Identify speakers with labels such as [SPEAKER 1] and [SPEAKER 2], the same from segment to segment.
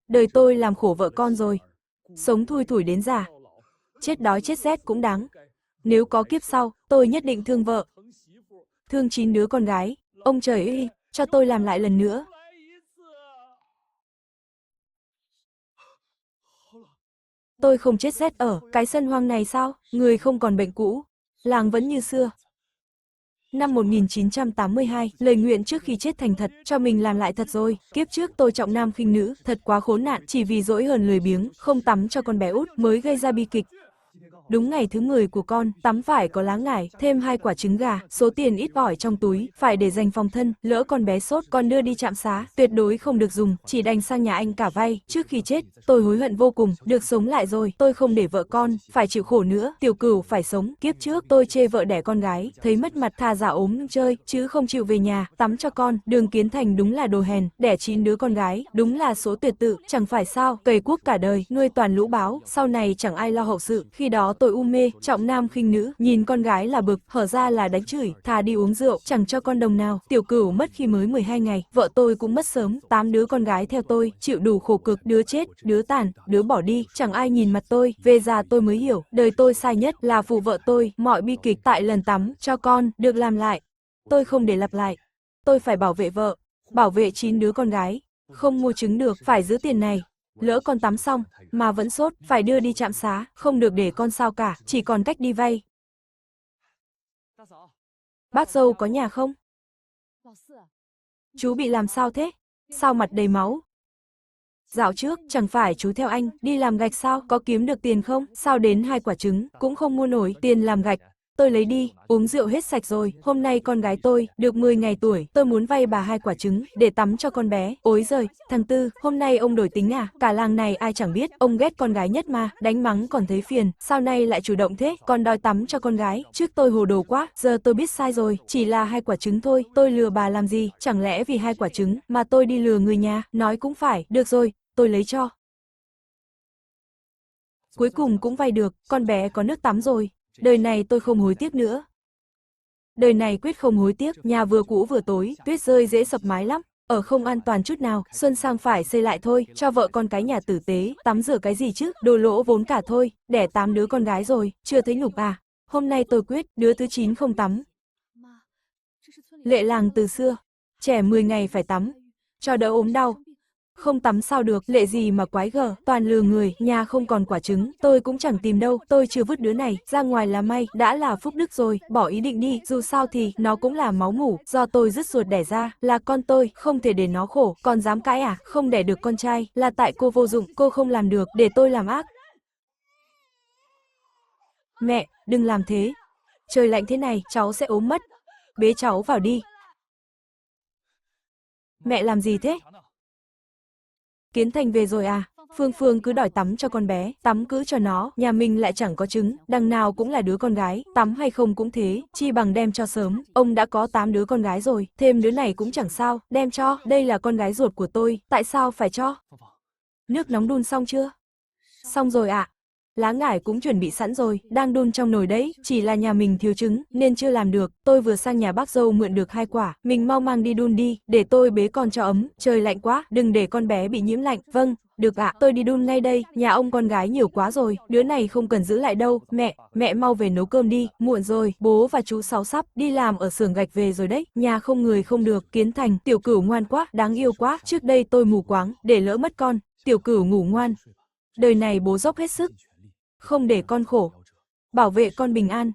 [SPEAKER 1] Đời tôi làm khổ vợ con rồi. Sống thui thủi đến già. Chết đói chết rét cũng đáng. Nếu có kiếp sau, tôi nhất định thương vợ. Thương 9 đứa con gái. Ông trời ơi, cho tôi làm lại lần nữa. Tôi không chết rét ở cái sân hoang này sao? Người không còn bệnh cũ. Làng vẫn như xưa. Năm 1982, lời nguyện trước khi chết thành thật, cho mình làm lại thật rồi. Kiếp trước tôi trọng nam khinh nữ, thật quá khốn nạn, chỉ vì dỗi hờn lười biếng, không tắm cho con bé út mới gây ra bi kịch. Đúng ngày thứ 10 của con, tắm phải có lá ngải, thêm 2 quả trứng gà, số tiền ít ỏi trong túi, phải để dành phòng thân, lỡ con bé sốt, con đưa đi trạm xá, tuyệt đối không được dùng, chỉ đành sang nhà anh cả vay. Trước khi chết, tôi hối hận vô cùng, được sống lại rồi, tôi không để vợ con phải chịu khổ nữa, Tiểu Cửu phải sống. Kiếp trước tôi chê vợ đẻ con gái, thấy mất mặt thà giả ốm chơi, chứ không chịu về nhà tắm cho con. Đường Kiến Thành đúng là đồ hèn, đẻ 9 đứa con gái, đúng là số tuyệt tự, chẳng phải sao, cày cuốc cả đời, nuôi toàn lũ báo, sau này chẳng ai lo hậu sự. Khi đó tôi u mê, trọng nam khinh nữ, nhìn con gái là bực, hở ra là đánh chửi, thà đi uống rượu, chẳng cho con đồng nào. Tiểu Cửu mất khi mới 12 ngày, vợ tôi cũng mất sớm, 8 đứa con gái theo tôi, chịu đủ khổ cực, đứa chết, đứa tàn, đứa bỏ đi, chẳng ai nhìn mặt tôi. Về già tôi mới hiểu, đời tôi sai nhất là phụ vợ tôi, mọi bi kịch tại lần tắm cho con được làm lại. Tôi không để lặp lại. Tôi phải bảo vệ vợ, bảo vệ 9 đứa con gái, không mua trứng được, phải giữ tiền này. Lỡ con tắm xong mà vẫn sốt, phải đưa đi trạm xá, không được để con sao cả, chỉ còn cách đi vay. Bác dâu có nhà không? Chú bị làm sao thế? Sao mặt đầy máu? Dạo trước, chẳng phải chú theo anh, đi làm gạch sao, có kiếm được tiền không? Sao đến 2 quả trứng, cũng không mua nổi, tiền làm gạch. Tôi lấy đi, uống rượu hết sạch rồi, hôm nay con gái tôi, được 10 ngày tuổi, tôi muốn vay bà 2 quả trứng, để tắm cho con bé. Ối giời, thằng Tư, hôm nay ông đổi tính à, cả làng này ai chẳng biết, ông ghét con gái nhất mà, đánh mắng còn thấy phiền, sao nay lại chủ động thế, còn đòi tắm cho con gái, trước tôi hồ đồ quá, giờ tôi biết sai rồi, chỉ là 2 quả trứng thôi, tôi lừa bà làm gì, chẳng lẽ vì 2 quả trứng, mà tôi đi lừa người nhà, nói cũng phải, được rồi, tôi lấy cho. Cuối cùng cũng vay được, con bé có nước tắm rồi. Đời này tôi không hối tiếc nữa. Đời này quyết không hối tiếc, nhà vừa cũ vừa tối, tuyết rơi dễ sập mái lắm. Ở không an toàn chút nào, xuân sang phải xây lại thôi, cho vợ con cái nhà tử tế, tắm rửa cái gì chứ, đồ lỗ vốn cả thôi, đẻ 8 đứa con gái rồi, chưa thấy nhục à. Hôm nay tôi quyết, đứa thứ 9 không tắm. Lệ làng từ xưa, trẻ 10 ngày phải tắm, cho đỡ ốm đau. Không tắm sao được, lệ gì mà quái gở, toàn lừa người, nhà không còn quả trứng, tôi cũng chẳng tìm đâu, tôi chưa vứt đứa này, ra ngoài là may, đã là phúc đức rồi, bỏ ý định đi, dù sao thì, nó cũng là máu mủ, do tôi dứt ruột đẻ ra, là con tôi, không thể để nó khổ, còn dám cãi à, không đẻ được con trai, là tại cô vô dụng, cô không làm được, để tôi làm ác. Mẹ, đừng làm thế, trời lạnh thế này, cháu sẽ ốm mất, bế cháu vào đi. Mẹ làm gì thế? Kiến Thành về rồi à? Phương Phương cứ đòi tắm cho con bé, tắm cứ cho nó, nhà mình lại chẳng có trứng, đằng nào cũng là đứa con gái, tắm hay không cũng thế, chi bằng đem cho sớm, ông đã có 8 đứa con gái rồi, thêm đứa này cũng chẳng sao, đem cho, đây là con gái ruột của tôi, tại sao phải cho? Nước nóng đun xong chưa? Xong rồi ạ. Lá ngải cũng chuẩn bị sẵn rồi, đang đun trong nồi đấy, chỉ là nhà mình thiếu trứng, nên chưa làm được, tôi vừa sang nhà bác dâu mượn được 2 quả, mình mau mang đi đun đi, để tôi bế con cho ấm, trời lạnh quá, đừng để con bé bị nhiễm lạnh, vâng, được ạ, tôi đi đun ngay đây, nhà ông con gái nhiều quá rồi, đứa này không cần giữ lại đâu, mẹ mau về nấu cơm đi, muộn rồi, bố và chú Sáu sắp đi làm ở xưởng gạch về rồi đấy, nhà không người không được, Kiến Thành, Tiểu Cửu ngoan quá, đáng yêu quá, trước đây tôi mù quáng, để lỡ mất con, Tiểu Cửu ngủ ngoan, đời này bố dốc hết sức. Không để con khổ, bảo vệ con bình an.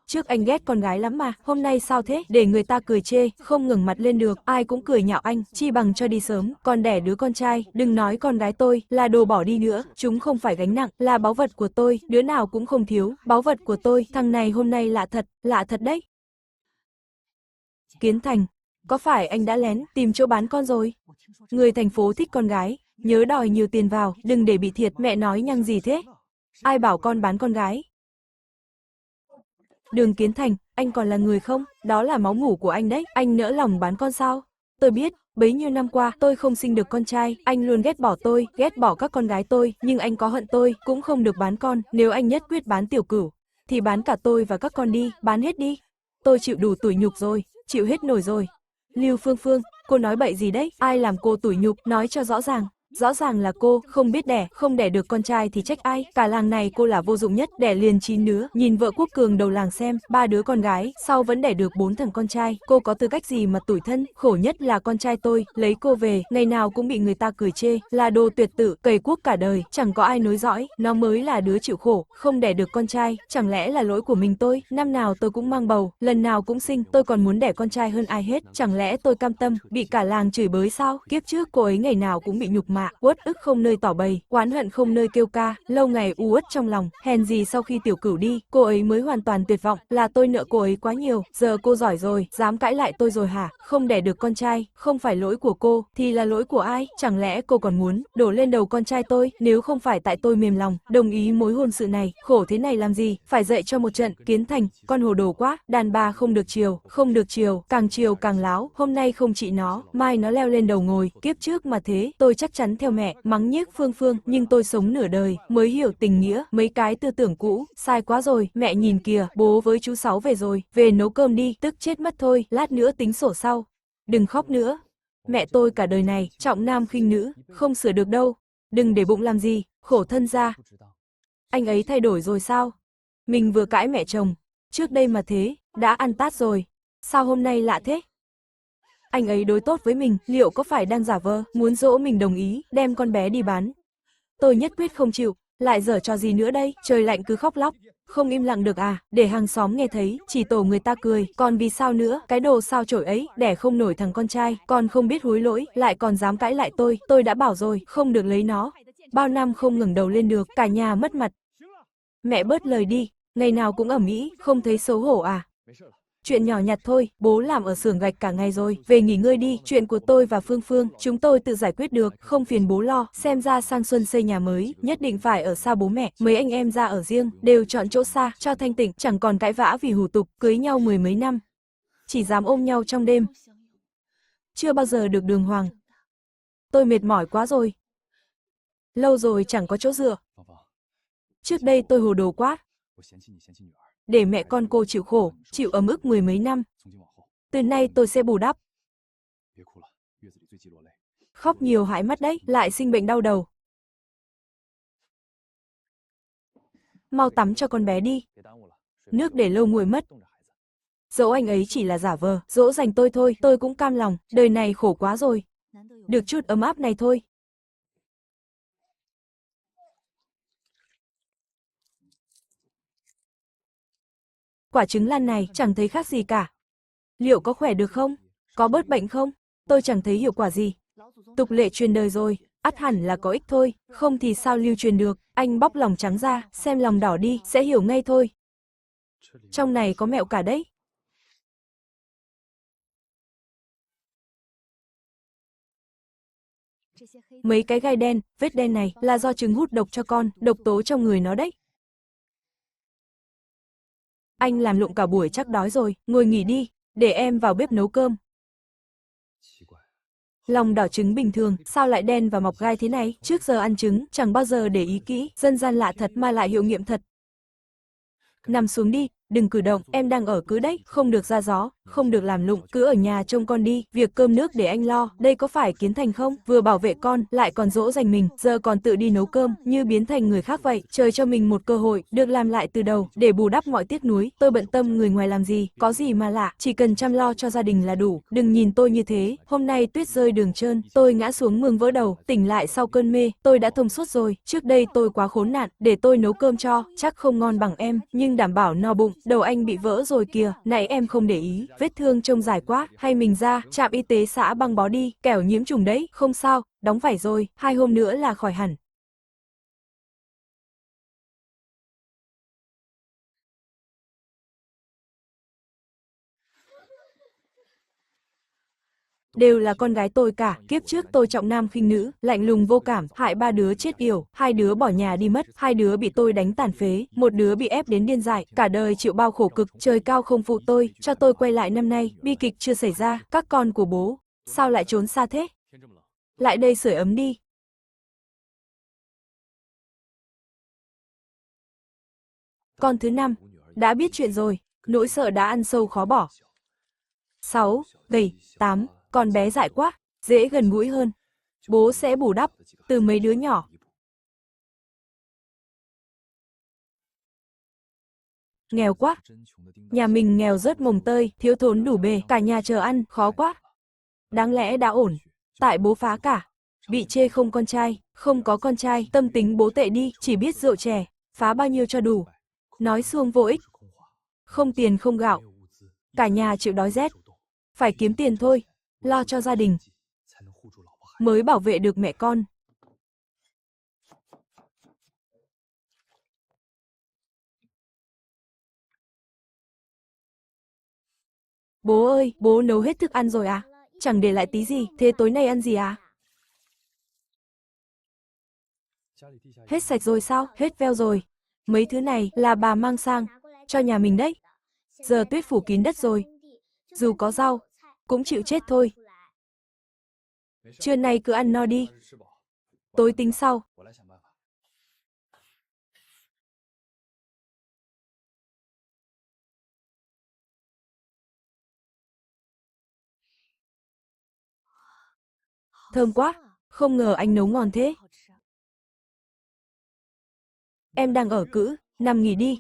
[SPEAKER 1] Trước anh ghét con gái lắm mà, hôm nay sao thế, để người ta cười chê, không ngẩng mặt lên được, ai cũng cười nhạo anh, chi bằng cho đi sớm, còn đẻ đứa con trai, đừng nói con gái tôi, là đồ bỏ đi nữa, chúng không phải gánh nặng, là báu vật của tôi, đứa nào cũng không thiếu, báu vật của tôi, thằng này hôm nay lạ thật đấy. Kiến Thành, có phải anh đã lén tìm chỗ bán con rồi? Người thành phố thích con gái, nhớ đòi nhiều tiền vào, đừng để bị thiệt, mẹ nói nhăng gì thế? Ai bảo con bán con gái? Đường Kiến Thành, anh còn là người không? Đó là máu mủ của anh đấy, anh nỡ lòng bán con sao? Tôi biết, bấy nhiêu năm qua tôi không sinh được con trai, anh luôn ghét bỏ tôi, ghét bỏ các con gái tôi, nhưng anh có hận tôi, cũng không được bán con, nếu anh nhất quyết bán Tiểu Cửu, thì bán cả tôi và các con đi, bán hết đi. Tôi chịu đủ tủi nhục rồi, chịu hết nổi rồi. Lưu Phương Phương, cô nói bậy gì đấy, ai làm cô tủi nhục, nói cho rõ ràng. Rõ ràng là cô, không biết đẻ, không đẻ được con trai thì trách ai, cả làng này cô là vô dụng nhất, đẻ liền 9 đứa, nhìn vợ Quốc Cường đầu làng xem, 3 đứa con gái, sau vẫn đẻ được 4 thằng con trai, cô có tư cách gì mà tủi thân, khổ nhất là con trai tôi, lấy cô về, ngày nào cũng bị người ta cười chê, là đồ tuyệt tử, cầy quốc cả đời, chẳng có ai nối dõi, nó mới là đứa chịu khổ, không đẻ được con trai, chẳng lẽ là lỗi của mình tôi, năm nào tôi cũng mang bầu, lần nào cũng sinh, tôi còn muốn đẻ con trai hơn ai hết, chẳng lẽ tôi cam tâm, bị cả làng chửi bới sao, kiếp trước cô ấy ngày nào cũng bị nhục mạ, uất ức không nơi tỏ bày, oán hận không nơi kêu ca, lâu ngày u uất trong lòng, hèn gì sau khi Tiểu Cửu đi, cô ấy mới hoàn toàn tuyệt vọng, là tôi nợ cô ấy quá nhiều, giờ cô giỏi rồi, dám cãi lại tôi rồi hả, không đẻ được con trai, không phải lỗi của cô, thì là lỗi của ai, chẳng lẽ cô còn muốn đổ lên đầu con trai tôi, nếu không phải tại tôi mềm lòng, đồng ý mối hôn sự này, khổ thế này làm gì, phải dạy cho một trận, Kiến Thành, con hồ đồ quá, đàn bà không được chiều, không được chiều càng láo, hôm nay không trị nó, mai nó leo lên đầu ngồi, kiếp trước mà thế, tôi chắc chắn theo mẹ, mắng nhiếc Phương Phương, nhưng tôi sống nửa đời, mới hiểu tình nghĩa, mấy cái tư tưởng cũ, sai quá rồi, mẹ nhìn kìa, bố với chú Sáu về rồi, về nấu cơm đi, tức chết mất thôi, lát nữa tính sổ sau, đừng khóc nữa. Mẹ tôi cả đời này, trọng nam khinh nữ, không sửa được đâu, đừng để bụng làm gì, khổ thân ra. Anh ấy thay đổi rồi sao? Mình vừa cãi mẹ chồng, trước đây mà thế, đã ăn tát rồi, sao hôm nay lạ thế? Anh ấy đối tốt với mình, liệu có phải đang giả vờ, muốn dỗ mình đồng ý, đem con bé đi bán? Tôi nhất quyết không chịu, lại giở trò gì nữa đây, trời lạnh cứ khóc lóc. Không im lặng được à, để hàng xóm nghe thấy, chỉ tổ người ta cười, còn vì sao nữa, cái đồ sao chổi ấy, đẻ không nổi thằng con trai, còn không biết hối lỗi, lại còn dám cãi lại tôi đã bảo rồi, không được lấy nó. Bao năm không ngẩng đầu lên được, cả nhà mất mặt. Mẹ bớt lời đi, ngày nào cũng ầm ĩ, không thấy xấu hổ à? Chuyện nhỏ nhặt thôi, bố làm ở xưởng gạch cả ngày rồi, về nghỉ ngơi đi, chuyện của tôi và Phương Phương, chúng tôi tự giải quyết được, không phiền bố lo, xem ra sang xuân xây nhà mới, nhất định phải ở xa bố mẹ, mấy anh em ra ở riêng, đều chọn chỗ xa, cho thanh tịnh, chẳng còn cãi vã vì hủ tục, cưới nhau 10 mấy năm, chỉ dám ôm nhau trong đêm, chưa bao giờ được đường hoàng. Tôi mệt mỏi quá rồi, lâu rồi chẳng có chỗ dựa. Trước đây tôi hồ đồ quá, để mẹ con cô chịu khổ, chịu ấm ức 10 mấy năm. Từ nay tôi sẽ bù đắp. Khóc nhiều hại mắt đấy, lại sinh bệnh đau đầu. Mau tắm cho con bé đi. Nước để lâu nguội mất. Dẫu anh ấy chỉ là giả vờ, dỗ dành tôi thôi, tôi cũng cam lòng, đời này khổ quá rồi. Được chút ấm áp này thôi. Quả trứng lan này chẳng thấy khác gì cả. Liệu có khỏe được không? Có bớt bệnh không? Tôi chẳng thấy hiệu quả gì. Tục lệ truyền đời rồi, ắt hẳn là có ích thôi, không thì sao lưu truyền được. Anh bóc lòng trắng ra, xem lòng đỏ đi, sẽ hiểu ngay thôi. Trong này có mẹo cả đấy. Mấy cái gai đen, vết đen này là do trứng hút độc cho con, độc tố trong người nó đấy. Anh làm lụng cả buổi chắc đói rồi, ngồi nghỉ đi, để em vào bếp nấu cơm. Lòng đỏ trứng bình thường, sao lại đen và mọc gai thế này? Trước giờ ăn trứng, chẳng bao giờ để ý kỹ, dân gian lạ thật mà lại hiệu nghiệm thật. Nằm xuống đi, đừng cử động, em đang ở cứ đấy, không được ra gió, không được làm lụng, cứ ở nhà trông con đi, việc cơm nước để anh lo, đây có phải Kiến Thành không? Vừa bảo vệ con, lại còn dỗ dành mình, giờ còn tự đi nấu cơm, như biến thành người khác vậy, trời cho mình một cơ hội, được làm lại từ đầu, để bù đắp mọi tiếc nuối, tôi bận tâm người ngoài làm gì, có gì mà lạ, chỉ cần chăm lo cho gia đình là đủ, đừng nhìn tôi như thế, hôm nay tuyết rơi đường trơn, tôi ngã xuống mương vỡ đầu, tỉnh lại sau cơn mê, tôi đã thông suốt rồi, trước đây tôi quá khốn nạn, để tôi nấu cơm cho, chắc không ngon bằng em, nhưng đảm bảo no bụng, đầu anh bị vỡ rồi kìa, nãy em không để ý, vết thương trông dài quá, hay mình ra, trạm y tế xã băng bó đi, kẻo nhiễm trùng đấy, không sao, đóng vải rồi, 2 hôm nữa là khỏi hẳn. Đều là con gái tôi cả, kiếp trước tôi trọng nam khinh nữ, lạnh lùng vô cảm, hại 3 đứa chết yểu, 2 đứa bỏ nhà đi mất, 2 đứa bị tôi đánh tàn phế, một đứa bị ép đến điên dại, cả đời chịu bao khổ cực, trời cao không phụ tôi, cho tôi quay lại năm nay, bi kịch chưa xảy ra, các con của bố, sao lại trốn xa thế? Lại đây sưởi ấm đi. Con thứ 5, đã biết chuyện rồi, nỗi sợ đã ăn sâu khó bỏ. 6, gầy, 8, con bé dại quá, dễ gần gũi hơn. bố sẽ bù đắp từ mấy đứa nhỏ. Nghèo quá. Nhà mình nghèo rớt mồng tơi, thiếu thốn đủ bề, cả nhà chờ ăn, khó quá. Đáng lẽ đã ổn, tại bố phá cả. Bị chê không con trai, không có con trai, tâm tính bố tệ đi, chỉ biết rượu chè, phá bao nhiêu cho đủ. Nói suông vô ích. Không tiền không gạo. Cả nhà chịu đói rét. Phải kiếm tiền thôi, lo cho gia đình. Mới bảo vệ được mẹ con. Bố ơi, bố nấu hết thức ăn rồi à? Chẳng để lại tí gì, thế tối nay ăn gì à? Hết sạch rồi sao? Hết veo rồi. Mấy thứ này là bà mang sang, cho nhà mình đấy. Giờ tuyết phủ kín đất rồi. Dù có rau, cũng chịu chết thôi. Trưa nay cứ ăn no đi. Tối tính sau. Thơm quá, không ngờ anh nấu ngon thế. Em đang ở cữ, nằm nghỉ đi.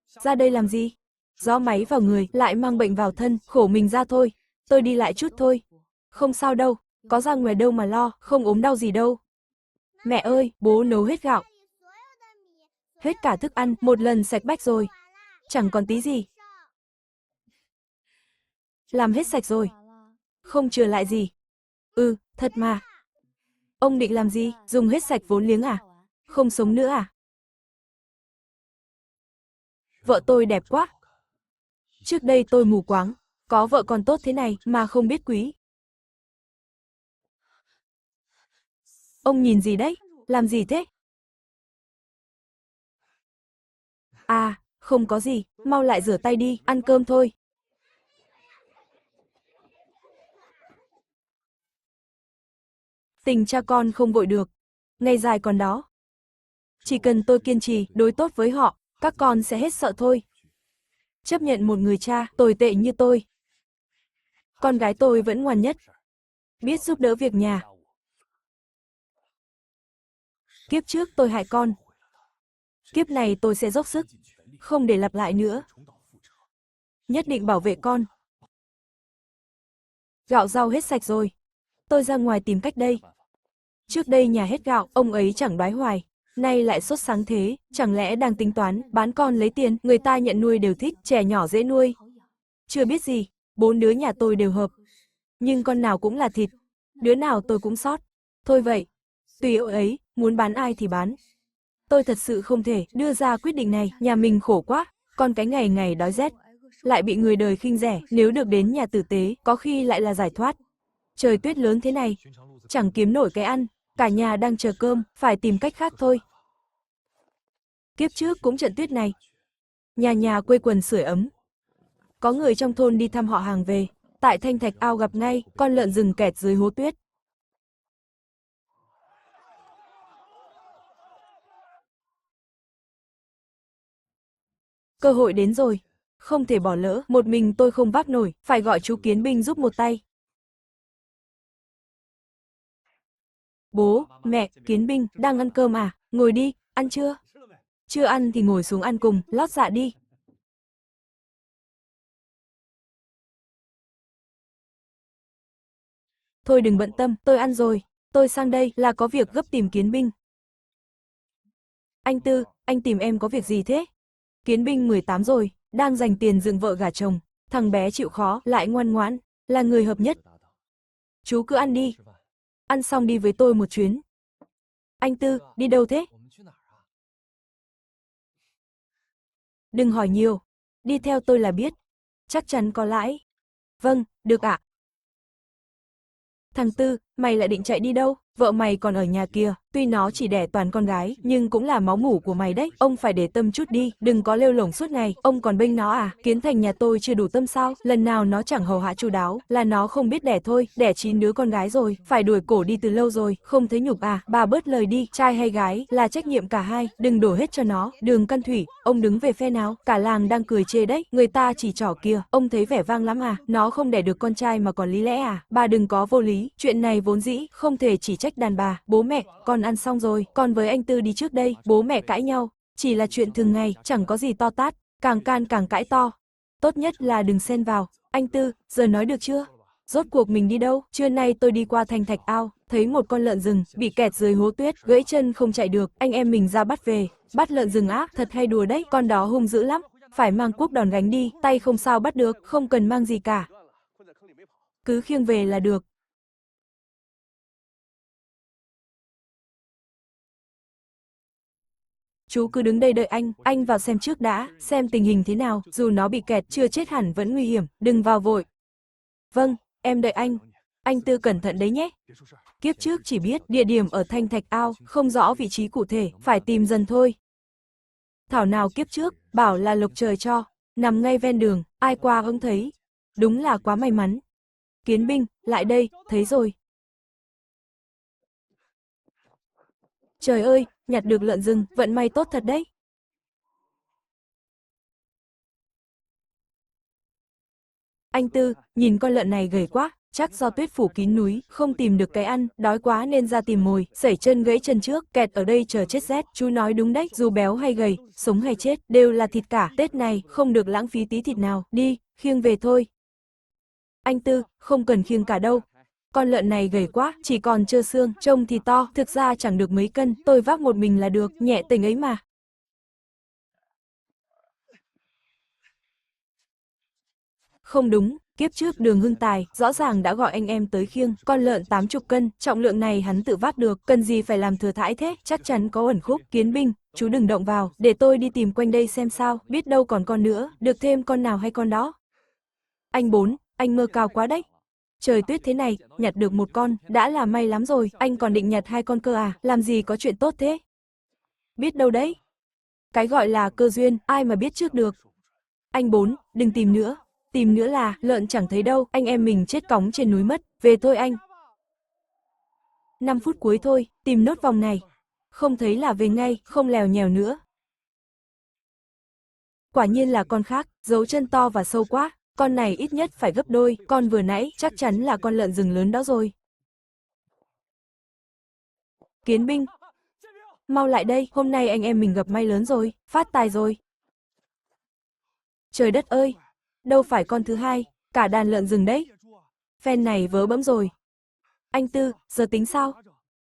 [SPEAKER 1] Ra đây làm gì? Gió máy vào người, lại mang bệnh vào thân, khổ mình ra thôi. Tôi đi lại chút thôi. Không sao đâu, có ra ngoài đâu mà lo, không ốm đau gì đâu. Mẹ ơi, bố nấu hết gạo. Hết cả thức ăn, một lần sạch bách rồi. Chẳng còn tí gì. Làm hết sạch rồi. Không chừa lại gì. Ừ, thật mà. Ông định làm gì? Dùng hết sạch vốn liếng à? Không sống nữa à? Vợ tôi đẹp quá. Trước đây tôi mù quáng, có vợ còn tốt thế này mà không biết quý. Ông nhìn gì đấy? Làm gì thế? À, không có gì, mau lại rửa tay đi, ăn cơm thôi. Tình cha con không vội được, ngày dài còn đó. Chỉ cần tôi kiên trì, đối tốt với họ, các con sẽ hết sợ thôi. Chấp nhận một người cha tồi tệ như tôi. Con gái tôi vẫn ngoan nhất, biết giúp đỡ việc nhà. Kiếp trước tôi hại con. Kiếp này tôi sẽ dốc sức, không để lặp lại nữa. Nhất định bảo vệ con. Gạo rau hết sạch rồi. Tôi ra ngoài tìm cách đây. Trước đây nhà hết gạo, ông ấy chẳng đoái hoài. Nay lại sốt sáng thế, chẳng lẽ đang tính toán, bán con lấy tiền, người ta nhận nuôi đều thích, trẻ nhỏ dễ nuôi. Chưa biết gì, 4 đứa nhà tôi đều hợp. Nhưng con nào cũng là thịt, đứa nào tôi cũng sót. Thôi vậy, tùy ông ấy, muốn bán ai thì bán. Tôi thật sự không thể đưa ra quyết định này, nhà mình khổ quá, con cái ngày ngày đói rét. Lại bị người đời khinh rẻ, nếu được đến nhà tử tế, có khi lại là giải thoát. Trời tuyết lớn thế này, chẳng kiếm nổi cái ăn, cả nhà đang chờ cơm, phải tìm cách khác thôi. Kiếp trước cũng trận tuyết này, nhà nhà quây quần sưởi ấm. Có người trong thôn đi thăm họ hàng về, tại thanh thạch ao gặp ngay, con lợn rừng kẹt dưới hố tuyết. Cơ hội đến rồi, không thể bỏ lỡ, một mình tôi không vác nổi, phải gọi chú Kiến Binh giúp một tay. Bố, mẹ, Kiến Binh, đang ăn cơm à? Ngồi đi, ăn chưa? Chưa ăn thì ngồi xuống ăn cùng, lót dạ đi. Thôi đừng bận tâm, tôi ăn rồi. Tôi sang đây là có việc gấp tìm Kiến Binh. Anh Tư, anh tìm em có việc gì thế? Kiến Binh 18 rồi, đang dành tiền dựng vợ gả chồng. Thằng bé chịu khó, lại ngoan ngoãn, là người hợp nhất. Chú cứ ăn đi. Ăn xong đi với tôi một chuyến. Anh Tư, đi đâu thế? Đừng hỏi nhiều. Đi theo tôi là biết. Chắc chắn có lãi. Vâng, được ạ. Thằng Tư, mày lại định chạy đi đâu? Vợ mày còn ở nhà kìa. Tuy nó chỉ đẻ toàn con gái, nhưng cũng là máu mủ của mày đấy, ông phải để tâm chút đi, đừng có lêu lổng suốt ngày, ông còn bênh nó à, Kiến Thành nhà tôi chưa đủ tâm sao, lần nào nó chẳng hầu hạ chu đáo, là nó không biết đẻ thôi, đẻ 9 đứa con gái rồi, phải đuổi cổ đi từ lâu rồi, không thấy nhục à, bà bớt lời đi, trai hay gái, là trách nhiệm cả hai, đừng đổ hết cho nó, Đường Căn Thủy, ông đứng về phe nào, cả làng đang cười chê đấy, người ta chỉ trỏ kìa, ông thấy vẻ vang lắm à, nó không đẻ được con trai mà còn lý lẽ à, bà đừng có vô lý, chuyện này vốn dĩ, không thể chỉ trách đàn bà, bố mẹ, con ăn xong rồi, con với anh Tư đi trước đây, bố mẹ cãi nhau, chỉ là chuyện thường ngày, chẳng có gì to tát, càng can càng cãi to. Tốt nhất là đừng xen vào, anh Tư, giờ nói được chưa? Rốt cuộc mình đi đâu? Trưa nay tôi đi qua Thanh Thạch Ao, thấy một con lợn rừng, bị kẹt dưới hố tuyết, gãy chân không chạy được, anh em mình ra bắt về. Bắt lợn rừng á, thật hay đùa đấy, con đó hung dữ lắm, phải mang cuốc đòn gánh đi, tay không sao bắt được, không cần mang gì cả. Cứ khiêng về là được. Chú cứ đứng đây đợi anh vào xem trước đã, xem tình hình thế nào, dù nó bị kẹt chưa chết hẳn vẫn nguy hiểm, đừng vào vội. Vâng, em đợi anh Tư cẩn thận đấy nhé. Kiếp trước chỉ biết địa điểm ở Thanh Thạch Ao, không rõ vị trí cụ thể, phải tìm dần thôi. Thảo nào kiếp trước, bảo là lộc trời cho, nằm ngay ven đường, ai qua không thấy. Đúng là quá may mắn. Kiến binh, lại đây, thấy rồi. Trời ơi, nhặt được lợn rừng, vận may tốt thật đấy. Anh Tư, nhìn con lợn này gầy quá, chắc do tuyết phủ kín núi, không tìm được cái ăn, đói quá nên ra tìm mồi, sẩy chân gãy chân trước, kẹt ở đây chờ chết rét, chú nói đúng đấy, dù béo hay gầy, sống hay chết, đều là thịt cả, Tết này, không được lãng phí tí thịt nào, đi, khiêng về thôi. Anh Tư, không cần khiêng cả đâu. Con lợn này gầy quá, chỉ còn trơ xương, trông thì to, thực ra chẳng được mấy cân, tôi vác một mình là được, nhẹ tình ấy mà. Không đúng, kiếp trước Đường Hưng Tài, rõ ràng đã gọi anh em tới khiêng, con lợn 80 cân, trọng lượng này hắn tự vác được, cần gì phải làm thừa thãi thế, chắc chắn có ẩn khúc, Kiến binh, chú đừng động vào, để tôi đi tìm quanh đây xem sao, biết đâu còn con nữa, được thêm con nào hay con đó. Anh Bốn, anh mơ cao quá đấy. Trời tuyết thế này, nhặt được một con, đã là may lắm rồi, anh còn định nhặt 2 con cơ à, làm gì có chuyện tốt thế. Biết đâu đấy. Cái gọi là cơ duyên, ai mà biết trước được. Anh Bốn, đừng tìm nữa là, lợn chẳng thấy đâu, anh em mình chết cóng trên núi mất, về thôi anh. 5 phút cuối thôi, tìm nốt vòng này. Không thấy là về ngay, không lèo nhèo nữa. Quả nhiên là con khác, dấu chân to và sâu quá, con này ít nhất phải gấp đôi, con vừa nãy chắc chắn là con lợn rừng lớn đó rồi. Kiến binh, mau lại đây, hôm nay anh em mình gặp may lớn rồi, phát tài rồi. Trời đất ơi, đâu phải con thứ hai, cả đàn lợn rừng đấy. Phen này vớ bẫm rồi. Anh Tư, giờ tính sao?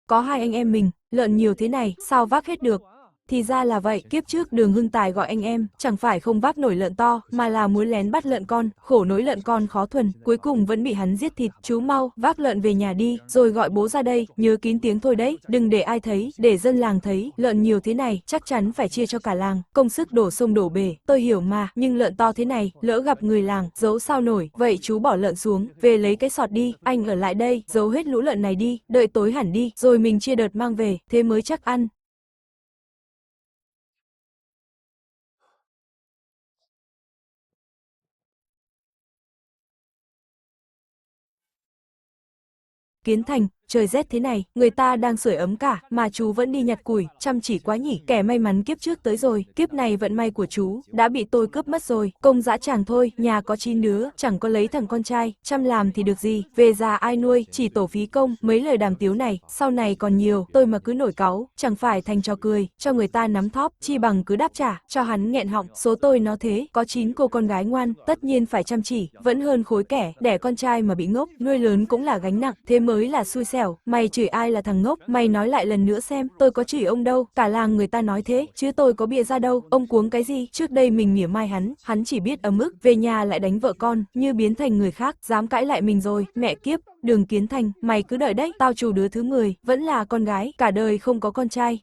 [SPEAKER 1] Có hai anh em mình, lợn nhiều thế này, sao vác hết được? Thì ra là vậy, kiếp trước Đường Hưng Tài gọi anh em, chẳng phải không vác nổi lợn to, mà là muốn lén bắt lợn con, khổ nỗi lợn con khó thuần, cuối cùng vẫn bị hắn giết thịt. Chú mau, vác lợn về nhà đi, rồi gọi bố ra đây, nhớ kín tiếng thôi đấy, đừng để ai thấy, để dân làng thấy, lợn nhiều thế này, chắc chắn phải chia cho cả làng, công sức đổ sông đổ bể, tôi hiểu mà, nhưng lợn to thế này, lỡ gặp người làng, giấu sao nổi, vậy chú bỏ lợn xuống, về lấy cái sọt đi, anh ở lại đây, giấu hết lũ lợn này đi, đợi tối hẳn đi, rồi mình chia đợt mang về, thế mới chắc ăn. Kiến Thành, trời rét thế này, người ta đang sưởi ấm cả, mà chú vẫn đi nhặt củi, chăm chỉ quá nhỉ, kẻ may mắn kiếp trước tới rồi, kiếp này vận may của chú, đã bị tôi cướp mất rồi, công dã tràng thôi, nhà có 9 đứa, chẳng có lấy thằng con trai, chăm làm thì được gì, về già ai nuôi, chỉ tổ phí công, mấy lời đàm tiếu này, sau này còn nhiều, tôi mà cứ nổi cáu, chẳng phải thành trò cười, cho người ta nắm thóp, chi bằng cứ đáp trả, cho hắn nghẹn họng, số tôi nó thế, có 9 cô con gái ngoan, tất nhiên phải chăm chỉ, vẫn hơn khối kẻ, đẻ con trai mà bị ngốc, nuôi lớn cũng là gánh nặng, thế mới là xui xẻo, mày chửi ai là thằng ngốc, mày nói lại lần nữa xem, tôi có chửi ông đâu, cả làng người ta nói thế, chứ tôi có bịa ra đâu, ông cuống cái gì, trước đây mình mỉa mai hắn chỉ biết ấm ức, về nhà lại đánh vợ con, như biến thành người khác, dám cãi lại mình rồi, mẹ kiếp, Đường Kiến Thành, mày cứ đợi đấy, tao chủ đứa thứ 10, vẫn là con gái, cả đời không có con trai.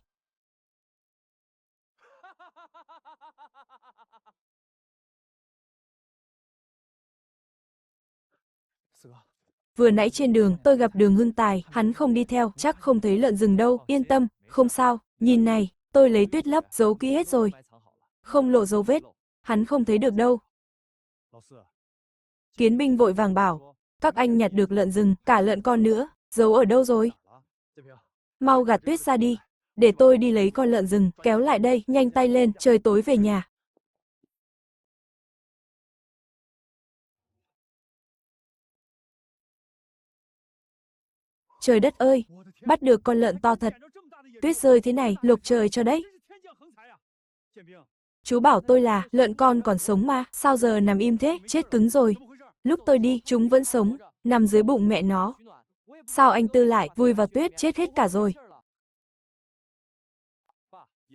[SPEAKER 1] Vừa nãy trên đường, tôi gặp Đường Hưng Tài, hắn không đi theo, chắc không thấy lợn rừng đâu, yên tâm, Không sao, nhìn này, tôi lấy tuyết lấp, giấu kỹ hết rồi. Không lộ dấu vết, hắn không thấy được đâu. Kiến binh vội vàng bảo, các anh nhặt được lợn rừng, cả lợn con nữa, giấu ở đâu rồi? Mau gạt tuyết ra đi, để tôi đi lấy con lợn rừng, kéo lại đây, nhanh tay lên, trời tối về nhà. Trời đất ơi, bắt được con lợn to thật. Tuyết rơi thế này, lục trời cho đấy. Chú bảo tôi là, lợn con còn sống mà, sao giờ nằm im thế, chết cứng rồi. Lúc tôi đi, chúng vẫn sống, nằm dưới bụng mẹ nó. Sao anh Tư lại, vùi vào tuyết, chết hết cả rồi.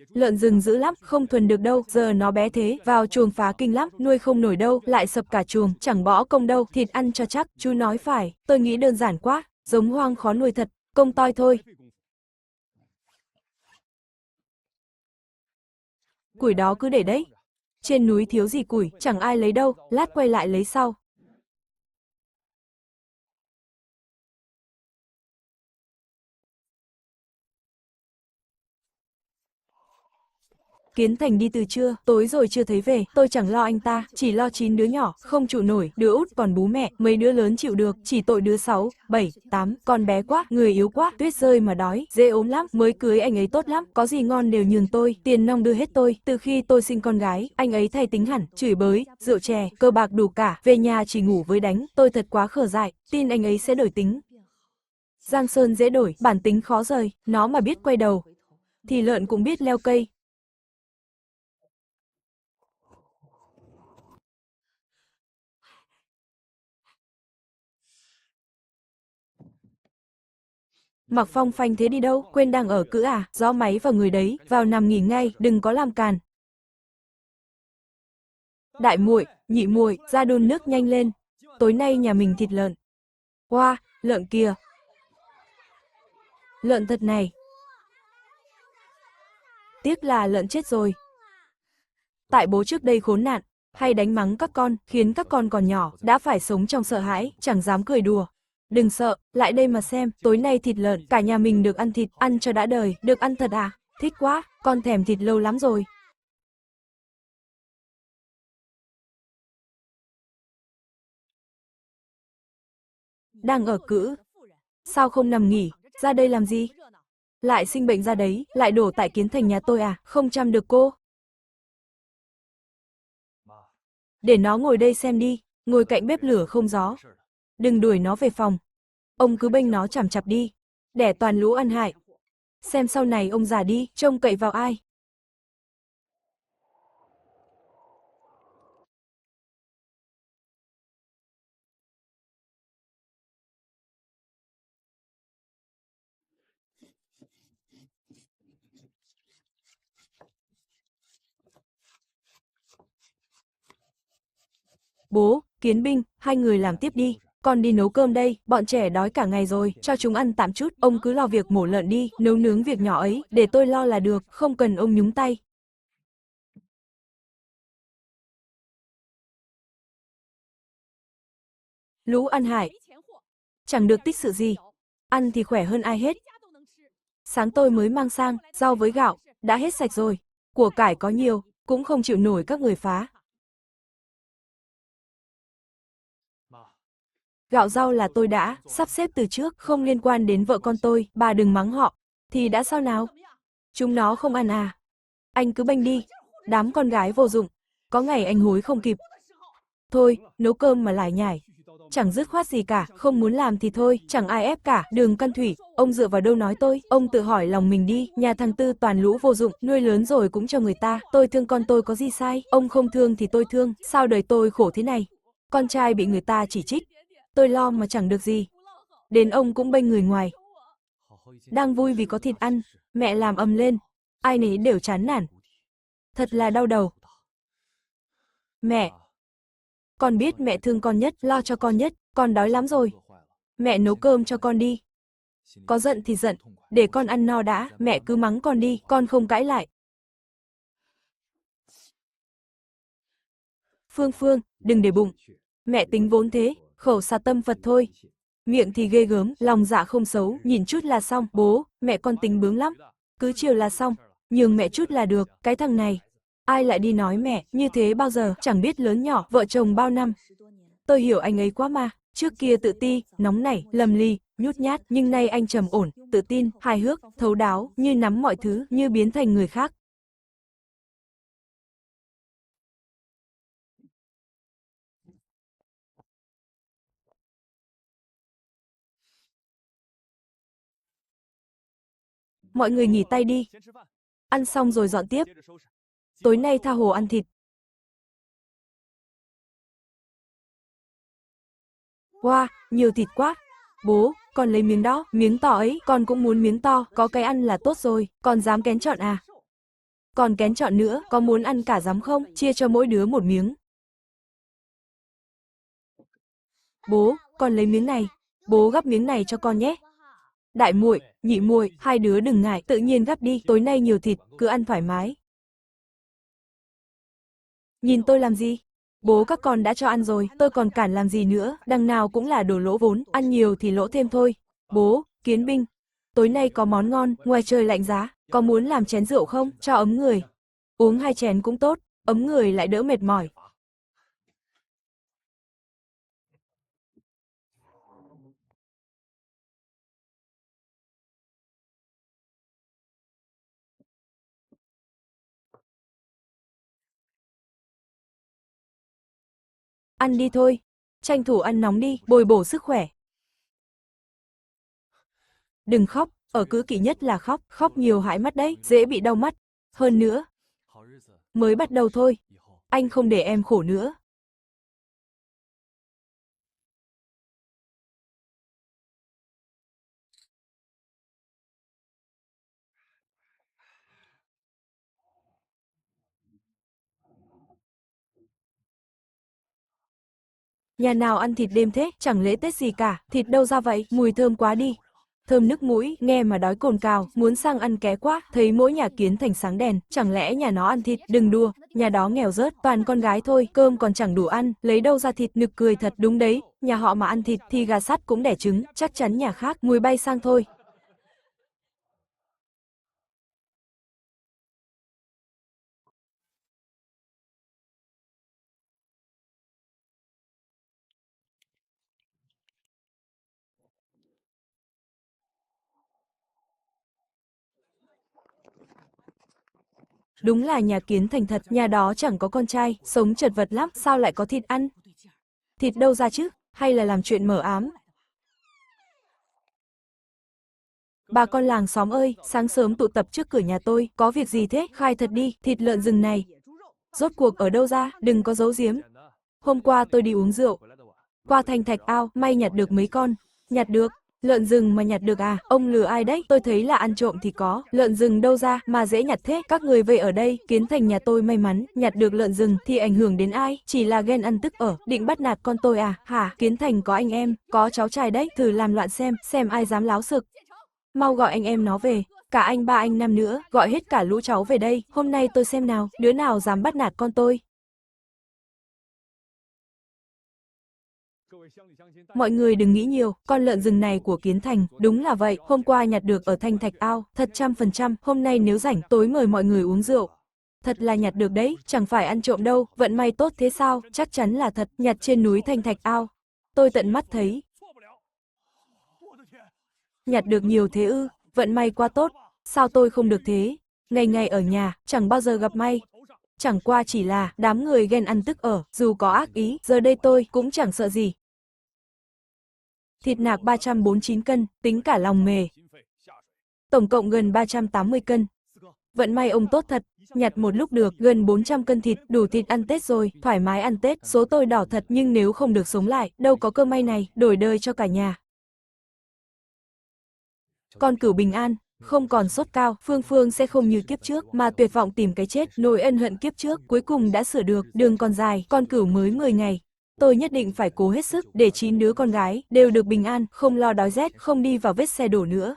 [SPEAKER 1] Lợn rừng dữ lắm, không thuần được đâu, giờ nó bé thế, vào chuồng phá kinh lắm, nuôi không nổi đâu, lại sập cả chuồng, chẳng bỏ công đâu, thịt ăn cho chắc, chú nói phải, tôi nghĩ đơn giản quá, giống hoang khó nuôi thật, công toi thôi. Củi đó cứ để đấy. Trên núi thiếu gì củi, chẳng ai lấy đâu, lát quay lại lấy sau. Kiến Thành đi từ trưa, tối rồi chưa thấy về, tôi chẳng lo anh ta, chỉ lo 9 đứa nhỏ, không trụ nổi, đứa út còn bú mẹ, mấy đứa lớn chịu được, chỉ tội đứa 6, 7, 8, con bé quá, người yếu quá, tuyết rơi mà đói, dễ ốm lắm, mới cưới anh ấy tốt lắm, có gì ngon đều nhường tôi, tiền nong đưa hết tôi, từ khi tôi sinh con gái, anh ấy thay tính hẳn, chửi bới, rượu chè, cơ bạc đủ cả, về nhà chỉ ngủ với đánh, tôi thật quá khờ dại, tin anh ấy sẽ đổi tính. Giang Sơn dễ đổi, bản tính khó rời, nó mà biết quay đầu, thì lợn cũng biết leo cây. Mặc Phong phanh thế đi đâu, quên đang ở cữ à, gió máy vào người đấy, vào nằm nghỉ ngay, đừng có làm càn. Đại muội, nhị muội, ra đun nước nhanh lên. Tối nay nhà mình thịt lợn. Wow, lợn kìa. Lợn thật này. Tiếc là lợn chết rồi. Tại bố trước đây khốn nạn, hay đánh mắng các con, khiến các con còn nhỏ, đã phải sống trong sợ hãi, chẳng dám cười đùa. Đừng sợ, lại đây mà xem, tối nay thịt lợn, cả nhà mình được ăn thịt, ăn cho đã đời, được ăn thật à? Thích quá, con thèm thịt lâu lắm rồi. Đang ở cữ, sao không nằm nghỉ, ra đây làm gì? Lại sinh bệnh ra đấy, lại đổ tại Kiến Thành nhà tôi à, không chăm được cô. Để nó ngồi đây xem đi, ngồi cạnh bếp lửa không gió. Đừng đuổi nó về phòng. Ông cứ bênh nó chằm chặp đi, đẻ toàn lũ ăn hại. Xem sau này ông già đi, trông cậy vào ai. Bố, Kiến Binh, hai người làm tiếp đi. Con đi nấu cơm đây, bọn trẻ đói cả ngày rồi, cho chúng ăn tạm chút, ông cứ lo việc mổ lợn đi, nấu nướng việc nhỏ ấy, để tôi lo là được, không cần ông nhúng tay. Lũ ăn hại, chẳng được tích sự gì, ăn thì khỏe hơn ai hết. Sáng tôi mới mang sang, rau với gạo, đã hết sạch rồi, của cải có nhiều, cũng không chịu nổi các người phá. Gạo rau là tôi đã sắp xếp từ trước, không liên quan đến vợ con tôi, bà đừng mắng họ. Thì đã sao nào? Chúng nó không ăn à? Anh cứ bênh đi, đám con gái vô dụng, có ngày anh hối không kịp. Thôi, nấu cơm mà lải nhải. Chẳng dứt khoát gì cả, không muốn làm thì thôi, chẳng ai ép cả, Đường Căn Thủy, ông dựa vào đâu nói tôi, ông tự hỏi lòng mình đi, nhà thằng Tư toàn lũ vô dụng, nuôi lớn rồi cũng cho người ta, tôi thương con tôi có gì sai, ông không thương thì tôi thương, sao đời tôi khổ thế này, con trai bị người ta chỉ trích, tôi lo mà chẳng được gì, đến ông cũng bênh người ngoài. Đang vui vì có thịt ăn, mẹ làm ầm lên, ai nấy đều chán nản, thật là đau đầu. Mẹ, con biết mẹ thương con nhất, lo cho con nhất, con đói lắm rồi. Mẹ nấu cơm cho con đi. Có giận thì giận, để con ăn no đã, mẹ cứ mắng con đi, con không cãi lại. Phương Phương, đừng để bụng. Mẹ tính vốn thế, khẩu xà tâm Phật thôi. Miệng thì ghê gớm, lòng dạ không xấu, nhìn chút là xong. Bố, mẹ con tính bướng lắm. cứ chiều là xong, nhường mẹ chút là được, cái thằng này. Ai lại đi nói mẹ, như thế bao giờ, chẳng biết lớn nhỏ, vợ chồng bao năm. Tôi hiểu anh ấy quá mà, trước kia tự ti, nóng nảy, lầm lì, nhút nhát, nhưng nay anh trầm ổn, tự tin, hài hước, thấu đáo, như nắm mọi thứ, như biến thành người khác. Mọi người nghỉ tay đi. Ăn xong rồi dọn tiếp. Tối nay tha hồ ăn thịt. Wow, nhiều thịt quá. Bố, con lấy miếng đó, miếng to ấy, con cũng muốn miếng to, có cái ăn là tốt rồi, con dám kén chọn à? Còn kén chọn nữa, có muốn ăn cả dám không? Chia cho mỗi đứa một miếng. Bố, con lấy miếng này. Bố gắp miếng này cho con nhé. Đại muội, nhị muội, hai đứa đừng ngại, tự nhiên gắp đi, tối nay nhiều thịt, cứ ăn thoải mái. Nhìn tôi làm gì? Bố các con đã cho ăn rồi, tôi còn cản làm gì nữa, đằng nào cũng là đồ lỗ vốn, ăn nhiều thì lỗ thêm thôi. Bố, Kiến Binh, tối nay có món ngon, ngoài trời lạnh giá, có muốn làm chén rượu không, cho ấm người. Uống 2 chén cũng tốt, ấm người lại đỡ mệt mỏi. Ăn đi thôi, tranh thủ ăn nóng đi, bồi bổ sức khỏe. Đừng khóc, ở cứ kỵ nhất là khóc, khóc nhiều hại mắt đấy, dễ bị đau mắt. Hơn nữa, mới bắt đầu thôi, anh không để em khổ nữa. Nhà nào ăn thịt đêm thế, chẳng lễ Tết gì cả, thịt đâu ra vậy, mùi thơm quá đi. Thơm nức mũi, nghe mà đói cồn cào, muốn sang ăn ké quá, thấy mỗi nhà Kiến Thành sáng đèn, chẳng lẽ nhà nó ăn thịt, đừng đùa, nhà đó nghèo rớt, toàn con gái thôi, cơm còn chẳng đủ ăn, lấy đâu ra thịt, nực cười thật, đúng đấy, nhà họ mà ăn thịt thì gà sắt cũng đẻ trứng, chắc chắn nhà khác, mùi bay sang thôi. Đúng là nhà Kiến Thành thật, nhà đó chẳng có con trai, sống chật vật lắm, sao lại có thịt ăn? Thịt đâu ra chứ, hay là làm chuyện mờ ám? Bà con làng xóm ơi, sáng sớm tụ tập trước cửa nhà tôi, có việc gì thế? Khai thật đi, thịt lợn rừng này. Rốt cuộc ở đâu ra, đừng có giấu giếm. Hôm qua tôi đi uống rượu, qua thanh thạch ao, may nhặt được mấy con. Nhặt được, lợn rừng mà nhặt được à, ông lừa ai đấy, tôi thấy là ăn trộm thì có, lợn rừng đâu ra, mà dễ nhặt thế, các người vậy ở đây, Kiến Thành nhà tôi may mắn, nhặt được lợn rừng, thì ảnh hưởng đến ai, chỉ là ghen ăn tức ở, định bắt nạt con tôi à, hả, Kiến Thành có anh em, có cháu trai đấy, thử làm loạn xem ai dám láo xực. Mau gọi anh em nó về, cả anh ba anh năm nữa, gọi hết cả lũ cháu về đây, hôm nay tôi xem nào, đứa nào dám bắt nạt con tôi. Mọi người đừng nghĩ nhiều, con lợn rừng này của Kiến Thành, đúng là vậy, hôm qua nhặt được ở Thanh Thạch Ao, thật 100%, hôm nay nếu rảnh tối mời mọi người uống rượu. Thật là nhặt được đấy, chẳng phải ăn trộm đâu, vận may tốt thế sao, chắc chắn là thật, nhặt trên núi Thanh Thạch Ao. Tôi tận mắt thấy. Nhặt được nhiều thế ư, vận may quá tốt, sao tôi không được thế? Ngày ngày ở nhà, chẳng bao giờ gặp may. Chẳng qua chỉ là đám người ghen ăn tức ở, dù có ác ý, giờ đây tôi cũng chẳng sợ gì. Thịt nạc 349 cân, tính cả lòng mề. Tổng cộng gần 380 cân. Vận may ông tốt thật, nhặt một lúc được gần 400 cân thịt, đủ thịt ăn Tết rồi, thoải mái ăn Tết, số tôi đỏ thật nhưng nếu không được sống lại, đâu có cơ may này, đổi đời cho cả nhà. Con cửu bình an, không còn sốt cao, Phương Phương sẽ không như kiếp trước mà tuyệt vọng tìm cái chết, nỗi ân hận kiếp trước cuối cùng đã sửa được, đường còn dài, con cửu mới 10 ngày. Tôi nhất định phải cố hết sức để 9 đứa con gái đều được bình an, không lo đói rét, không đi vào vết xe đổ nữa.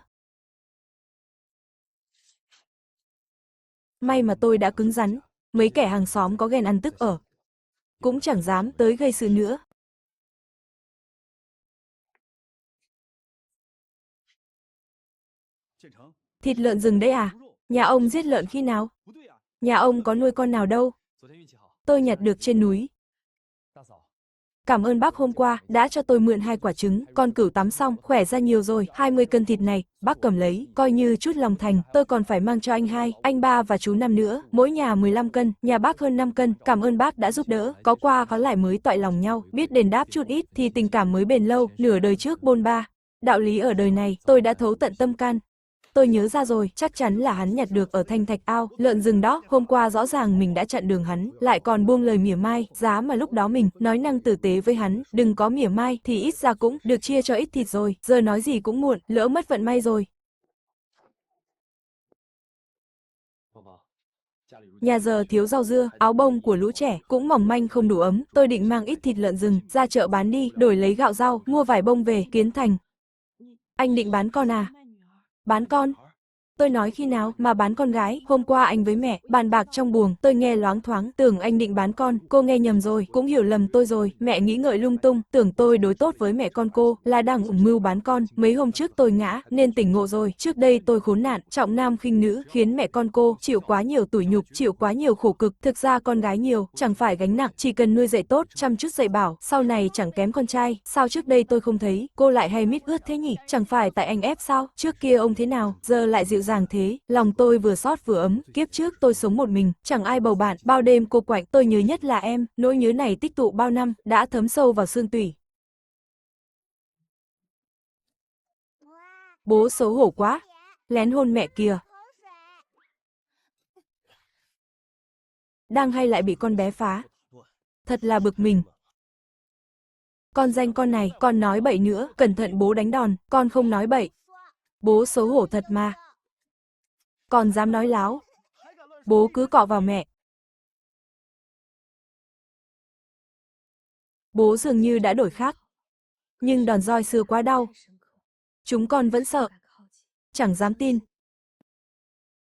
[SPEAKER 1] May mà tôi đã cứng rắn, mấy kẻ hàng xóm có ghen ăn tức ở, cũng chẳng dám tới gây sự nữa. Thịt lợn rừng đấy à? Nhà ông giết lợn khi nào? Nhà ông có nuôi con nào đâu? Tôi nhặt được trên núi. Cảm ơn bác hôm qua, đã cho tôi mượn 2 quả trứng, con cừu tắm xong, khỏe ra nhiều rồi, 20 cân thịt này, bác cầm lấy, coi như chút lòng thành, tôi còn phải mang cho anh 2, anh 3 và chú 5 nữa, mỗi nhà 15 cân, nhà bác hơn 5 cân, cảm ơn bác đã giúp đỡ, có qua có lại mới toại lòng nhau, biết đền đáp chút ít thì tình cảm mới bền lâu, nửa đời trước bôn ba. Đạo lý ở đời này, tôi đã thấu tận tâm can. Tôi nhớ ra rồi, chắc chắn là hắn nhặt được ở thanh thạch ao, lợn rừng đó, hôm qua rõ ràng mình đã chặn đường hắn, lại còn buông lời mỉa mai, giá mà lúc đó mình, nói năng tử tế với hắn, đừng có mỉa mai, thì ít ra cũng, được chia cho ít thịt rồi, giờ nói gì cũng muộn, lỡ mất vận may rồi. Nhà giờ thiếu rau dưa, áo bông của lũ trẻ, cũng mỏng manh không đủ ấm, tôi định mang ít thịt lợn rừng, ra chợ bán đi, đổi lấy gạo rau, mua vải bông về, Kiến Thành. Anh định bán con à? Bán con? Tôi nói khi nào mà bán con gái, hôm qua anh với mẹ, bàn bạc trong buồng, tôi nghe loáng thoáng, tưởng anh định bán con, cô nghe nhầm rồi, cũng hiểu lầm tôi rồi, mẹ nghĩ ngợi lung tung, tưởng tôi đối tốt với mẹ con cô, là đang ủng mưu bán con, mấy hôm trước tôi ngã, nên tỉnh ngộ rồi, trước đây tôi khốn nạn, trọng nam khinh nữ, khiến mẹ con cô chịu quá nhiều tủi nhục, chịu quá nhiều khổ cực, thực ra con gái nhiều, chẳng phải gánh nặng, chỉ cần nuôi dạy tốt, chăm chút dạy bảo, sau này chẳng kém con trai, sao trước đây tôi không thấy, cô lại hay mít ướt thế nhỉ, chẳng phải tại anh ép sao, trước kia ông thế nào, giờ lại dịu dàng thế. Lòng tôi vừa xót vừa ấm, kiếp trước tôi sống một mình, chẳng ai bầu bạn, bao đêm cô quạnh, tôi nhớ nhất là em, nỗi nhớ này tích tụ bao năm, đã thấm sâu vào xương tủy. Bố xấu hổ quá, lén hôn mẹ kìa. Đang hay lại bị con bé phá. Thật là bực mình. Con danh con này, con nói bậy nữa, cẩn thận bố đánh đòn, con không nói bậy. Bố xấu hổ thật mà. Còn dám nói láo. Bố cứ cọ vào mẹ. Bố dường như đã đổi khác. Nhưng đòn roi xưa quá đau. Chúng con vẫn sợ. Chẳng dám tin.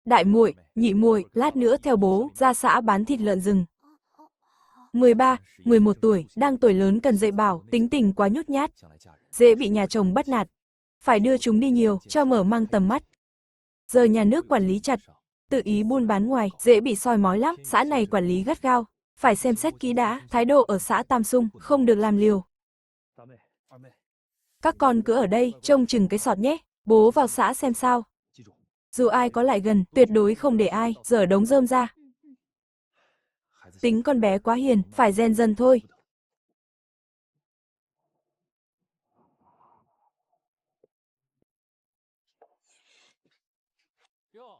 [SPEAKER 1] Đại muội, nhị muội, lát nữa theo bố ra xã bán thịt lợn rừng. 13, 11 tuổi, đang tuổi lớn cần dạy bảo, tính tình quá nhút nhát. Dễ bị nhà chồng bắt nạt. Phải đưa chúng đi nhiều, cho mở mang tầm mắt. Giờ nhà nước quản lý chặt. Tự ý buôn bán ngoài, dễ bị soi mói lắm, xã này quản lý gắt gao. Phải xem xét kỹ đã, thái độ ở xã Tam Sung, không được làm liều. Các con cứ ở đây, trông chừng cái sọt nhé, bố vào xã xem sao. Dù ai có lại gần, tuyệt đối không để ai, dở đống rơm ra. Tính con bé quá hiền, phải rèn dần thôi.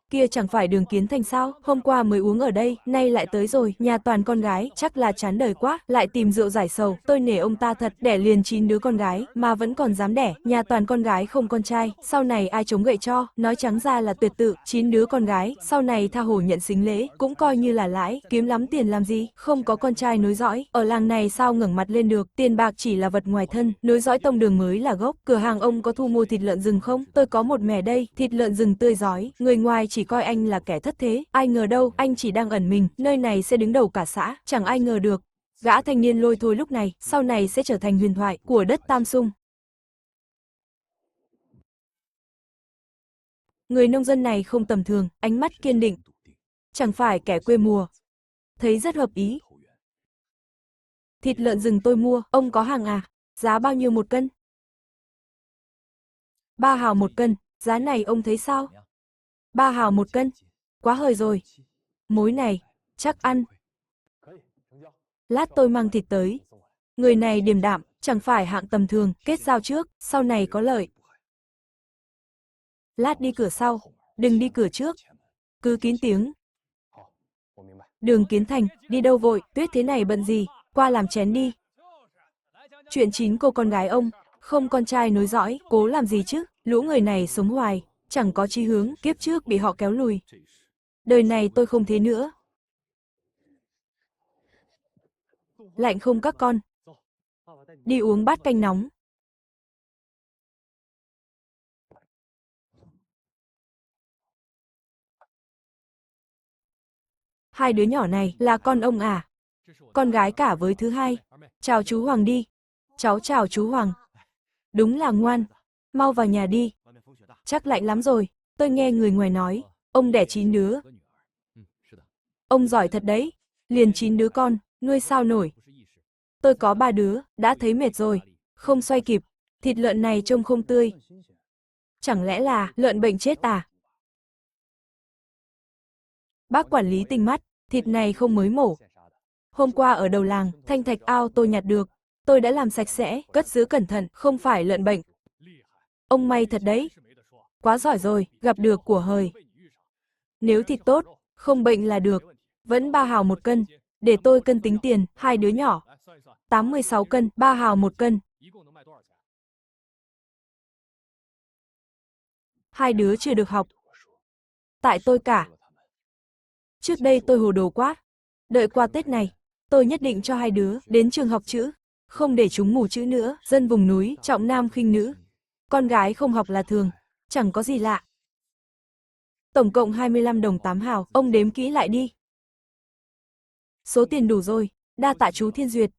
[SPEAKER 1] Kia chẳng phải đường Kiến Thành sao, hôm qua mới uống ở đây, nay lại tới rồi, nhà toàn con gái, chắc là chán đời quá, lại tìm rượu giải sầu, tôi nể ông ta thật, đẻ liền 9 đứa con gái, mà vẫn còn dám đẻ, nhà toàn con gái không con trai, sau này ai chống gậy cho, nói trắng ra là tuyệt tự, 9 đứa con gái, sau này tha hồ nhận xính lễ, cũng coi như là lãi, kiếm lắm tiền làm gì, không có con trai nối dõi, ở làng này sao ngẩng mặt lên được, tiền bạc chỉ là vật ngoài thân, nối dõi tông đường mới là gốc, cửa hàng ông có thu mua thịt lợn rừng không, tôi có một mẻ đây, thịt lợn rừng tươi rói, người ngoài chỉ coi anh là kẻ thất thế, ai ngờ đâu, anh chỉ đang ẩn mình, nơi này sẽ đứng đầu cả xã, chẳng ai ngờ được. Gã thanh niên lôi thôi lúc này, sau này sẽ trở thành huyền thoại của đất Tam Sung. Người nông dân này không tầm thường, ánh mắt kiên định. Chẳng phải kẻ quê mùa. Thấy rất hợp ý. Thịt lợn rừng tôi mua, ông có hàng à? Giá bao nhiêu một cân? 3 hào một cân, giá này ông thấy sao? 3 hào một cân, quá hời rồi. Mối này, chắc ăn. Lát tôi mang thịt tới. Người này điềm đạm, chẳng phải hạng tầm thường, kết giao trước, sau này có lợi. Lát đi cửa sau, đừng đi cửa trước. Cứ kín tiếng. Đường Kiến Thành, đi đâu vội, tuyết thế này bận gì, qua làm chén đi. Chuyện 9 cô con gái ông, không con trai nối dõi, cố làm gì chứ, lũ người này sống hoài, chẳng có chí hướng, kiếp trước bị họ kéo lùi. Đời này tôi không thế nữa. Lạnh không các con? Đi uống bát canh nóng. Hai đứa nhỏ này là con ông à? Con gái cả với thứ hai. Chào chú Hoàng đi. Cháu chào chú Hoàng. Đúng là ngoan. Mau vào nhà đi. Chắc lạnh lắm rồi. Tôi nghe người ngoài nói. Ông đẻ 9 đứa. Ông giỏi thật đấy. Liền 9 đứa con, nuôi sao nổi. Tôi có 3 đứa, đã thấy mệt rồi. Không xoay kịp. Thịt lợn này trông không tươi. Chẳng lẽ là lợn bệnh chết à? Bác quản lý tinh mắt, thịt này không mới mổ. Hôm qua ở đầu làng, thanh thạch ao tôi nhặt được. Tôi đã làm sạch sẽ, cất giữ cẩn thận, không phải lợn bệnh. Ông may thật đấy. Quá giỏi rồi, gặp được của hời. Nếu thịt tốt, không bệnh là được. Vẫn 3 hào 1 cân. Để tôi cân tính tiền, 2 đứa nhỏ. 86 cân, 3 hào 1 cân. 2 đứa chưa được học. Tại tôi cả. Trước đây tôi hồ đồ quá. Đợi qua Tết này, tôi nhất định cho 2 đứa đến trường học chữ. Không để chúng mù chữ nữa, dân vùng núi, trọng nam khinh nữ. Con gái không học là thường, chẳng có gì lạ. Tổng cộng 25 đồng 8 hào, ông đếm kỹ lại đi. Số tiền đủ rồi, đa tạ chú Thiên Duyệt.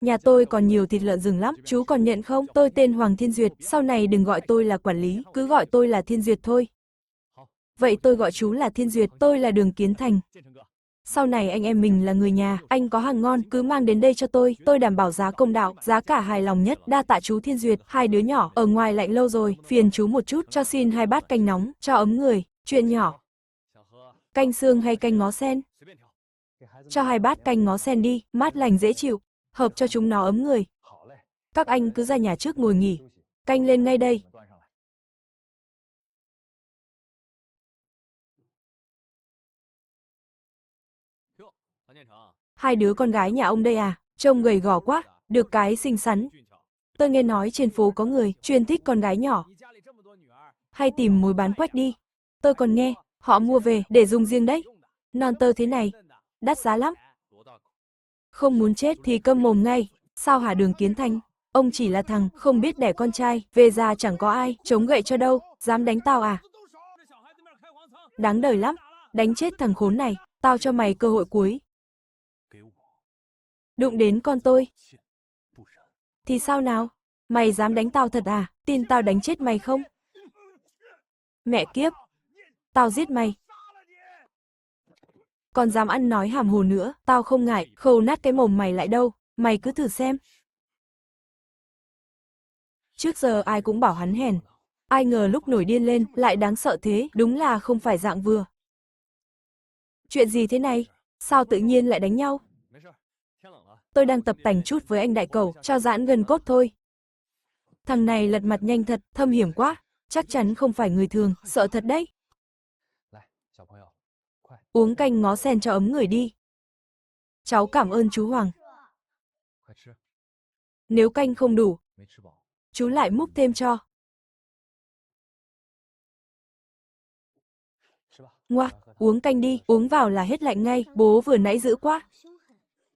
[SPEAKER 1] Nhà tôi còn nhiều thịt lợn rừng lắm, chú còn nhận không? Tôi tên Hoàng Thiên Duyệt, sau này đừng gọi tôi là quản lý, cứ gọi tôi là Thiên Duyệt thôi. Vậy tôi gọi chú là Thiên Duyệt, tôi là Đường Kiến Thành. Sau này anh em mình là người nhà, anh có hàng ngon, cứ mang đến đây cho tôi đảm bảo giá công đạo, giá cả hài lòng nhất, đa tạ chú Thiên Duyệt, 2 đứa nhỏ, ở ngoài lạnh lâu rồi, phiền chú một chút, cho xin 2 bát canh nóng, cho ấm người, chuyện nhỏ. Canh xương hay canh ngó sen? Cho 2 bát canh ngó sen đi, mát lành dễ chịu, hợp cho chúng nó ấm người. Các anh cứ ra nhà trước ngồi nghỉ, canh lên ngay đây. Hai đứa con gái nhà ông đây à, trông gầy gò quá, được cái xinh xắn. Tôi nghe nói trên phố có người chuyên thích con gái nhỏ. Hay tìm mối bán quách đi. Tôi còn nghe, họ mua về để dùng riêng đấy. Non tơ thế này, đắt giá lắm. Không muốn chết thì câm mồm ngay. Sao hả Đường Kiến Thành? Ông chỉ là thằng không biết đẻ con trai, về già chẳng có ai, chống gậy cho đâu, dám đánh tao à? Đáng đời lắm, đánh chết thằng khốn này, tao cho mày cơ hội cuối. Đụng đến con tôi. Thì sao nào? Mày dám đánh tao thật à? Tin tao đánh chết mày không? Mẹ kiếp! Tao giết mày! Còn dám ăn nói hàm hồ nữa, tao không ngại, khâu nát cái mồm mày lại đâu, mày cứ thử xem. Trước giờ ai cũng bảo hắn hèn. Ai ngờ lúc nổi điên lên, lại đáng sợ thế, đúng là không phải dạng vừa. Chuyện gì thế này? Sao tự nhiên lại đánh nhau? Tôi đang tập tành chút với anh đại cẩu, cho giãn gân cốt thôi. Thằng này lật mặt nhanh thật, thâm hiểm quá. Chắc chắn không phải người thường, sợ thật đấy. Uống canh ngó sen cho ấm người đi. Cháu cảm ơn chú Hoàng. Nếu canh không đủ, chú lại múc thêm cho. Ngoa, uống canh đi, uống vào là hết lạnh ngay, bố vừa nãy dữ quá.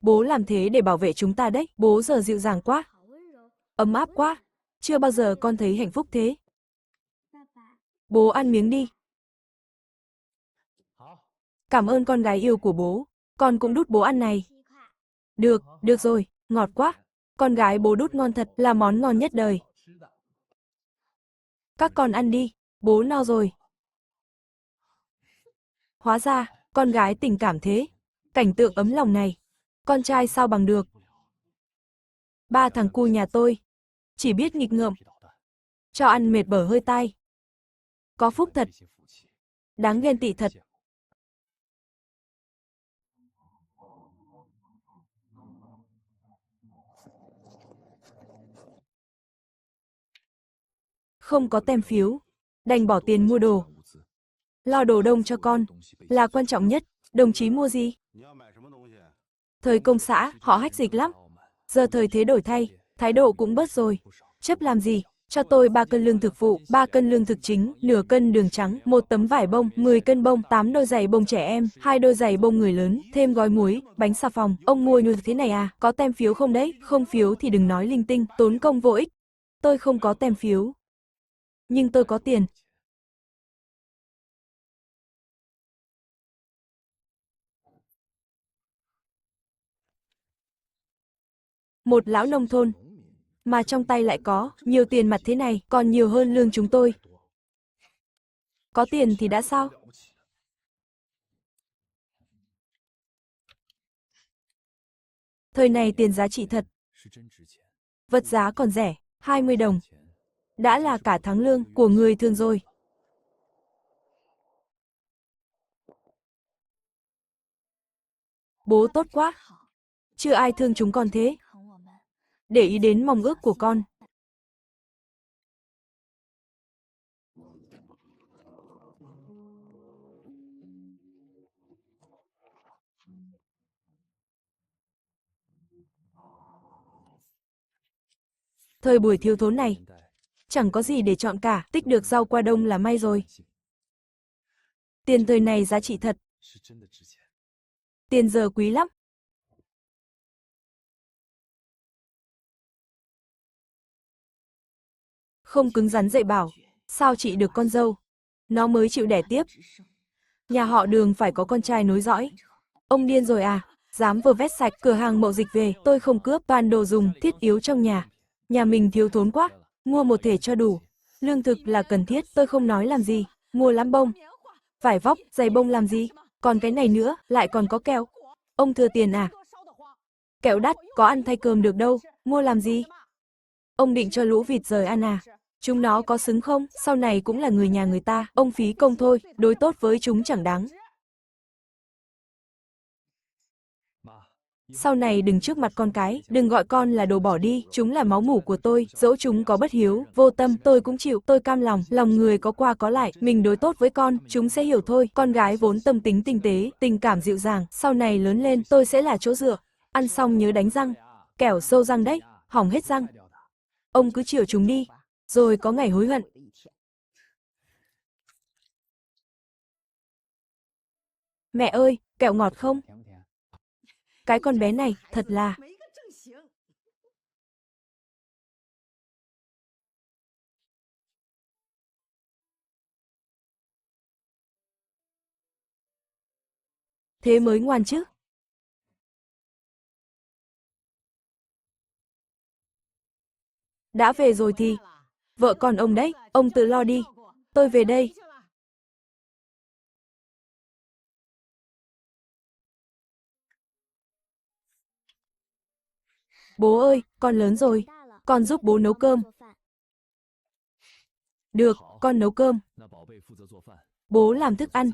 [SPEAKER 1] Bố làm thế để bảo vệ chúng ta đấy, bố giờ dịu dàng quá. Ấm áp quá, chưa bao giờ con thấy hạnh phúc thế. Bố ăn miếng đi. Cảm ơn con gái yêu của bố, con cũng đút bố ăn này. Được, được rồi, ngọt quá. Con gái bố đút ngon thật, là món ngon nhất đời. Các con ăn đi, bố no rồi. Hóa ra, con gái tình cảm thế. Cảnh tượng ấm lòng này, con trai sao bằng được. 3 thằng cu nhà tôi, chỉ biết nghịch ngợm. Cho ăn mệt bở hơi tai. Có phúc thật. Đáng ghen tị thật. Không có tem phiếu, đành bỏ tiền mua đồ. Lo đồ đông cho con, là quan trọng nhất. Đồng chí mua gì? Thời công xã, họ hách dịch lắm. Giờ thời thế đổi thay, thái độ cũng bớt rồi. Chấp làm gì? Cho tôi 3 cân lương thực phụ, 3 cân lương thực chính, nửa cân đường trắng, 1 tấm vải bông, 10 cân bông, 8 đôi giày bông trẻ em, 2 đôi giày bông người lớn, thêm gói muối, bánh xà phòng. Ông mua như thế này à? Có tem phiếu không đấy? Không phiếu thì đừng nói linh tinh, tốn công vô ích. Tôi không có tem phiếu. Nhưng tôi có tiền. Một lão nông thôn, mà trong tay lại có nhiều tiền mặt thế này, còn nhiều hơn lương chúng tôi. Có tiền thì đã sao? Thời này tiền giá trị thật. Vật giá còn rẻ, 20 đồng. Đã là cả tháng lương của người thường rồi. Bố tốt quá. Chưa ai thương chúng con thế. Để ý đến mong ước của con. Thời buổi thiếu thốn này, chẳng có gì để chọn cả, tích được rau qua đông là may rồi. Tiền thời này giá trị thật. Tiền giờ quý lắm. Không cứng rắn dạy bảo, sao chị được con dâu? Nó mới chịu đẻ tiếp. Nhà họ Đường phải có con trai nối dõi. Ông điên rồi à? Dám vơ vét sạch cửa hàng mậu dịch về, tôi không cướp, toàn đồ dùng thiết yếu trong nhà. Nhà mình thiếu thốn quá, mua một thể cho đủ. Lương thực là cần thiết, tôi không nói làm gì. Mua lắm bông, vải vóc, giày bông làm gì? Còn cái này nữa, lại còn có kẹo. Ông thừa tiền à? Kẹo đắt, có ăn thay cơm được đâu, mua làm gì? Ông định cho lũ vịt rời ăn à? Chúng nó có xứng không? Sau này cũng là người nhà người ta, ông phí công thôi, đối tốt với chúng chẳng đáng. Sau này đừng trước mặt con cái, đừng gọi con là đồ bỏ đi, chúng là máu mủ của tôi, dẫu chúng có bất hiếu, vô tâm, tôi cũng chịu, tôi cam lòng, lòng người có qua có lại, mình đối tốt với con, chúng sẽ hiểu thôi, con gái vốn tâm tính tinh tế, tình cảm dịu dàng, sau này lớn lên, tôi sẽ là chỗ dựa, ăn xong nhớ đánh răng, kẻo sâu răng đấy, hỏng hết răng. Ông cứ chiều chúng đi, rồi có ngày hối hận. Mẹ ơi, kẹo ngọt không? Cái con bé này, thật là... Thế mới ngoan chứ. Đã về rồi thì... Vợ con ông đấy, ông tự lo đi. Tôi về đây. Bố ơi, con lớn rồi. Con giúp bố nấu cơm. Được, con nấu cơm. Bố làm thức ăn.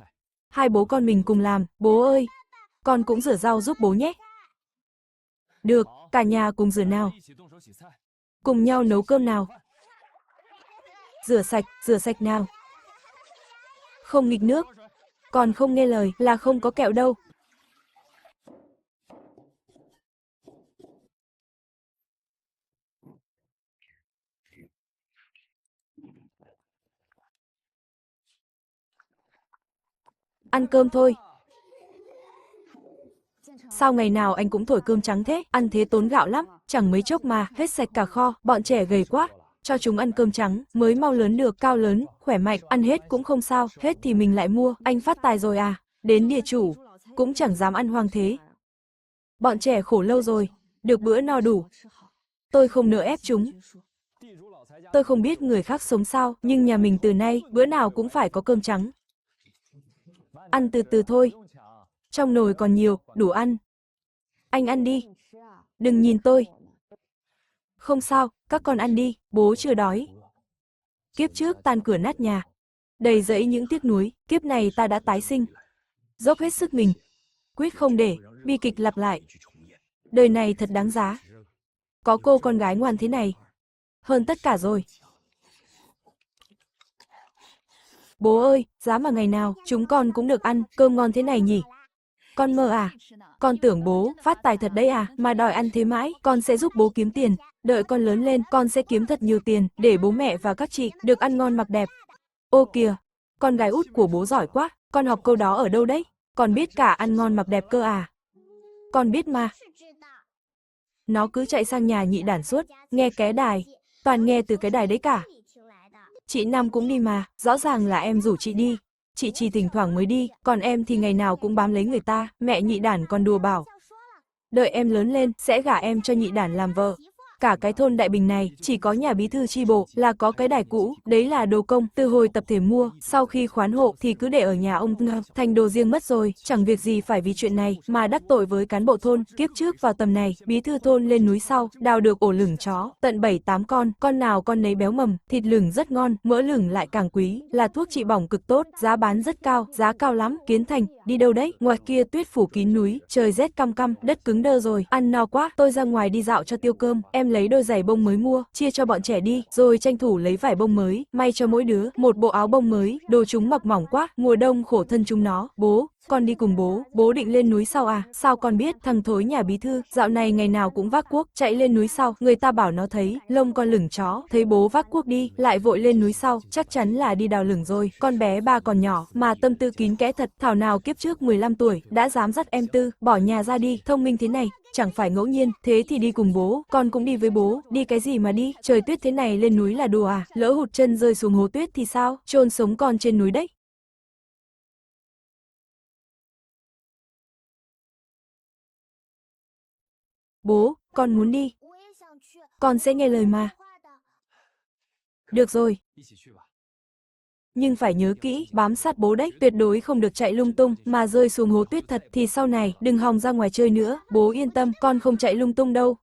[SPEAKER 1] Hai bố con mình cùng làm. Bố ơi, con cũng rửa rau giúp bố nhé. Được, cả nhà cùng rửa nào. Cùng nhau nấu cơm nào. Rửa sạch nào. Không nghịch nước. Còn không nghe lời là không có kẹo đâu. Ăn cơm thôi. Sao ngày nào anh cũng thổi cơm trắng thế, ăn thế tốn gạo lắm, chẳng mấy chốc mà, hết sạch cả kho, bọn trẻ gầy quá. Cho chúng ăn cơm trắng, mới mau lớn được, cao lớn, khỏe mạnh, ăn hết cũng không sao, hết thì mình lại mua, anh phát tài rồi à, đến địa chủ, cũng chẳng dám ăn hoang thế. Bọn trẻ khổ lâu rồi, được bữa no đủ. Tôi không nỡ ép chúng. Tôi không biết người khác sống sao, nhưng nhà mình từ nay, bữa nào cũng phải có cơm trắng. Ăn từ từ thôi. Trong nồi còn nhiều, đủ ăn. Anh ăn đi. Đừng nhìn tôi. Không sao, các con ăn đi, bố chưa đói. Kiếp trước tan cửa nát nhà. Đầy rẫy những tiếc nuối, kiếp này ta đã tái sinh. Dốc hết sức mình. Quyết không để, bi kịch lặp lại. Đời này thật đáng giá. Có cô con gái ngoan thế này. Hơn tất cả rồi. Bố ơi, giá mà ngày nào, chúng con cũng được ăn, cơm ngon thế này nhỉ? Con mơ à? Con tưởng bố, phát tài thật đấy à, mà đòi ăn thế mãi, con sẽ giúp bố kiếm tiền. Đợi con lớn lên, con sẽ kiếm thật nhiều tiền, để bố mẹ và các chị được ăn ngon mặc đẹp. Ô kìa, con gái út của bố giỏi quá, con học câu đó ở đâu đấy? Con biết cả ăn ngon mặc đẹp cơ à? Con biết mà. Nó cứ chạy sang nhà nhị đản suốt, nghe ké đài, toàn nghe từ cái đài đấy cả. Chị Năm cũng đi mà, rõ ràng là em rủ chị đi. Chị chỉ thỉnh thoảng mới đi, còn em thì ngày nào cũng bám lấy người ta, mẹ nhị đản còn đùa bảo. Đợi em lớn lên, sẽ gả em cho nhị đản làm vợ. Cả cái thôn Đại Bình này, chỉ có nhà bí thư chi bộ là có cái đài cũ, đấy là đồ công, từ hồi tập thể mua, sau khi khoán hộ thì cứ để ở nhà ông Ngâm, thành đồ riêng mất rồi, chẳng việc gì phải vì chuyện này mà đắc tội với cán bộ thôn. Kiếp trước vào tầm này, bí thư thôn lên núi sau, đào được ổ lửng chó, tận 7-8 con nào con nấy béo mầm, thịt lửng rất ngon, mỡ lửng lại càng quý, là thuốc trị bỏng cực tốt, giá bán rất cao, giá cao lắm. Kiến Thành, đi đâu đấy? Ngoài kia tuyết phủ kín núi, trời rét căm căm, đất cứng đơ rồi, ăn no quá, tôi ra ngoài đi dạo cho tiêu cơm, em lấy đôi giày bông mới mua, chia cho bọn trẻ đi, rồi tranh thủ lấy vải bông mới, may cho mỗi đứa một bộ áo bông mới, đồ chúng mặc mỏng quá, mùa đông khổ thân chúng nó. Bố, con đi cùng bố định lên núi sau à? Sao con biết? Thằng thối nhà bí thư, dạo này ngày nào cũng vác cuốc, chạy lên núi sau, người ta bảo nó thấy lông con lửng chó, thấy bố vác cuốc đi, lại vội lên núi sau, chắc chắn là đi đào lửng rồi. Con bé ba còn nhỏ, mà tâm tư kín kẽ thật, thảo nào kiếp trước 15 tuổi, đã dám dắt em Tư, bỏ nhà ra đi, thông minh thế này, chẳng phải ngẫu nhiên, thế thì đi cùng bố, con cũng đi với bố, đi cái gì mà đi, trời tuyết thế này lên núi là đùa à, lỡ hụt chân rơi xuống hố tuyết thì sao, chôn sống con trên núi đấy. Bố, con muốn đi, con sẽ nghe lời mà. Được rồi, nhưng phải nhớ kỹ, bám sát bố đấy, tuyệt đối không được chạy lung tung, mà rơi xuống hố tuyết thật thì sau này đừng hòng ra ngoài chơi nữa, bố yên tâm, con không chạy lung tung đâu.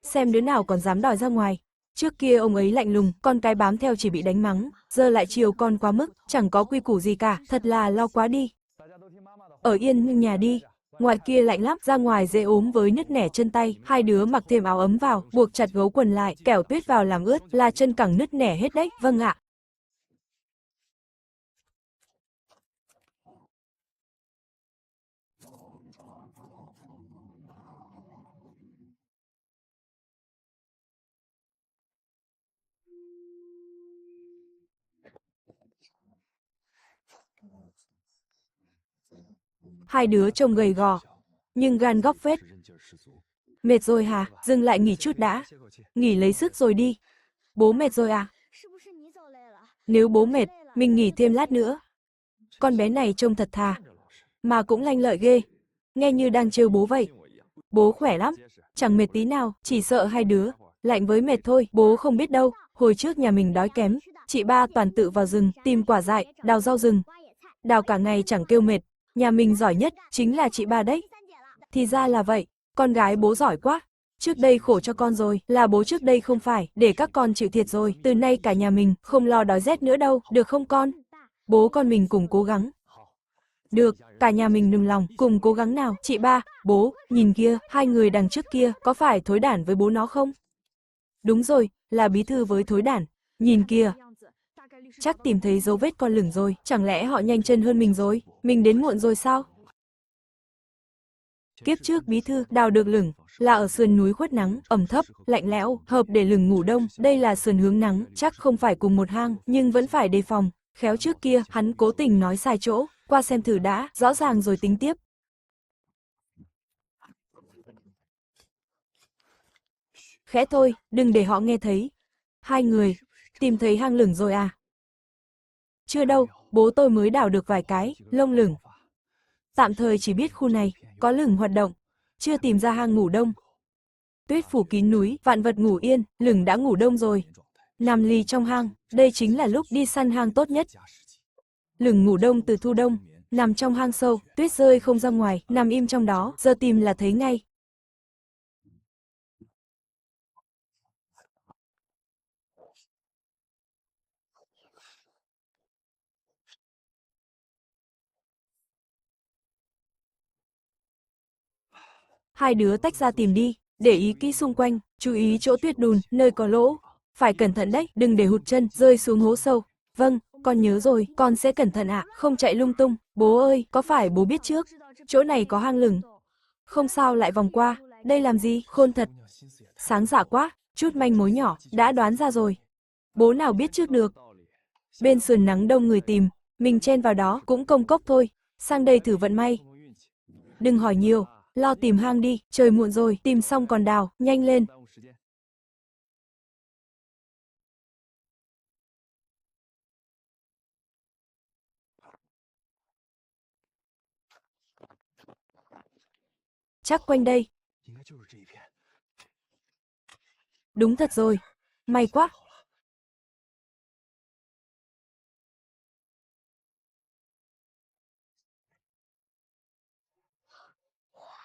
[SPEAKER 1] Xem đứa nào còn dám đòi ra ngoài. Trước kia ông ấy lạnh lùng, con cái bám theo chỉ bị đánh mắng, giờ lại chiều con quá mức, chẳng có quy củ gì cả, thật là lo quá đi. Ở yên nhà đi, ngoài kia lạnh lắm, ra ngoài dễ ốm với nứt nẻ chân tay, hai đứa mặc thêm áo ấm vào, buộc chặt gấu quần lại, kẻo tuyết vào làm ướt, là chân cẳng nứt nẻ hết đấy, vâng ạ. Hai đứa trông gầy gò, nhưng gan góc phết. Mệt rồi hả? Dừng lại nghỉ chút đã. Nghỉ lấy sức rồi đi. Bố mệt rồi à? Nếu bố mệt, mình nghỉ thêm lát nữa. Con bé này trông thật thà, mà cũng lanh lợi ghê. Nghe như đang trêu bố vậy. Bố khỏe lắm, chẳng mệt tí nào, chỉ sợ hai đứa lạnh với mệt thôi. Bố không biết đâu, hồi trước nhà mình đói kém, chị ba toàn tự vào rừng tìm quả dại, đào rau rừng. Đào cả ngày chẳng kêu mệt. Nhà mình giỏi nhất chính là chị ba đấy. Thì ra là vậy, con gái bố giỏi quá. Trước đây khổ cho con rồi, là bố trước đây không phải, để các con chịu thiệt rồi. Từ nay cả nhà mình không lo đói rét nữa đâu, được không con? Bố con mình cùng cố gắng. Được, cả nhà mình nừng lòng, cùng cố gắng nào. Chị ba, bố, nhìn kia, hai người đằng trước kia, có phải thối đản với bố nó không? Đúng rồi, là bí thư với thối đản. Nhìn kia, chắc tìm thấy dấu vết con lửng rồi, chẳng lẽ họ nhanh chân hơn mình rồi? Mình đến muộn rồi sao? Kiếp trước bí thư đào được lửng là ở sườn núi khuất nắng, ẩm thấp, lạnh lẽo, hợp để lửng ngủ đông. Đây là sườn hướng nắng, chắc không phải cùng một hang, nhưng vẫn phải đề phòng. Khéo trước kia, hắn cố tình nói sai chỗ, qua xem thử đã, rõ ràng rồi tính tiếp. Khẽ thôi, đừng để họ nghe thấy. Hai người, tìm thấy hang lửng rồi à? Chưa đâu, bố tôi mới đào được vài cái, lông lửng. Tạm thời chỉ biết khu này, có lửng hoạt động, chưa tìm ra hang ngủ đông. Tuyết phủ kín núi, vạn vật ngủ yên, lửng đã ngủ đông rồi. Nằm lì trong hang, đây chính là lúc đi săn hang tốt nhất. Lửng ngủ đông từ thu đông, nằm trong hang sâu, tuyết rơi không ra ngoài, nằm im trong đó, giờ tìm là thấy ngay. Hai đứa tách ra tìm đi, để ý kỹ xung quanh, chú ý chỗ tuyết đùn, nơi có lỗ. Phải cẩn thận đấy, đừng để hụt chân, rơi xuống hố sâu. Vâng, con nhớ rồi, con sẽ cẩn thận ạ, không chạy lung tung. Bố ơi, có phải bố biết trước, chỗ này có hang lửng? Không sao lại vòng qua, đây làm gì, khôn thật. Sáng dạ quá, chút manh mối nhỏ, đã đoán ra rồi. Bố nào biết trước được. Bên sườn nắng đông người tìm, mình chen vào đó cũng công cốc thôi. Sang đây thử vận may. Đừng hỏi nhiều, lo tìm hang đi, trời muộn rồi, tìm xong còn đào, nhanh lên. Chắc quanh đây. Đúng thật rồi. May quá.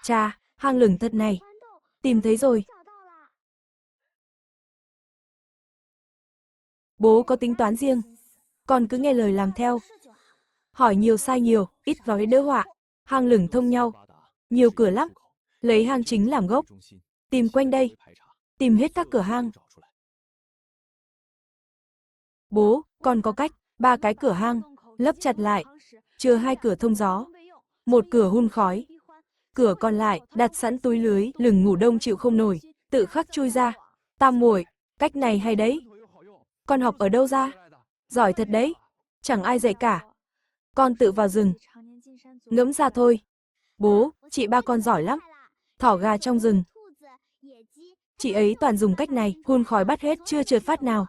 [SPEAKER 1] Chà, hang lửng thật này. Tìm thấy rồi. Bố có tính toán riêng. Con cứ nghe lời làm theo. Hỏi nhiều sai nhiều, ít nói đỡ họa. Hang lửng thông nhau. Nhiều cửa lắm. Lấy hang chính làm gốc. Tìm quanh đây. Tìm hết các cửa hang. Bố, con có cách. 3 cái cửa hang. Lấp chặt lại. Chừa 2 cửa thông gió. 1 cửa hun khói. Cửa còn lại, đặt sẵn túi lưới, lửng ngủ đông chịu không nổi. Tự khắc chui ra. Tam muội, cách này hay đấy. Con học ở đâu ra? Giỏi thật đấy. Chẳng ai dạy cả. Con tự vào rừng. Ngẫm ra thôi. Bố, chị ba con giỏi lắm. Thỏ gà trong rừng. Chị ấy toàn dùng cách này, hun khói bắt hết chưa trượt phát nào.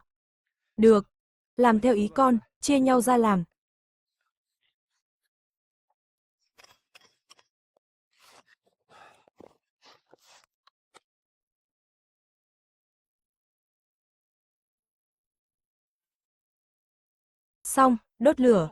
[SPEAKER 1] Được. Làm theo ý con, chia nhau ra làm. Xong, đốt lửa.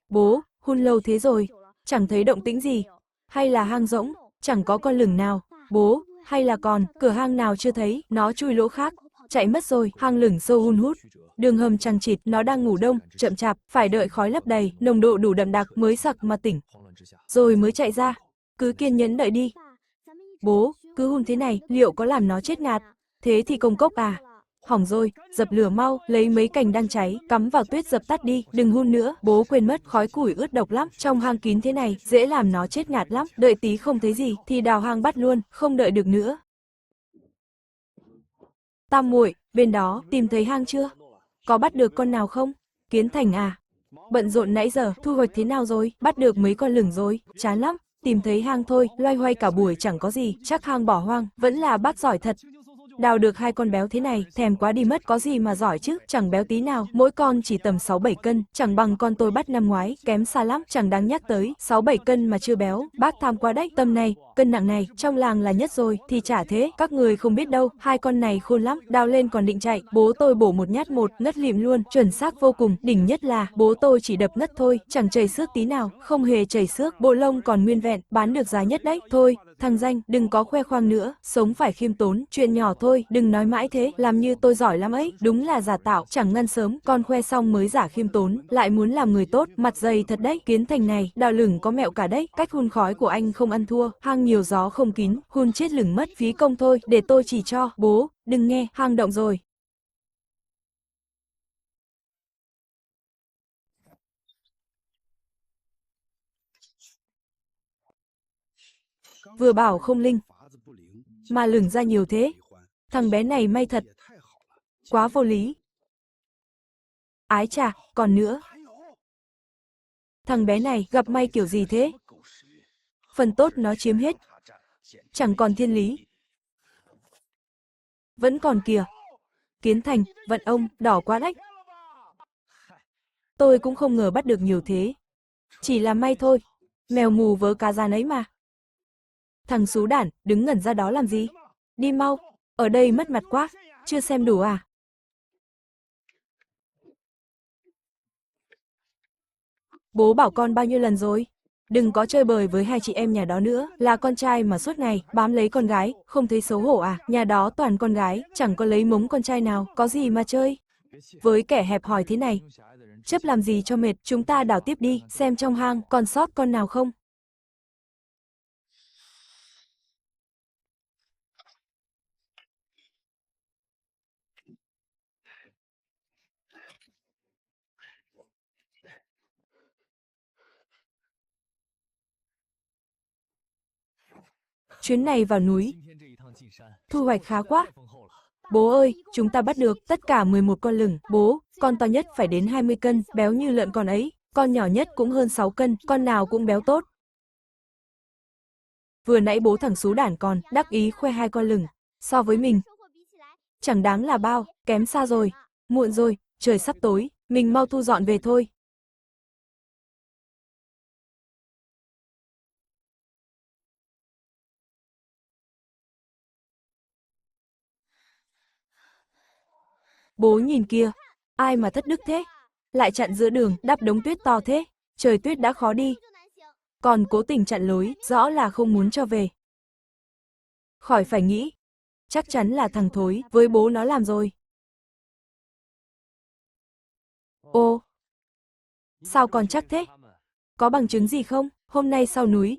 [SPEAKER 1] Bố, hun lâu thế rồi, chẳng thấy động tĩnh gì. Hay là hang rỗng, chẳng có con lửng nào. Bố, hay là còn, cửa hang nào chưa thấy, nó chui lỗ khác. Chạy mất rồi, hang lửng sâu hun hút. Đường hầm chằng chịt, nó đang ngủ đông, chậm chạp, phải đợi khói lấp đầy, nồng độ đủ đậm đặc mới sặc mà tỉnh. Rồi mới chạy ra. Cứ kiên nhẫn đợi đi. Bố, cứ hun thế này, liệu có làm nó chết ngạt? Thế thì công cốc à? Hỏng rồi, dập lửa mau, lấy mấy cành đang cháy, cắm vào tuyết dập tắt đi, đừng hun nữa, bố quên mất khói củi ướt độc lắm, trong hang kín thế này, dễ làm nó chết ngạt lắm, đợi tí không thấy gì, thì đào hang bắt luôn, không đợi được nữa. Tam muội, bên đó, tìm thấy hang chưa? Có bắt được con nào không? Kiến Thành à? Bận rộn nãy giờ, thu hoạch thế nào rồi? Bắt được mấy con lửng rồi, chán lắm. Tìm thấy hang thôi, loay hoay cả buổi chẳng có gì, chắc hang bỏ hoang, vẫn là bác giỏi thật. Đào được 2 con béo thế này, thèm quá đi mất, có gì mà giỏi chứ, chẳng béo tí nào, mỗi con chỉ tầm 6-7 cân, chẳng bằng con tôi bắt năm ngoái, kém xa lắm, chẳng đáng nhắc tới, 6-7 cân mà chưa béo, bác tham quá đấy, tầm này, cân nặng này, trong làng là nhất rồi, thì chả thế, các người không biết đâu, 2 con này khôn lắm, đào lên còn định chạy, bố tôi bổ một nhát một, ngất lịm luôn, chuẩn xác vô cùng, đỉnh nhất là, bố tôi chỉ đập ngất thôi, chẳng chảy xước tí nào, không hề chảy xước, bộ lông còn nguyên vẹn, bán được giá nhất đấy, thôi. Thằng Danh, đừng có khoe khoang nữa, sống phải khiêm tốn, chuyện nhỏ thôi, đừng nói mãi thế, làm như tôi giỏi lắm ấy, đúng là giả tạo, chẳng ngăn sớm, con khoe xong mới giả khiêm tốn, lại muốn làm người tốt, mặt dày thật đấy, Kiến Thành này, đào lửng có mẹo cả đấy, cách hun khói của anh không ăn thua, hang nhiều gió không kín, hun chết lửng mất phí công thôi, để tôi chỉ cho, bố, đừng nghe, hang động rồi. Vừa bảo không linh, mà lửng ra nhiều thế, thằng bé này may thật, quá vô lý. Ái chà, còn nữa. Thằng bé này gặp may kiểu gì thế? Phần tốt nó chiếm hết. Chẳng còn thiên lý. Vẫn còn kìa. Kiến Thành, vận ông, đỏ quá đấy. Tôi cũng không ngờ bắt được nhiều thế. Chỉ là may thôi. Mèo mù vớ cá rán ấy mà. Thằng xú đản, đứng ngẩn ra đó làm gì? Đi mau, ở đây mất mặt quá. Chưa xem đủ à? Bố bảo con bao nhiêu lần rồi? Đừng có chơi bời với 2 chị em nhà đó nữa, là con trai mà suốt ngày bám lấy con gái, không thấy xấu hổ à? Nhà đó toàn con gái, chẳng có lấy mống con trai nào, có gì mà chơi? Với kẻ hẹp hòi thế này, chấp làm gì cho mệt, chúng ta đào tiếp đi, xem trong hang còn sót con nào không? Chuyến này vào núi, thu hoạch khá quá. Bố ơi, chúng ta bắt được tất cả 11 con lửng. Bố, con to nhất phải đến 20 cân, béo như lợn con ấy. Con nhỏ nhất cũng hơn 6 cân, con nào cũng béo tốt. Vừa nãy bố thằng xú đản còn đắc ý khoe 2 con lửng. So với mình, chẳng đáng là bao, kém xa rồi. Muộn rồi, trời sắp tối, mình mau thu dọn về thôi. Bố nhìn kia, ai mà thất đức thế? Lại chặn giữa đường, đắp đống tuyết to thế, trời tuyết đã khó đi. Còn cố tình chặn lối, rõ là không muốn cho về. Khỏi phải nghĩ, chắc chắn là thằng thối, với bố nó làm rồi. Ô, sao còn chắc thế? Có bằng chứng gì không? Hôm nay sau núi,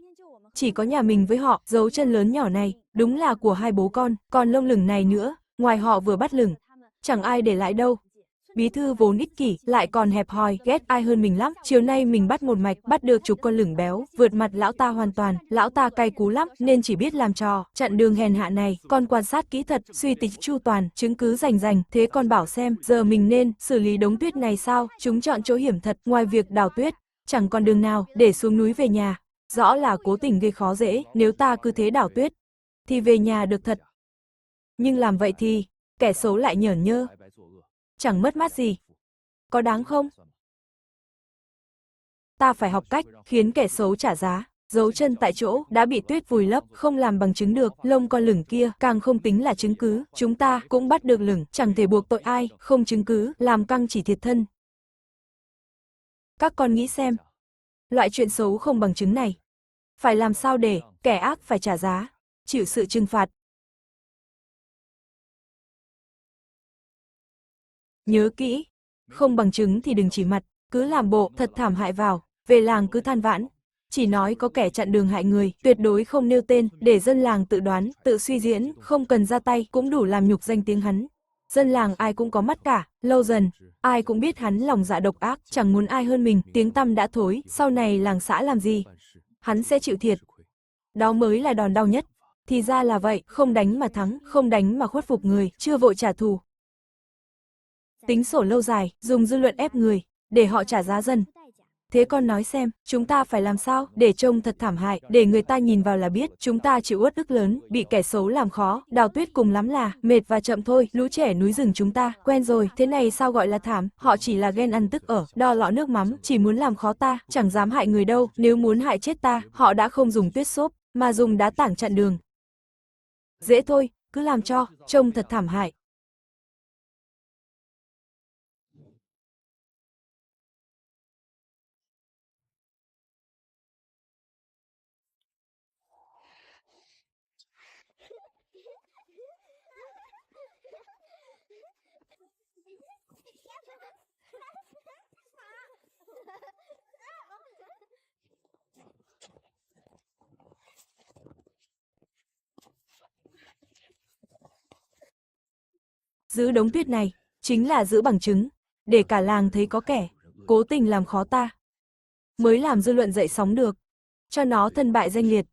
[SPEAKER 1] chỉ có nhà mình với họ, dấu chân lớn nhỏ này, đúng là của hai bố con, còn lông lửng này nữa, ngoài họ vừa bắt lửng, chẳng ai để lại đâu. Bí thư vốn ích kỷ, lại còn hẹp hòi, ghét ai hơn mình lắm. Chiều nay mình bắt một mạch, bắt được chục con lửng béo, vượt mặt lão ta hoàn toàn, lão ta cay cú lắm, nên chỉ biết làm trò, chặn đường hèn hạ này. Con quan sát kỹ thật, suy tính chu toàn, chứng cứ rành rành, thế con bảo xem, giờ mình nên xử lý đống tuyết này sao? Chúng chọn chỗ hiểm thật, ngoài việc đào tuyết, chẳng còn đường nào để xuống núi về nhà. Rõ là cố tình gây khó dễ, nếu ta cứ thế đào tuyết, thì về nhà được thật. Nhưng làm vậy thì, kẻ xấu lại nhởn nhơ. Chẳng mất mát gì. Có đáng không? Ta phải học cách, khiến kẻ xấu trả giá. Dấu chân tại chỗ, đã bị tuyết vùi lấp, không làm bằng chứng được, lông con lửng kia, càng không tính là chứng cứ. Chúng ta cũng bắt được lửng, chẳng thể buộc tội ai, không chứng cứ, làm căng chỉ thiệt thân. Các con nghĩ xem, loại chuyện xấu không bằng chứng này, phải làm sao để kẻ ác phải trả giá, chịu sự trừng phạt. Nhớ kỹ, không bằng chứng thì đừng chỉ mặt, cứ làm bộ thật thảm hại vào, về làng cứ than vãn. Chỉ nói có kẻ chặn đường hại người, tuyệt đối không nêu tên, để dân làng tự đoán, tự suy diễn, không cần ra tay, cũng đủ làm nhục danh tiếng hắn. Dân làng ai cũng có mắt cả, lâu dần, ai cũng biết hắn lòng dạ độc ác, chẳng muốn ai hơn mình, tiếng tăm đã thối, sau này làng xã làm gì? Hắn sẽ chịu thiệt. Đó mới là đòn đau nhất. Thì ra là vậy, không đánh mà thắng, không đánh mà khuất phục người, chưa vội trả thù. Tính sổ lâu dài, dùng dư luận ép người, để họ trả giá dần. Thế con nói xem, chúng ta phải làm sao để trông thật thảm hại, để người ta nhìn vào là biết chúng ta chịu uất ức lớn, bị kẻ xấu làm khó, đào tuyết cùng lắm là mệt và chậm thôi, lũ trẻ núi rừng chúng ta, quen rồi, thế này sao gọi là thảm, họ chỉ là ghen ăn tức ở, đo lọ nước mắm, chỉ muốn làm khó ta, chẳng dám hại người đâu, nếu muốn hại chết ta, họ đã không dùng tuyết xốp, mà dùng đá tảng chặn đường. Dễ thôi, cứ làm cho, trông thật thảm hại. Giữ đống tuyết này, chính là giữ bằng chứng, để cả làng thấy có kẻ cố tình làm khó ta, mới làm dư luận dậy sóng được, cho nó thân bại danh liệt.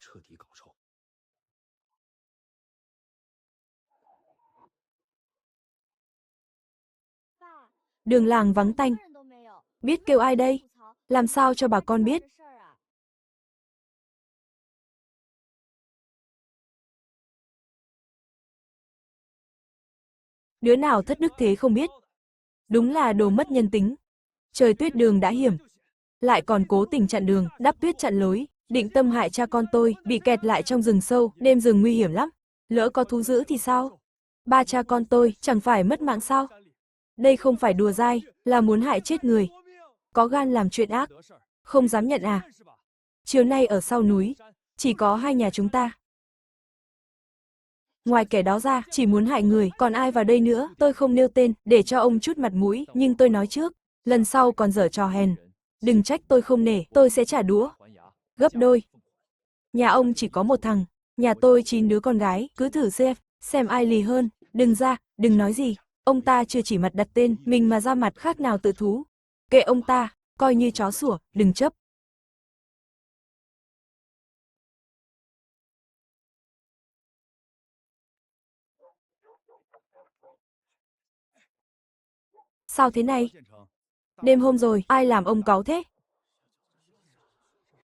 [SPEAKER 1] Đường làng vắng tanh, biết kêu ai đây? Làm sao cho bà con biết? Đứa nào thất đức thế không biết? Đúng là đồ mất nhân tính. Trời tuyết đường đã hiểm, lại còn cố tình chặn đường, đắp tuyết chặn lối, định tâm hại cha con tôi, bị kẹt lại trong rừng sâu, đêm rừng nguy hiểm lắm. Lỡ có thú dữ thì sao? Ba cha con tôi chẳng phải mất mạng sao? Đây không phải đùa dai, là muốn hại chết người. Có gan làm chuyện ác, không dám nhận à? Chiều nay ở sau núi, chỉ có hai nhà chúng ta. Ngoài kẻ đó ra, chỉ muốn hại người, còn ai vào đây nữa, tôi không nêu tên, để cho ông chút mặt mũi, nhưng tôi nói trước, lần sau còn giở trò hèn. Đừng trách tôi không nể, tôi sẽ trả đũa. Gấp đôi. Nhà ông chỉ có một thằng, nhà tôi 9 đứa con gái, cứ thử xem ai lì hơn, đừng ra, đừng nói gì. Ông ta chưa chỉ mặt đặt tên, mình mà ra mặt khác nào tự thú. Kệ ông ta, coi như chó sủa, đừng chấp. Sao thế này? Đêm hôm rồi, ai làm ông cáu thế?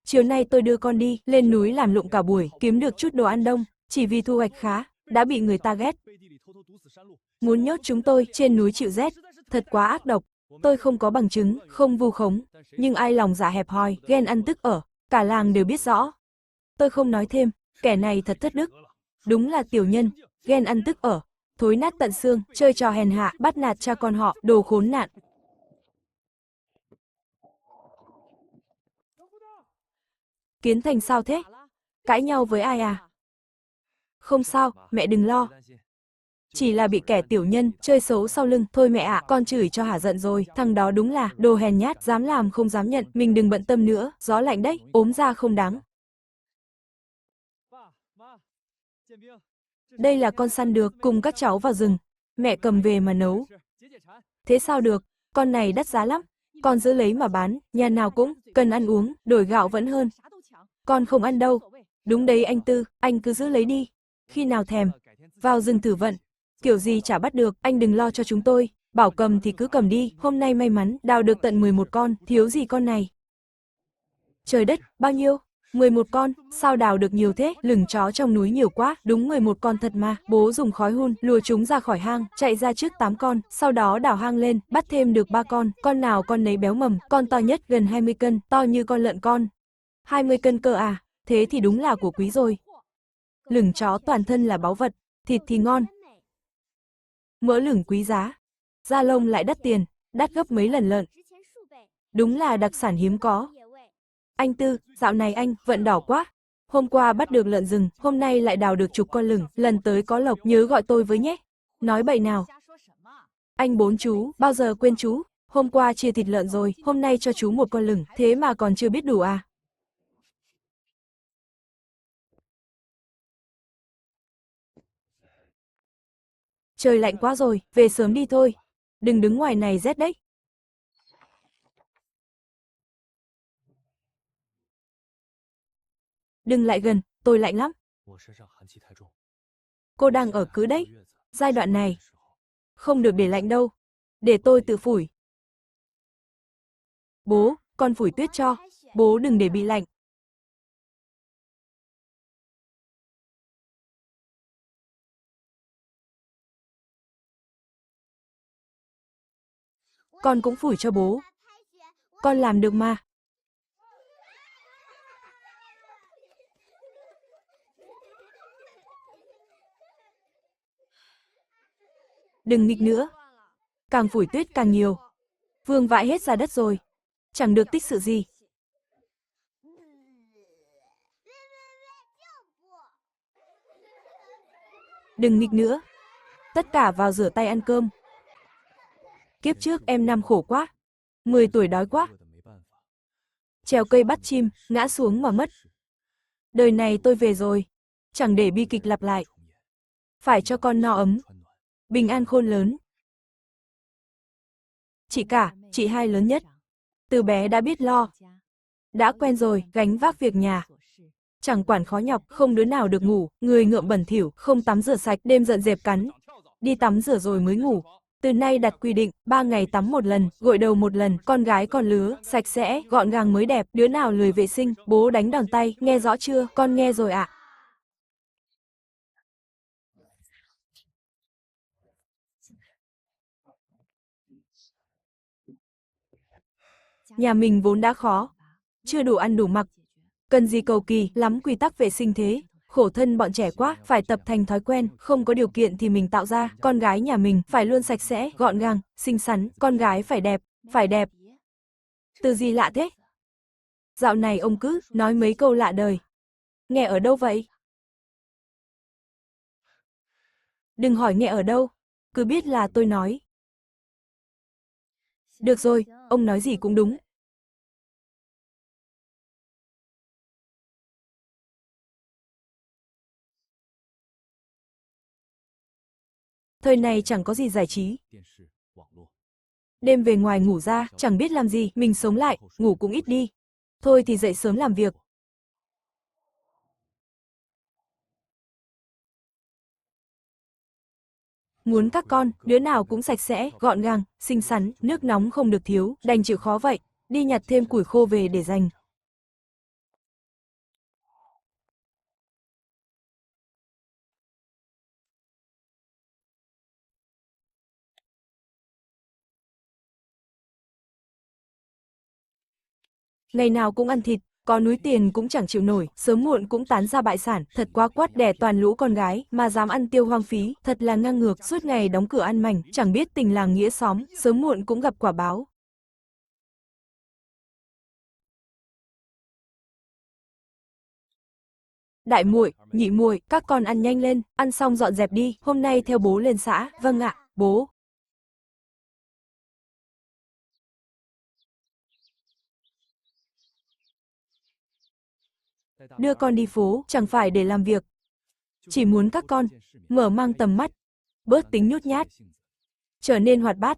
[SPEAKER 1] Chiều nay tôi đưa con đi, lên núi làm lụng cả buổi, kiếm được chút đồ ăn đông, chỉ vì thu hoạch khá, đã bị người ta ghét. Muốn nhốt chúng tôi trên núi chịu rét, thật quá ác độc. Tôi không có bằng chứng, không vu khống, nhưng ai lòng dạ hẹp hòi, ghen ăn tức ở, cả làng đều biết rõ. Tôi không nói thêm, kẻ này thật thất đức. Đúng là tiểu nhân, ghen ăn tức ở, thối nát tận xương, chơi trò hèn hạ, bắt nạt cha con họ, đồ khốn nạn. Kiến Thành sao thế? Cãi nhau với ai à? Không sao, mẹ đừng lo. Chỉ là bị kẻ tiểu nhân, chơi xấu sau lưng, thôi mẹ ạ, con chửi cho hả giận rồi, thằng đó đúng là, đồ hèn nhát, dám làm không dám nhận, mình đừng bận tâm nữa, gió lạnh đấy, ốm ra không đáng. Đây là con săn được, cùng các cháu vào rừng, mẹ cầm về mà nấu. Thế sao được, con này đắt giá lắm, con giữ lấy mà bán, nhà nào cũng, cần ăn uống, đổi gạo vẫn hơn. Con không ăn đâu. Đúng đấy anh Tư, anh cứ giữ lấy đi. Khi nào thèm, vào rừng thử vận. Kiểu gì chả bắt được, anh đừng lo cho chúng tôi. Bảo cầm thì cứ cầm đi, hôm nay may mắn, đào được tận 11 con, thiếu gì con này. Trời đất, bao nhiêu? 11 con, sao đào được nhiều thế? Lửng chó trong núi nhiều quá, đúng 11 con thật mà. Bố dùng khói hun, lùa chúng ra khỏi hang, chạy ra trước 8 con, sau đó đào hang lên, bắt thêm được 3 con nào con nấy béo mầm, con to nhất gần 20 cân, to như con lợn con. 20 cân cơ à, thế thì đúng là của quý rồi. Lửng chó toàn thân là báu vật, thịt thì ngon. Mỡ lửng quý giá, da lông lại đắt tiền, đắt gấp mấy lần lợn. Đúng là đặc sản hiếm có. Anh Tư, dạo này anh vận đỏ quá. Hôm qua bắt được lợn rừng, hôm nay lại đào được chục con lửng, lần tới có lộc nhớ gọi tôi với nhé. Nói bậy nào. Anh bốn chú, bao giờ quên chú? Hôm qua chia thịt lợn rồi, hôm nay cho chú một con lửng, thế mà còn chưa biết đủ à? Trời lạnh quá rồi, về sớm đi thôi. Đừng đứng ngoài này rét đấy. Đừng lại gần, tôi lạnh lắm. Cô đang ở cứ đấy. Giai đoạn này, không được để lạnh đâu. Để tôi tự phủi. Bố, con phủi tuyết cho. Bố đừng để bị lạnh. Con cũng phủi cho bố. Con làm được mà. Đừng nghịch nữa. Càng phủi tuyết càng nhiều. Vương vãi hết ra đất rồi. Chẳng được tích sự gì. Đừng nghịch nữa. Tất cả vào rửa tay ăn cơm. Kiếp trước em năm khổ quá. 10 tuổi đói quá. Trèo cây bắt chim, ngã xuống mà mất. Đời này tôi về rồi. Chẳng để bi kịch lặp lại. Phải cho con no ấm. Bình an khôn lớn. Chị cả, chị hai lớn nhất. Từ bé đã biết lo. Đã quen rồi, gánh vác việc nhà. Chẳng quản khó nhọc, không đứa nào được ngủ, người ngợm bẩn thỉu, không tắm rửa sạch, đêm giận dẹp cắn. Đi tắm rửa rồi mới ngủ. Từ nay đặt quy định, 3 ngày tắm một lần, gội đầu một lần, con gái con lứa, sạch sẽ, gọn gàng mới đẹp, đứa nào lười vệ sinh, bố đánh đòn tay, nghe rõ chưa, con nghe rồi ạ. Nhà mình vốn đã khó, chưa đủ ăn đủ mặc. Cần gì cầu kỳ, lắm quy tắc vệ sinh thế. Khổ thân bọn trẻ quá, phải tập thành thói quen, không có điều kiện thì mình tạo ra. Con gái nhà mình phải luôn sạch sẽ, gọn gàng, xinh xắn, con gái phải đẹp, phải đẹp. Từ gì lạ thế? Dạo này ông cứ nói mấy câu lạ đời. Nghe ở đâu vậy? Đừng hỏi nghe ở đâu, cứ biết là tôi nói. Được rồi, ông nói gì cũng đúng. Thời này chẳng có gì giải trí. Đêm về ngoài ngủ ra, chẳng biết làm gì, mình sống lại, ngủ cũng ít đi. Thôi thì dậy sớm làm việc. Muốn các con, đứa nào cũng sạch sẽ, gọn gàng, xinh xắn, nước nóng không được thiếu, đành chịu khó vậy. Đi nhặt thêm củi khô về để dành. Ngày nào cũng ăn thịt, Có núi tiền cũng chẳng chịu nổi, sớm muộn cũng tán ra bại sản, thật quá quát, đẻ toàn lũ con gái, mà dám ăn tiêu hoang phí, thật là ngang ngược, suốt ngày đóng cửa ăn mảnh, chẳng biết tình làng nghĩa xóm, sớm muộn cũng gặp quả báo. Đại muội, nhị muội, các con ăn nhanh lên, ăn xong dọn dẹp đi, hôm nay theo bố lên xã. Vâng ạ, bố. Đưa con đi phố, chẳng phải để làm việc, chỉ muốn các con mở mang tầm mắt, bớt tính nhút nhát, trở nên hoạt bát.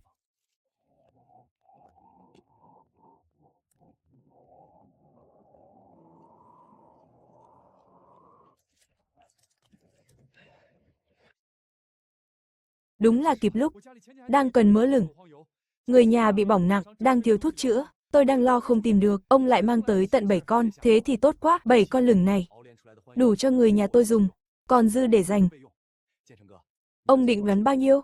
[SPEAKER 1] Đúng là kịp lúc, đang cần mỡ lửng. Người nhà bị bỏng nặng, đang thiếu thuốc chữa, tôi đang lo không tìm được, ông lại mang tới tận 7 con, thế thì tốt quá, 7 con lửng này, đủ cho người nhà tôi dùng, còn dư để dành. Ông định bán bao nhiêu?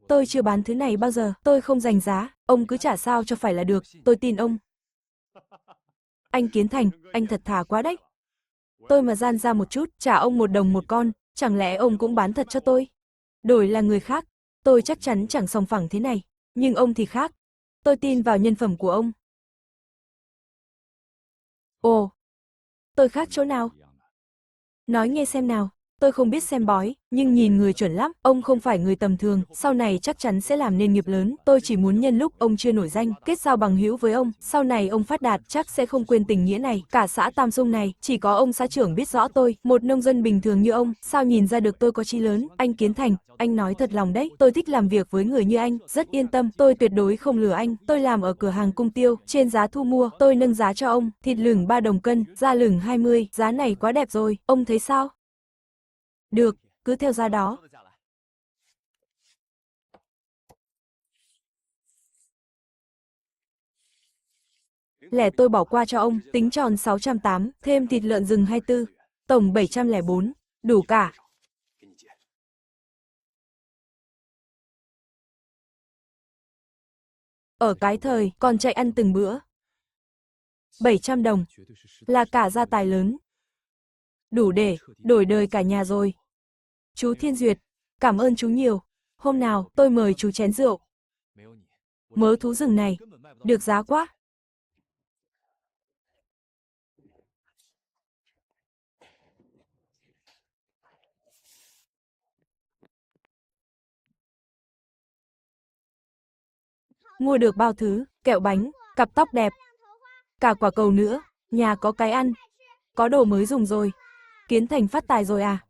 [SPEAKER 1] Tôi chưa bán thứ này bao giờ, tôi không giành giá, ông cứ trả sao cho phải là được, tôi tin ông. Anh Kiến Thành, anh thật thà quá đấy. Tôi mà gian ra một chút, trả ông 1 đồng một con, chẳng lẽ ông cũng bán thật cho tôi? Đổi là người khác, tôi chắc chắn chẳng sòng phẳng thế này, nhưng ông thì khác. Tôi tin vào nhân phẩm của ông. Ồ, tôi khác chỗ nào? Nói nghe xem nào. Tôi không biết xem bói, nhưng nhìn người chuẩn lắm, ông không phải người tầm thường, sau này chắc chắn sẽ làm nên nghiệp lớn, tôi chỉ muốn nhân lúc ông chưa nổi danh, kết giao bằng hữu với ông, sau này ông phát đạt chắc sẽ không quên tình nghĩa này, cả xã Tam Dung này, chỉ có ông xã trưởng biết rõ tôi, một nông dân bình thường như ông, sao nhìn ra được tôi có chí lớn, anh Kiến Thành, anh nói thật lòng đấy, tôi thích làm việc với người như anh, rất yên tâm, tôi tuyệt đối không lừa anh, tôi làm ở cửa hàng cung tiêu, trên giá thu mua, tôi nâng giá cho ông, thịt lửng 3 đồng cân, da lửng 20, giá này quá đẹp rồi, ông thấy sao? Được, cứ theo giá đó. Lẻ tôi bỏ qua cho ông, tính tròn 680, thêm thịt lợn rừng 24, tổng 704, đủ cả. Ở cái thời, còn chạy ăn từng bữa. 700 đồng, là cả gia tài lớn. Đủ để đổi đời cả nhà rồi. Chú Thiên Duyệt, cảm ơn chú nhiều. Hôm nào, tôi mời chú chén rượu. Mớ thú rừng này, được giá quá. Mua được bao thứ, kẹo bánh, cặp tóc đẹp, cả quả cầu nữa, nhà có cái ăn, có đồ mới dùng rồi. Kiến Thành phát tài rồi à?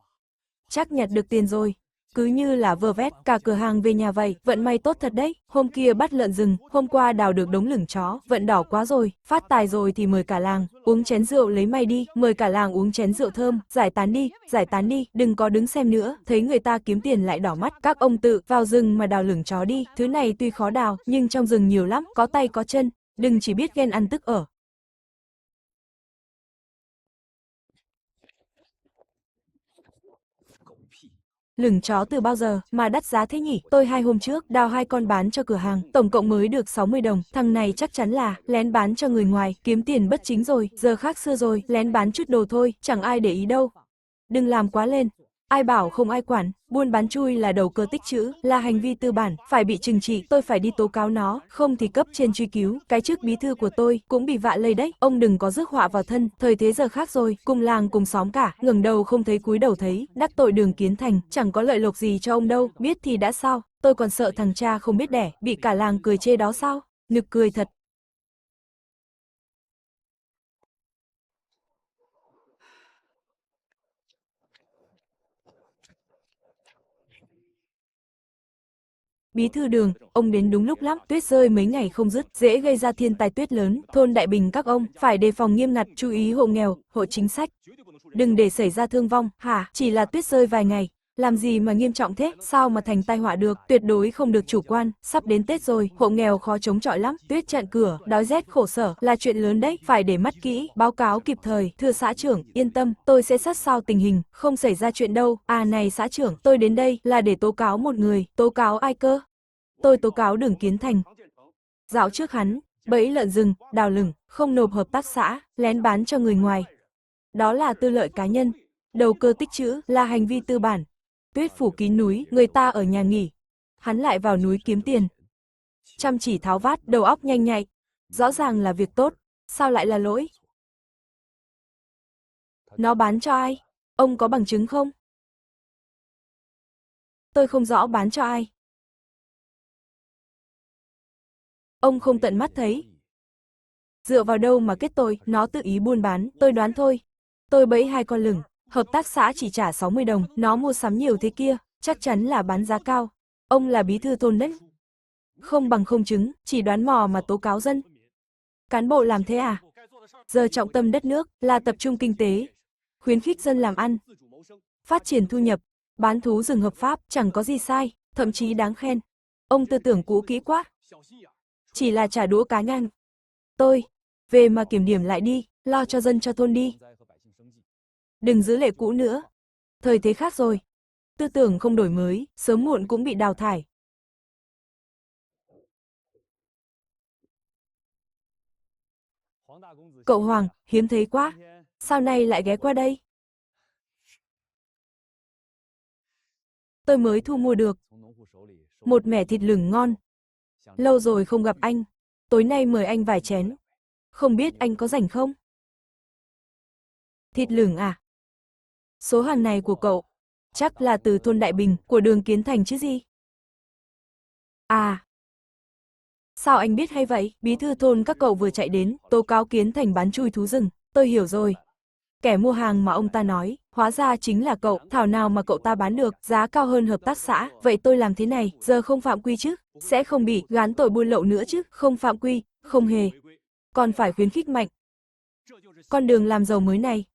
[SPEAKER 1] Chắc nhặt được tiền rồi. Cứ như là vơ vét cả cửa hàng về nhà vậy, vận may tốt thật đấy. Hôm kia bắt lợn rừng, hôm qua đào được đống lửng chó, vận đỏ quá rồi. Phát tài rồi thì mời cả làng, uống chén rượu lấy may đi, mời cả làng uống chén rượu thơm, giải tán đi, đừng có đứng xem nữa, thấy người ta kiếm tiền lại đỏ mắt. Các ông tự vào rừng mà đào lửng chó đi, thứ này tuy khó đào, nhưng trong rừng nhiều lắm, có tay có chân, đừng chỉ biết ghen ăn tức ở. Lửng chó từ bao giờ mà đắt giá thế nhỉ? Tôi 2 hôm trước đào 2 con bán cho cửa hàng, tổng cộng mới được 60 đồng. Thằng này chắc chắn là lén bán cho người ngoài, kiếm tiền bất chính rồi, giờ khác xưa rồi, lén bán chút đồ thôi, chẳng ai để ý đâu. Đừng làm quá lên. Ai bảo không ai quản, buôn bán chui là đầu cơ tích trữ, là hành vi tư bản, phải bị trừng trị, tôi phải đi tố cáo nó, không thì cấp trên truy cứu, cái chức bí thư của tôi cũng bị vạ lây đấy, ông đừng có rước họa vào thân, thời thế giờ khác rồi, cùng làng cùng xóm cả, ngẩng đầu không thấy cúi đầu thấy, đắc tội Đường Kiến Thành, chẳng có lợi lộc gì cho ông đâu, biết thì đã sao, tôi còn sợ thằng cha không biết đẻ, bị cả làng cười chê đó sao, nực cười thật. Bí thư Đường, ông đến đúng lúc lắm, tuyết rơi mấy ngày không dứt, dễ gây ra thiên tai tuyết lớn, thôn Đại Bình các ông phải đề phòng nghiêm ngặt, chú ý hộ nghèo, hộ chính sách. Đừng để xảy ra thương vong, hả, chỉ là tuyết rơi vài ngày, làm gì mà nghiêm trọng thế, sao mà thành tai họa được, tuyệt đối không được chủ quan, sắp đến Tết rồi, hộ nghèo khó chống chọi lắm, tuyết chặn cửa, đói rét khổ sở, là chuyện lớn đấy, phải để mắt kỹ, báo cáo kịp thời, thưa xã trưởng, yên tâm, tôi sẽ sát sao tình hình, không xảy ra chuyện đâu, à này xã trưởng, tôi đến đây là để tố cáo một người, tố cáo ai cơ? Tôi tố cáo Đường Kiến Thành. Dạo trước hắn Bẫy lợn rừng, đào lửng, không nộp hợp tác xã, lén bán cho người ngoài. Đó là tư lợi cá nhân. Đầu cơ tích trữ là hành vi tư bản. Tuyết phủ kín núi, người ta ở nhà nghỉ. Hắn lại vào núi kiếm tiền. Chăm chỉ tháo vát, đầu óc nhanh nhạy. Rõ ràng là việc tốt, sao lại là lỗi? Nó bán cho ai? Ông có bằng chứng không? Tôi không rõ bán cho ai. Ông không tận mắt thấy. Dựa vào đâu mà kết tội, nó tự ý buôn bán, tôi đoán thôi. Tôi bẫy 2 con lửng, hợp tác xã chỉ trả 60 đồng, nó mua sắm nhiều thế kia, chắc chắn là bán giá cao. Ông là bí thư thôn đấy. Không bằng không chứng, chỉ đoán mò mà tố cáo dân. Cán bộ làm thế à? Giờ trọng tâm đất nước là tập trung kinh tế, khuyến khích dân làm ăn, phát triển thu nhập, bán thú rừng hợp pháp chẳng có gì sai, thậm chí đáng khen. Ông tư tưởng cũ kỹ quá. Chỉ là trả đũa cá nhân. Tôi, về mà kiểm điểm lại đi, lo cho dân cho thôn đi. Đừng giữ lệ cũ nữa. Thời thế khác rồi. Tư tưởng không đổi mới, sớm muộn cũng bị đào thải. Cậu Hoàng, hiếm thấy quá. Sao nay lại ghé qua đây? Tôi mới thu mua được một mẻ thịt lửng ngon. Lâu rồi không gặp anh. Tối nay mời anh vài chén. Không biết anh có rảnh không? Thịt lửng à? Số hàng này của cậu chắc là từ thôn Đại Bình của đường Kiến Thành chứ gì? À, sao anh biết hay vậy? Bí thư thôn các cậu vừa chạy đến, tố cáo Kiến Thành bán chui thú rừng. Tôi hiểu rồi. Kẻ mua hàng mà ông ta nói, hóa ra chính là cậu, thảo nào mà cậu ta bán được, giá cao hơn hợp tác xã. Vậy tôi làm thế này, giờ không phạm quy chứ? Sẽ không bị gán tội buôn lậu nữa chứ? Không phạm quy, không hề. Còn phải khuyến khích mạnh. Con đường làm giàu mới này.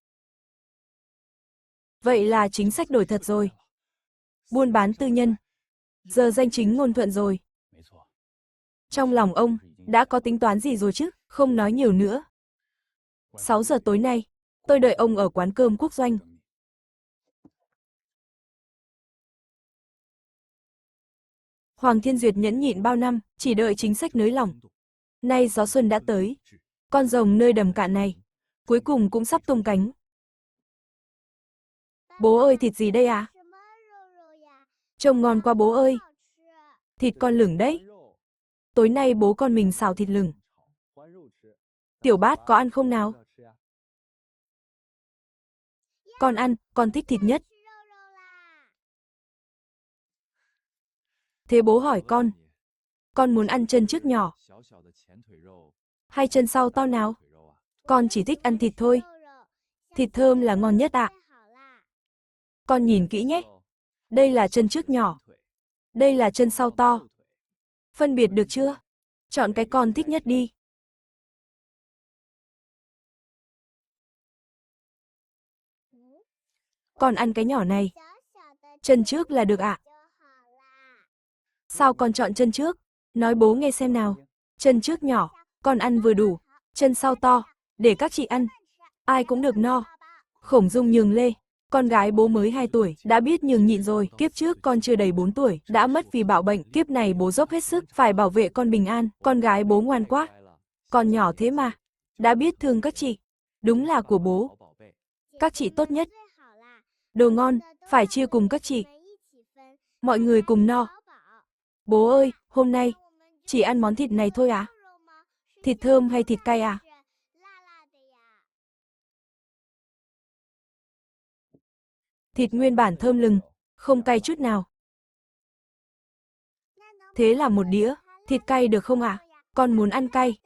[SPEAKER 1] Vậy là chính sách đổi thật rồi. Buôn bán tư nhân. Giờ danh chính ngôn thuận rồi. Trong lòng ông, đã có tính toán gì rồi chứ? Không nói nhiều nữa. 6 giờ tối nay, tôi đợi ông ở quán cơm Quốc Doanh. Hoàng Thiên Duyệt nhẫn nhịn bao năm, chỉ đợi chính sách nới lỏng. Nay gió xuân đã tới. Con rồng nơi đầm cạn này, cuối cùng cũng sắp tung cánh. Bố ơi, thịt gì đây à? Trông ngon quá bố ơi. Thịt con lửng đấy. Tối nay bố con mình xào thịt lửng. Tiểu Bát có ăn không nào? Con ăn, con thích thịt nhất. Thế bố hỏi con muốn ăn chân trước nhỏ, hay chân sau to nào? Con chỉ thích ăn thịt thôi. Thịt thơm là ngon nhất ạ. Con nhìn kỹ nhé. Đây là chân trước nhỏ. Đây là chân sau to. Phân biệt được chưa? Chọn cái con thích nhất đi. Con ăn cái nhỏ này. Chân trước là được ạ. Sao con chọn chân trước? Nói bố nghe xem nào. Chân trước nhỏ, con ăn vừa đủ. Chân sau to, để các chị ăn. Ai cũng được no. Khổng Dung nhường lê. Con gái bố mới 2 tuổi, đã biết nhường nhịn rồi. Kiếp trước con chưa đầy 4 tuổi, đã mất vì bạo bệnh. Kiếp này bố dốc hết sức, phải bảo vệ con bình an. Con gái bố ngoan quá. Còn nhỏ thế mà. Đã biết thương các chị. Đúng là của bố. Các chị tốt nhất. Đồ ngon, phải chia cùng các chị. Mọi người cùng no. Bố ơi, hôm nay, chỉ ăn món thịt này thôi à? Thịt thơm hay thịt cay à? Thịt nguyên bản thơm lừng, không cay chút nào. Thế là một đĩa, thịt cay được không ạ? Con muốn ăn cay.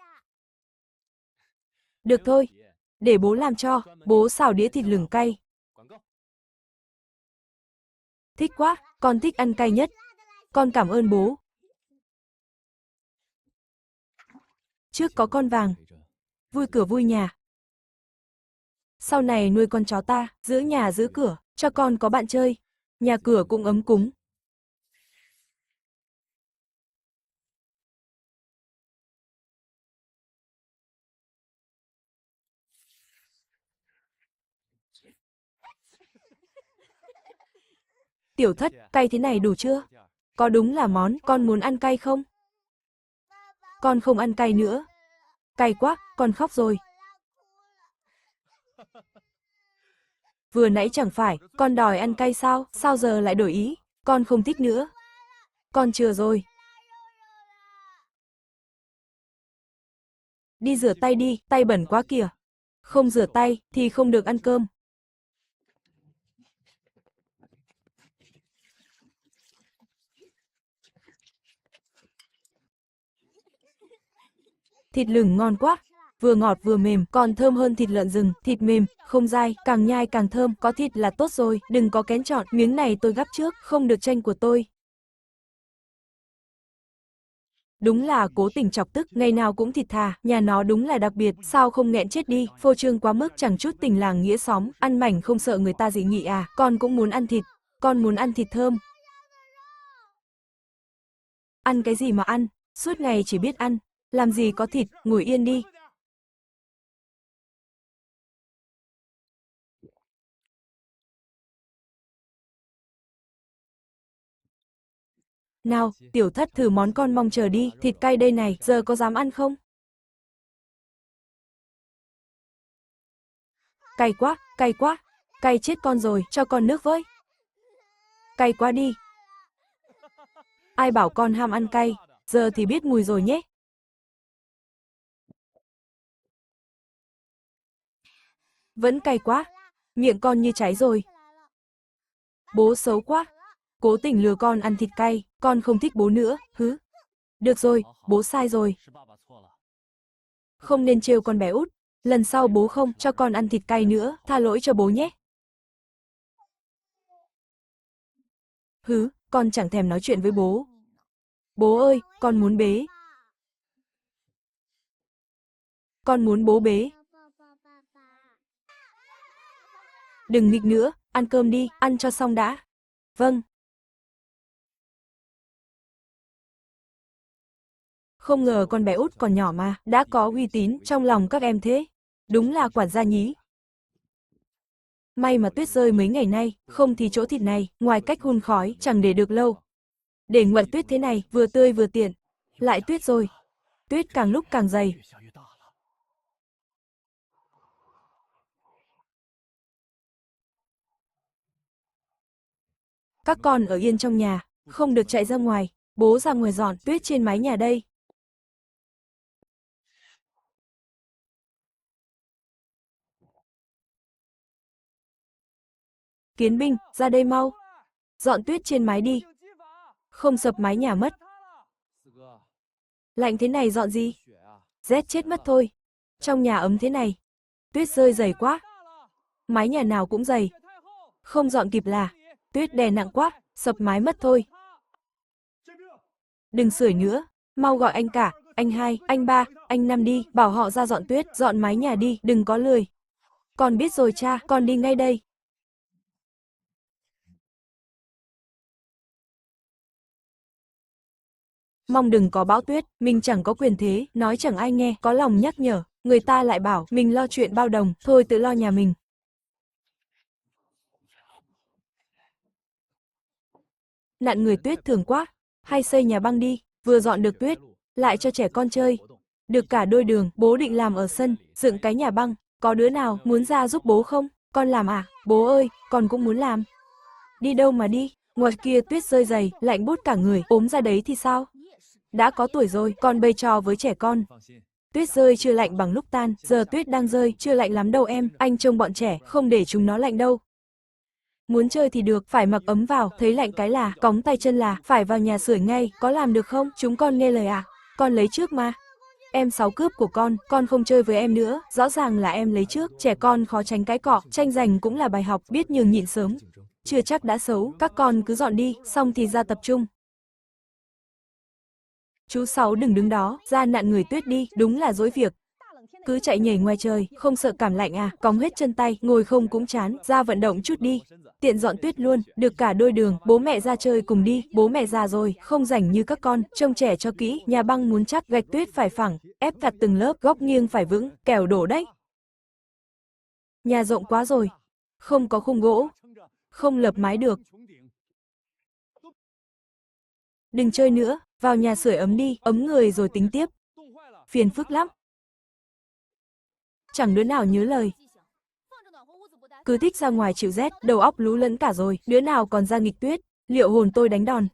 [SPEAKER 1] Được thôi, để bố làm cho, bố xào đĩa thịt lửng cay. Thích quá, con thích ăn cay nhất. Con cảm ơn bố. Trước có con vàng, vui cửa vui nhà. Sau này nuôi con chó ta, giữ nhà giữ cửa, cho con có bạn chơi. Nhà cửa cũng ấm cúng. Tiểu Thất, cay thế này đủ chưa? Có đúng là món con muốn ăn cay không? Con không ăn cay nữa. Cay quá, con khóc rồi. Vừa nãy chẳng phải, con đòi ăn cay sao, sao giờ lại đổi ý, con không thích nữa. Con chừa rồi. Đi rửa tay đi, tay bẩn quá kìa. Không rửa tay, thì không được ăn cơm. Thịt lửng ngon quá, vừa ngọt vừa mềm, còn thơm hơn thịt lợn rừng, thịt mềm, không dai, càng nhai càng thơm, có thịt là tốt rồi, đừng có kén chọn, miếng này tôi gắp trước, không được tranh của tôi. Đúng là cố tình chọc tức, ngày nào cũng thịt thà, nhà nó đúng là đặc biệt, sao không nghẹn chết đi, phô trương quá mức chẳng chút tình làng nghĩa xóm, ăn mảnh không sợ người ta dị nghị à, con cũng muốn ăn thịt, con muốn ăn thịt thơm. Ăn cái gì mà ăn, suốt ngày chỉ biết ăn, làm gì có thịt, ngồi yên đi. Nào, tiểu thất thử món con mong chờ đi, thịt cay đây này, giờ có dám ăn không? Cay quá, cay chết con rồi, cho con nước với. Cay quá đi. Ai bảo con ham ăn cay, giờ thì biết mùi rồi nhé. Vẫn cay quá, miệng con như cháy rồi. Bố xấu quá, cố tình lừa con ăn thịt cay, con không thích bố nữa, hứ. Được rồi, bố sai rồi. Không nên trêu con bé út, lần sau bố không cho con ăn thịt cay nữa, tha lỗi cho bố nhé. Hứ, con chẳng thèm nói chuyện với bố. Bố ơi, con muốn bế. Con muốn bố bế. Đừng nghịch nữa, ăn cơm đi, ăn cho xong đã. Vâng. Không ngờ con bé út còn nhỏ mà, đã có uy tín trong lòng các em thế. Đúng là quản gia nhí. May mà tuyết rơi mấy ngày nay, không thì chỗ thịt này, ngoài cách hun khói, chẳng để được lâu. Để nguội tuyết thế này, vừa tươi vừa tiện. Lại tuyết rồi. Tuyết càng lúc càng dày. Các con ở yên trong nhà, không được chạy ra ngoài. Bố ra ngoài dọn tuyết trên mái nhà đây. Kiến binh, ra đây mau. Dọn tuyết trên mái đi. Không sập mái nhà mất. Lạnh thế này dọn gì? Rét chết mất thôi. Trong nhà ấm thế này. Tuyết rơi dày quá. Mái nhà nào cũng dày. Không dọn kịp là. Tuyết đè nặng quá, sập mái mất thôi. Đừng sưởi nữa. Mau gọi anh cả, anh hai, anh ba, anh năm đi. Bảo họ ra dọn tuyết, dọn mái nhà đi, đừng có lười. Con biết rồi cha, con đi ngay đây. Mong đừng có bão tuyết, mình chẳng có quyền thế, nói chẳng ai nghe, có lòng nhắc nhở, người ta lại bảo mình lo chuyện bao đồng, thôi tự lo nhà mình. Nạn người tuyết thường quá, hay xây nhà băng đi, vừa dọn được tuyết, lại cho trẻ con chơi. Được cả đôi đường, bố định làm ở sân, dựng cái nhà băng, có đứa nào muốn ra giúp bố không? Con làm à? Bố ơi, con cũng muốn làm. Đi đâu mà đi, ngoài kia tuyết rơi dày, lạnh buốt cả người, ốm ra đấy thì sao? Đã có tuổi rồi, còn bày trò với trẻ con. Tuyết rơi chưa lạnh bằng lúc tan, giờ tuyết đang rơi, chưa lạnh lắm đâu em, anh trông bọn trẻ, không để chúng nó lạnh đâu. Muốn chơi thì được, phải mặc ấm vào, thấy lạnh cái là, cóng tay chân là, phải vào nhà sưởi ngay, có làm được không? Chúng con nghe lời à? Con lấy trước mà. Em sáu cướp của con không chơi với em nữa, rõ ràng là em lấy trước, trẻ con khó tránh cái cọ, tranh giành cũng là bài học, biết nhường nhịn sớm. Chưa chắc đã xấu, các con cứ dọn đi, xong thì ra tập trung. Chú Sáu đừng đứng đó, ra nạn người tuyết đi, đúng là dối việc. Cứ chạy nhảy ngoài trời, không sợ cảm lạnh à, cóng hết chân tay, ngồi không cũng chán, ra vận động chút đi. Tiện dọn tuyết luôn, được cả đôi đường, bố mẹ ra chơi cùng đi, bố mẹ già rồi, không rảnh như các con, trông trẻ cho kỹ, nhà băng muốn chắc, gạch tuyết phải phẳng, ép chặt từng lớp, góc nghiêng phải vững, kẻo đổ đấy. Nhà rộng quá rồi, không có khung gỗ, không lợp mái được. Đừng chơi nữa, vào nhà sưởi ấm đi, ấm người rồi tính tiếp. Phiền phức lắm. chẳng đứa nào nhớ lời. Cứ thích ra ngoài chịu rét, đầu óc lú lẫn cả rồi, đứa nào còn ra nghịch tuyết, liệu hồn tôi đánh đòn.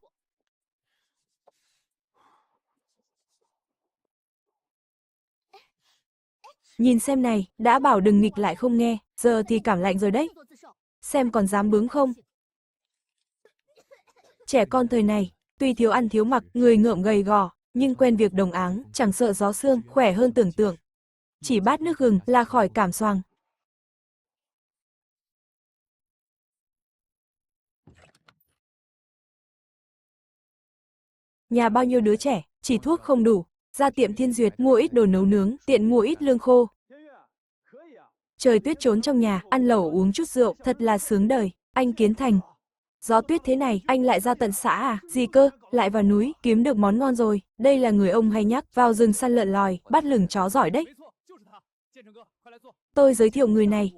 [SPEAKER 1] Nhìn xem này, đã bảo đừng nghịch lại không nghe, giờ thì cảm lạnh rồi đấy. Xem còn dám bướng không? Trẻ con thời này, tuy thiếu ăn thiếu mặc, người ngợm gầy gò, nhưng quen việc đồng áng, chẳng sợ gió sương, khỏe hơn tưởng tượng. Chỉ bát nước gừng là khỏi cảm xoàng. Nhà bao nhiêu đứa trẻ, chỉ thuốc không đủ, ra tiệm Thiên Duyệt mua ít đồ nấu nướng, tiện mua ít lương khô. Trời tuyết trốn trong nhà, ăn lẩu uống chút rượu, thật là sướng đời. Anh Kiến Thành, gió tuyết thế này, anh lại ra tận xã à? Gì cơ, lại vào núi, kiếm được món ngon rồi. Đây là người ông hay nhắc, vào rừng săn lợn lòi, bắt lửng chó giỏi đấy. Tôi giới thiệu người này.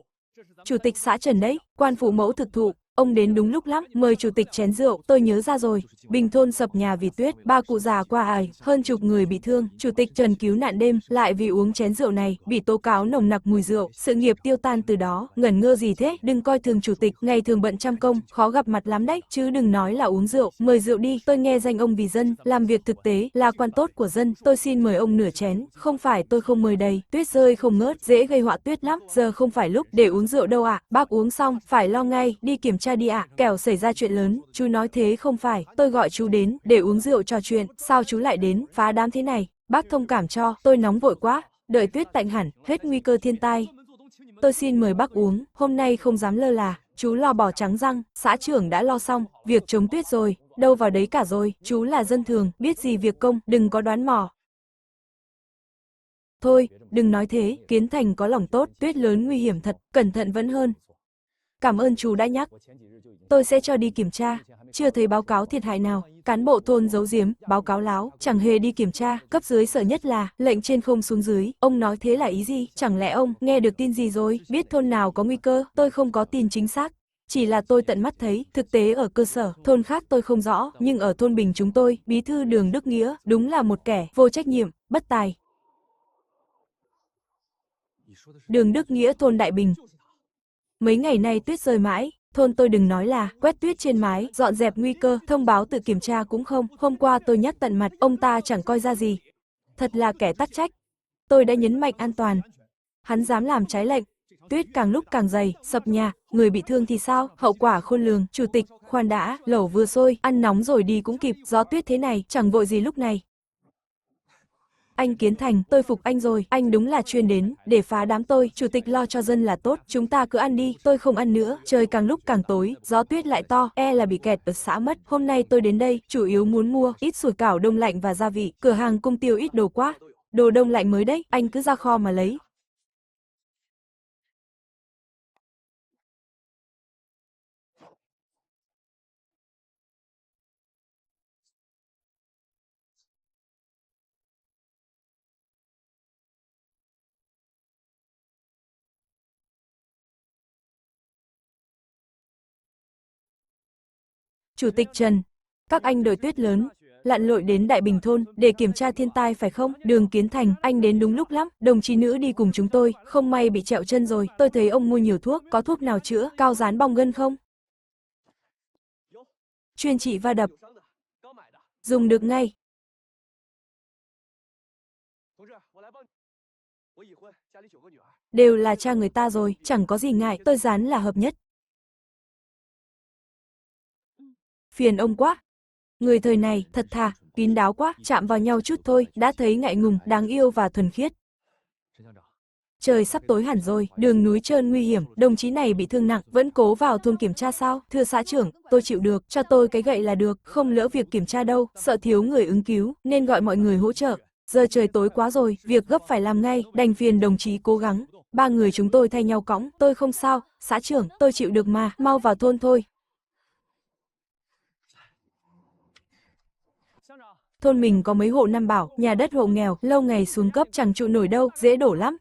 [SPEAKER 1] Chủ tịch xã Trần đấy, quan phụ mẫu thực thụ. Ông đến đúng lúc lắm, mời chủ tịch chén rượu, tôi nhớ ra rồi. Bình thôn sập nhà vì tuyết, 3 cụ già qua ải, hơn chục người bị thương. Chủ tịch Trần cứu nạn đêm, lại vì uống chén rượu này, bị tố cáo nồng nặc mùi rượu, sự nghiệp tiêu tan từ đó. Ngẩn ngơ gì thế, đừng coi thường chủ tịch, ngày thường bận trăm công, khó gặp mặt lắm đấy, chứ đừng nói là uống rượu, mời rượu đi, tôi nghe danh ông vì dân, làm việc thực tế, là quan tốt của dân, tôi xin mời ông nửa chén, không phải tôi không mời đầy, tuyết rơi không ngớt, dễ gây họa tuyết lắm, giờ không phải lúc để uống rượu đâu ạ. Bác uống xong, phải lo ngay, đi kiểm tra đi ạ, kẻo xảy ra chuyện lớn. Chú nói thế không phải, tôi gọi chú đến, để uống rượu trò chuyện, sao chú lại đến, phá đám thế này, bác thông cảm cho, tôi nóng vội quá, đợi tuyết tạnh hẳn, hết nguy cơ thiên tai. Tôi xin mời bác uống, hôm nay không dám lơ là, chú lo bỏ trắng răng, xã trưởng đã lo xong, việc chống tuyết rồi, đâu vào đấy cả rồi, chú là dân thường, biết gì việc công, đừng có đoán mò. Thôi, đừng nói thế, Kiến Thành có lòng tốt, tuyết lớn nguy hiểm thật, cẩn thận vẫn hơn. Cảm ơn chú đã nhắc. Tôi sẽ cho đi kiểm tra, chưa thấy báo cáo thiệt hại nào, cán bộ thôn giấu giếm, báo cáo láo, chẳng hề đi kiểm tra, cấp dưới sợ nhất là, lệnh trên không xuống dưới, ông nói thế là ý gì, chẳng lẽ ông nghe được tin gì rồi, biết thôn nào có nguy cơ, tôi không có tin chính xác. Chỉ là tôi tận mắt thấy, thực tế ở cơ sở, thôn khác tôi không rõ, nhưng ở thôn Bình chúng tôi, bí thư Đường Đức Nghĩa, đúng là một kẻ, vô trách nhiệm, bất tài. Đường Đức Nghĩa thôn Đại Bình. Mấy ngày nay tuyết rơi mãi, thôn tôi đừng nói là quét tuyết trên mái, dọn dẹp nguy cơ, thông báo tự kiểm tra cũng không, hôm qua tôi nhắc tận mặt, ông ta chẳng coi ra gì. Thật là kẻ tắc trách. Tôi đã nhấn mạnh an toàn. Hắn dám làm trái lệnh. Tuyết càng lúc càng dày, sập nhà, người bị thương thì sao, hậu quả khôn lường, chủ tịch, khoan đã, lẩu vừa sôi, ăn nóng rồi đi cũng kịp, gió tuyết thế này, chẳng vội gì lúc này. Anh Kiến Thành, tôi phục anh rồi, anh đúng là chuyên đến, để phá đám tôi, chủ tịch lo cho dân là tốt, chúng ta cứ ăn đi, tôi không ăn nữa, trời càng lúc càng tối, gió tuyết lại to, là bị kẹt ở xã mất, hôm nay tôi đến đây, chủ yếu muốn mua, ít sủi cảo đông lạnh và gia vị, cửa hàng cung tiêu ít đồ quá, đồ đông lạnh mới đấy, anh cứ ra kho mà lấy. Chủ tịch Trần, các anh đội tuyết lớn, lặn lội đến Đại Bình thôn để kiểm tra thiên tai phải không? Đường Kiến Thành, anh đến đúng lúc lắm, đồng chí nữ đi cùng chúng tôi, không may bị trẹo chân rồi, tôi thấy ông mua nhiều thuốc, có thuốc nào chữa, cao dán bong gân không? Chuyên trị va đập. Dùng được ngay. Đều là cha người ta rồi, chẳng có gì ngại, tôi dán là hợp nhất. Phiền ông quá. Người thời này, thật thà, kín đáo quá, chạm vào nhau chút thôi, đã thấy ngại ngùng, đáng yêu và thuần khiết. Trời sắp tối hẳn rồi, đường núi trơn nguy hiểm, đồng chí này bị thương nặng, vẫn cố vào thôn kiểm tra sao? Thưa xã trưởng, tôi chịu được, cho tôi cái gậy là được, không lỡ việc kiểm tra đâu, sợ thiếu người ứng cứu, nên gọi mọi người hỗ trợ. Giờ trời tối quá rồi, việc gấp phải làm ngay, đành phiền đồng chí cố gắng. 3 người chúng tôi thay nhau cõng, tôi không sao, xã trưởng, tôi chịu được mà, mau vào thôn thôi. Thôn mình có mấy hộ Nam Bảo, nhà đất hộ nghèo, lâu ngày xuống cấp chẳng trụ nổi đâu, dễ đổ lắm.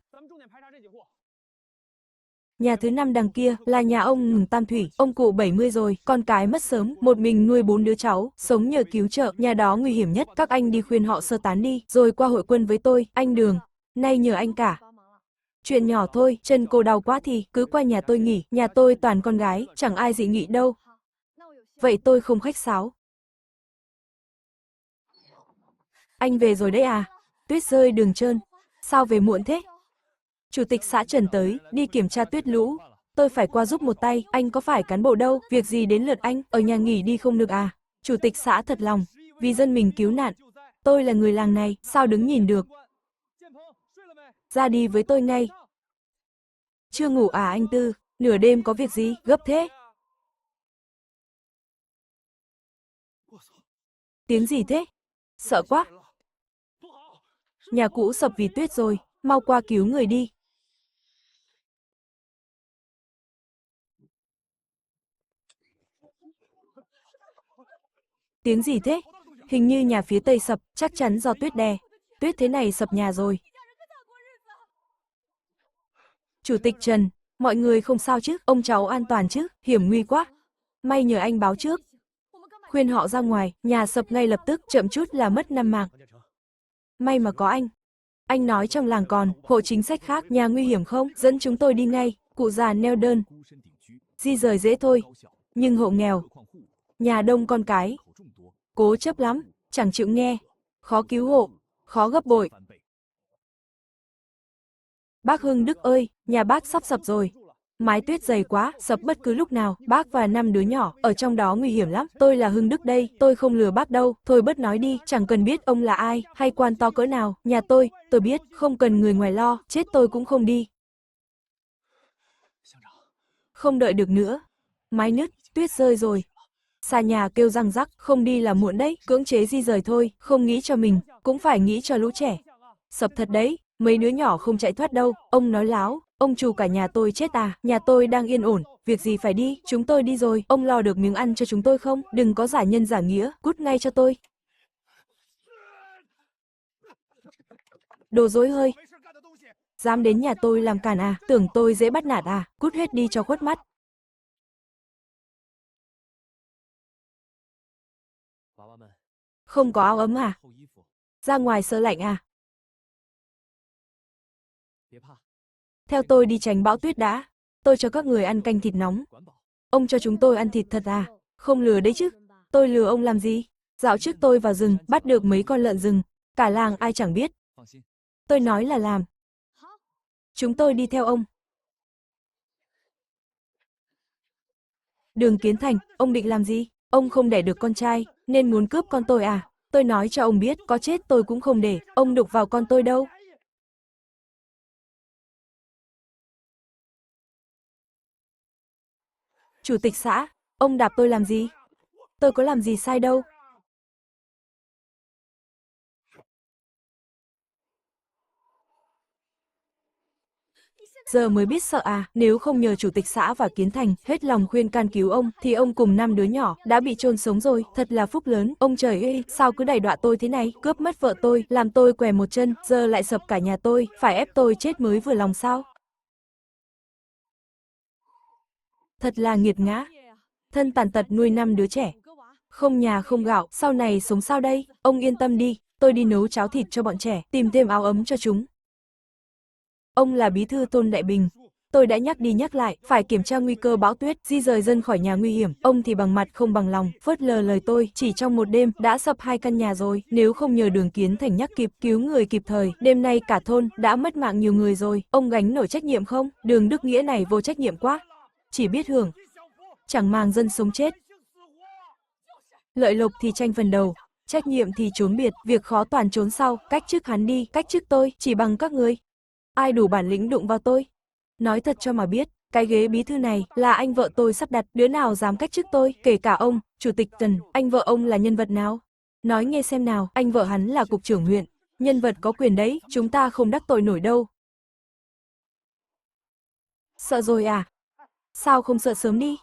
[SPEAKER 1] Nhà thứ 5 đằng kia là nhà ông Ngừng Tam Thủy, ông cụ 70 rồi, con cái mất sớm, một mình nuôi 4 đứa cháu, sống nhờ cứu trợ, nhà đó nguy hiểm nhất, các anh đi khuyên họ sơ tán đi, rồi qua hội quân với tôi, anh Đường, nay nhờ anh cả. Chuyện nhỏ thôi, chân cô đau quá thì cứ qua nhà tôi nghỉ, nhà tôi toàn con gái, chẳng ai dị nghị đâu. Vậy tôi không khách sáo. Anh về rồi đấy à? Tuyết rơi đường trơn. Sao về muộn thế? Chủ tịch xã Trần tới, đi kiểm tra tuyết lũ. Tôi phải qua giúp một tay, anh có phải cán bộ đâu, việc gì đến lượt anh, ở nhà nghỉ đi không được à? Chủ tịch xã thật lòng, vì dân mình cứu nạn. Tôi là người làng này, sao đứng nhìn được? Ra đi với tôi ngay. Chưa ngủ à anh Tư, nửa đêm có việc gì, gấp thế? Tiếng gì thế? Sợ quá. Nhà cũ sập vì tuyết rồi, mau qua cứu người đi. Tiếng gì thế? Hình như nhà phía tây sập, chắc chắn do tuyết đè. Tuyết thế này sập nhà rồi. Chủ tịch Trần, mọi người không sao chứ, ông cháu an toàn chứ, hiểm nguy quá. May nhờ anh báo trước. Khuyên họ ra ngoài, nhà sập ngay lập tức, chậm chút là mất 5 mạng. May mà có anh. Anh nói trong làng còn, hộ chính sách khác, nhà nguy hiểm không, dẫn chúng tôi đi ngay, cụ già neo đơn. Di rời dễ thôi, nhưng hộ nghèo, nhà đông con cái, cố chấp lắm, chẳng chịu nghe, khó cứu hộ, khó gấp bội. Bác Hưng Đức ơi, nhà bác sắp sập rồi. Mái tuyết dày quá, sập bất cứ lúc nào, bác và 5 đứa nhỏ, ở trong đó nguy hiểm lắm. Tôi là Hưng Đức đây, tôi không lừa bác đâu, thôi bớt nói đi, chẳng cần biết ông là ai, hay quan to cỡ nào, nhà tôi biết, không cần người ngoài lo, chết tôi cũng không đi. Không đợi được nữa. Mái nứt, tuyết rơi rồi. Xa nhà kêu răng rắc, không đi là muộn đấy, cưỡng chế di rời thôi, không nghĩ cho mình, cũng phải nghĩ cho lũ trẻ. Sập thật đấy, mấy đứa nhỏ không chạy thoát đâu, ông nói láo, ông chủ cả nhà tôi chết à, nhà tôi đang yên ổn, việc gì phải đi, chúng tôi đi rồi, ông lo được miếng ăn cho chúng tôi không, đừng có giả nhân giả nghĩa, cút ngay cho tôi. Đồ dối hơi, dám đến nhà tôi làm cản à, tưởng tôi dễ bắt nạt à, cút hết đi cho khuất mắt. Không có áo ấm à? Ra ngoài sợ lạnh à? Theo tôi đi tránh bão tuyết đã. Tôi cho các người ăn canh thịt nóng. Ông cho chúng tôi ăn thịt thật à? Không lừa đấy chứ. Tôi lừa ông làm gì? Dạo trước tôi vào rừng, bắt được mấy con lợn rừng. Cả làng ai chẳng biết. Tôi nói là làm. Chúng tôi đi theo ông. Đường Kiến Thành, ông định làm gì? Ông không đẻ được con trai, nên muốn cướp con tôi à? Tôi nói cho ông biết, có chết tôi cũng không để, ông đụng vào con tôi đâu. Chủ tịch xã, ông đạp tôi làm gì? Tôi có làm gì sai đâu. Giờ mới biết sợ à, nếu không nhờ chủ tịch xã và Kiến Thành hết lòng khuyên can cứu ông, thì ông cùng 5 đứa nhỏ đã bị chôn sống rồi, thật là phúc lớn. Ông trời ơi, sao cứ đày đọa tôi thế này, cướp mất vợ tôi, làm tôi què một chân, giờ lại sập cả nhà tôi, phải ép tôi chết mới vừa lòng sao? Thật là nghiệt ngã. Thân tàn tật nuôi 5 đứa trẻ. Không nhà không gạo, sau này sống sao đây? Ông yên tâm đi, tôi đi nấu cháo thịt cho bọn trẻ, tìm thêm áo ấm cho chúng. Ông là bí thư Tôn Đại Bình. Tôi đã nhắc đi nhắc lại, phải kiểm tra nguy cơ bão tuyết, di rời dân khỏi nhà nguy hiểm. Ông thì bằng mặt không bằng lòng, phớt lờ lời tôi, chỉ trong một đêm, đã sập 2 căn nhà rồi. Nếu không nhờ Đường Kiến Thành nhắc kịp, cứu người kịp thời, đêm nay cả thôn, đã mất mạng nhiều người rồi. Ông gánh nổi trách nhiệm không? Đường Đức Nghĩa này vô trách nhiệm quá. Chỉ biết hưởng, chẳng màng dân sống chết. Lợi lộc thì tranh phần đầu, trách nhiệm thì trốn biệt, việc khó toàn trốn sau, cách chức hắn đi, cách chức tôi, chỉ bằng các người. Ai đủ bản lĩnh đụng vào tôi? Nói thật cho mà biết, cái ghế bí thư này là anh vợ tôi sắp đặt, đứa nào dám cách chức tôi, kể cả ông, chủ tịch Tần, anh vợ ông là nhân vật nào? Nói nghe xem nào, anh vợ hắn là cục trưởng huyện, nhân vật có quyền đấy, chúng ta không đắc tội nổi đâu. Sợ rồi à? Sao không sợ sớm đi?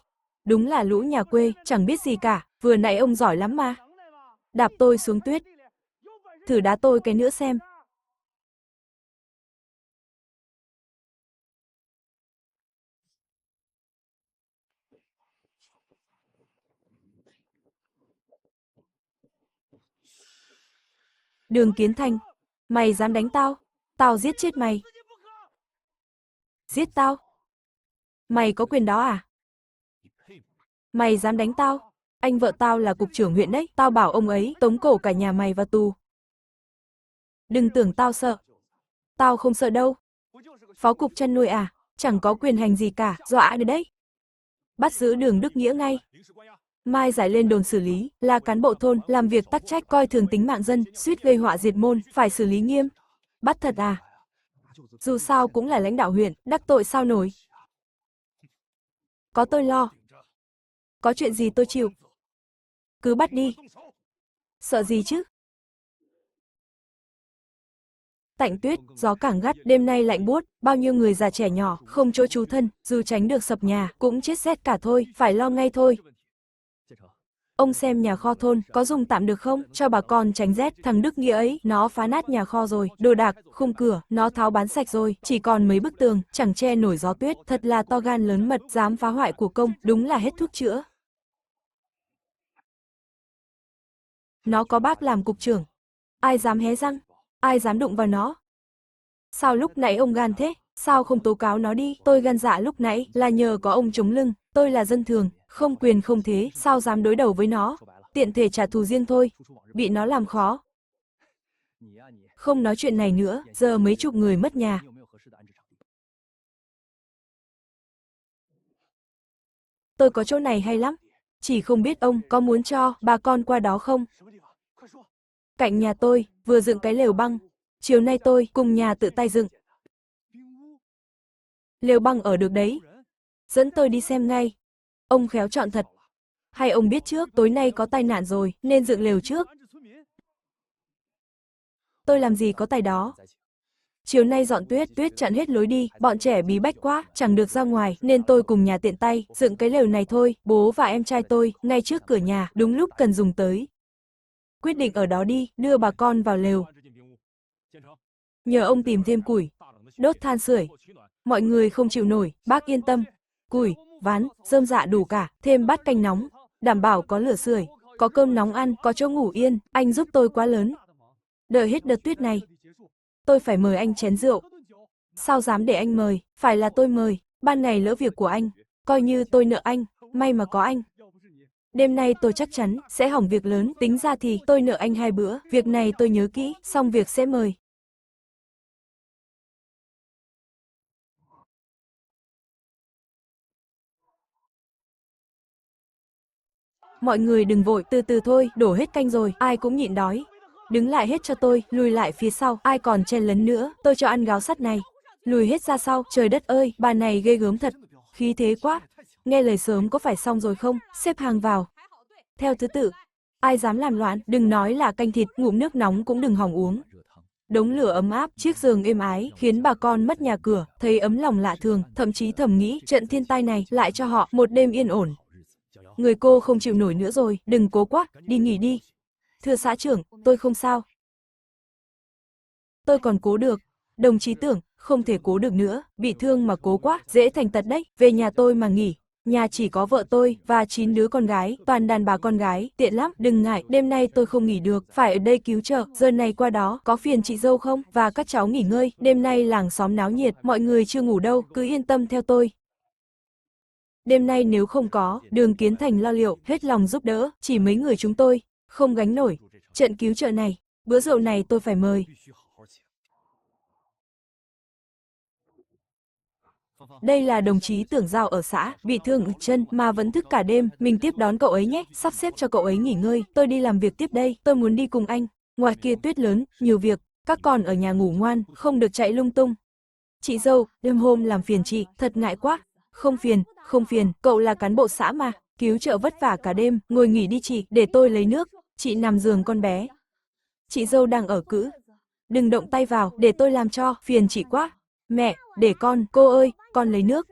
[SPEAKER 1] Đúng là lũ nhà quê, chẳng biết gì cả, vừa nãy ông giỏi lắm mà. Đạp tôi xuống tuyết. Thử đá tôi cái nữa xem. Đường Kiến Thành, mày dám đánh tao? Tao giết chết mày. Giết tao? Mày có quyền đó à? Mày dám đánh tao? Anh vợ tao là cục trưởng huyện đấy, tao bảo ông ấy tống cổ cả nhà mày vào tù. Đừng tưởng tao sợ. Tao không sợ đâu. Phó cục chăn nuôi à? Chẳng có quyền hành gì cả, dọa được đấy. Bắt giữ Đường Đức Nghĩa ngay. Mai giải lên đồn xử lý, là cán bộ thôn, làm việc tắc trách coi thường tính mạng dân, suýt gây họa diệt môn, phải xử lý nghiêm. Bắt thật à? Dù sao cũng là lãnh đạo huyện, đắc tội sao nổi. Có tôi lo. Có chuyện gì tôi chịu. Cứ bắt đi. Sợ gì chứ? Tạnh tuyết, gió càng gắt, đêm nay lạnh buốt, bao nhiêu người già trẻ nhỏ, không chỗ trú thân, dù tránh được sập nhà, cũng chết rét cả thôi, phải lo ngay thôi. Ông xem nhà kho thôn, có dùng tạm được không, cho bà con tránh rét, thằng Đức Nghĩa ấy, nó phá nát nhà kho rồi, đồ đạc, khung cửa, nó tháo bán sạch rồi, chỉ còn mấy bức tường, chẳng che nổi gió tuyết, thật là to gan lớn mật, dám phá hoại của công, đúng là hết thuốc chữa. Nó có bác làm cục trưởng, ai dám hé răng, ai dám đụng vào nó. Sao lúc nãy ông gan thế, sao không tố cáo nó đi, tôi gan dạ lúc nãy là nhờ có ông chống lưng, tôi là dân thường, không quyền không thế, sao dám đối đầu với nó, tiện thể trả thù riêng thôi, bị nó làm khó. Không nói chuyện này nữa, giờ mấy chục người mất nhà. Tôi có chỗ này hay lắm, chỉ không biết ông có muốn cho bà con qua đó không? Cạnh nhà tôi, vừa dựng cái lều băng, chiều nay tôi cùng nhà tự tay dựng. Lều băng ở được đấy, dẫn tôi đi xem ngay. Ông khéo chọn thật. Hay ông biết trước tối nay có tai nạn rồi, nên dựng lều trước? Tôi làm gì có tài đó. Chiều nay dọn tuyết, tuyết chặn hết lối đi, bọn trẻ bí bách quá, chẳng được ra ngoài, nên tôi cùng nhà tiện tay, dựng cái lều này thôi, bố và em trai tôi, ngay trước cửa nhà, đúng lúc cần dùng tới. Quyết định ở đó đi, đưa bà con vào lều. Nhờ ông tìm thêm củi, đốt than sưởi. Mọi người không chịu nổi, bác yên tâm. Củi, ván, rơm rạ đủ cả, thêm bát canh nóng, đảm bảo có lửa sưởi, có cơm nóng ăn, có chỗ ngủ yên, anh giúp tôi quá lớn. Đợi hết đợt tuyết này, tôi phải mời anh chén rượu. Sao dám để anh mời, phải là tôi mời, ban ngày lỡ việc của anh, coi như tôi nợ anh, may mà có anh. Đêm nay tôi chắc chắn sẽ hỏng việc lớn, tính ra thì tôi nợ anh 2 bữa, việc này tôi nhớ kỹ, xong việc sẽ mời. Mọi người đừng vội, từ từ thôi, đổ hết canh rồi, ai cũng nhịn đói. Đứng lại hết cho tôi, lùi lại phía sau, ai còn chen lấn nữa, tôi cho ăn gáo sắt này. Lùi hết ra sau, trời đất ơi, bà này ghê gớm thật, khí thế quá. Nghe lời sớm có phải xong rồi không, xếp hàng vào. Theo thứ tự, ai dám làm loạn, đừng nói là canh thịt, ngụm nước nóng cũng đừng hòng uống. Đống lửa ấm áp, chiếc giường êm ái, khiến bà con mất nhà cửa, thấy ấm lòng lạ thường, thậm chí thầm nghĩ trận thiên tai này lại cho họ một đêm yên ổn. Người cô không chịu nổi nữa rồi, đừng cố quá, đi nghỉ đi. Thưa xã trưởng, tôi không sao. Tôi còn cố được. Đồng chí Tưởng, không thể cố được nữa, bị thương mà cố quá, dễ thành tật đấy, về nhà tôi mà nghỉ. Nhà chỉ có vợ tôi và 9 đứa con gái, toàn đàn bà con gái, tiện lắm, đừng ngại, đêm nay tôi không nghỉ được, phải ở đây cứu trợ, giờ này qua đó, có phiền chị dâu không, và các cháu nghỉ ngơi, đêm nay làng xóm náo nhiệt, mọi người chưa ngủ đâu, cứ yên tâm theo tôi. Đêm nay nếu không có, Đường Kiến Thành lo liệu, hết lòng giúp đỡ, chỉ mấy người chúng tôi, không gánh nổi. Trận cứu trợ này, bữa rượu này tôi phải mời. Đây là đồng chí Tưởng Giao ở xã, bị thương ở chân mà vẫn thức cả đêm, mình tiếp đón cậu ấy nhé, sắp xếp cho cậu ấy nghỉ ngơi, tôi đi làm việc tiếp đây, tôi muốn đi cùng anh. Ngoài kia tuyết lớn, nhiều việc, các con ở nhà ngủ ngoan, không được chạy lung tung. Chị dâu, đêm hôm làm phiền chị, thật ngại quá. Không phiền, không phiền, cậu là cán bộ xã mà, cứu trợ vất vả cả đêm, ngồi nghỉ đi chị, để tôi lấy nước, chị nằm giường con bé. Chị dâu đang ở cữ. Đừng động tay vào, để tôi làm cho, phiền chị quá. Mẹ, để con, cô ơi, con lấy nước.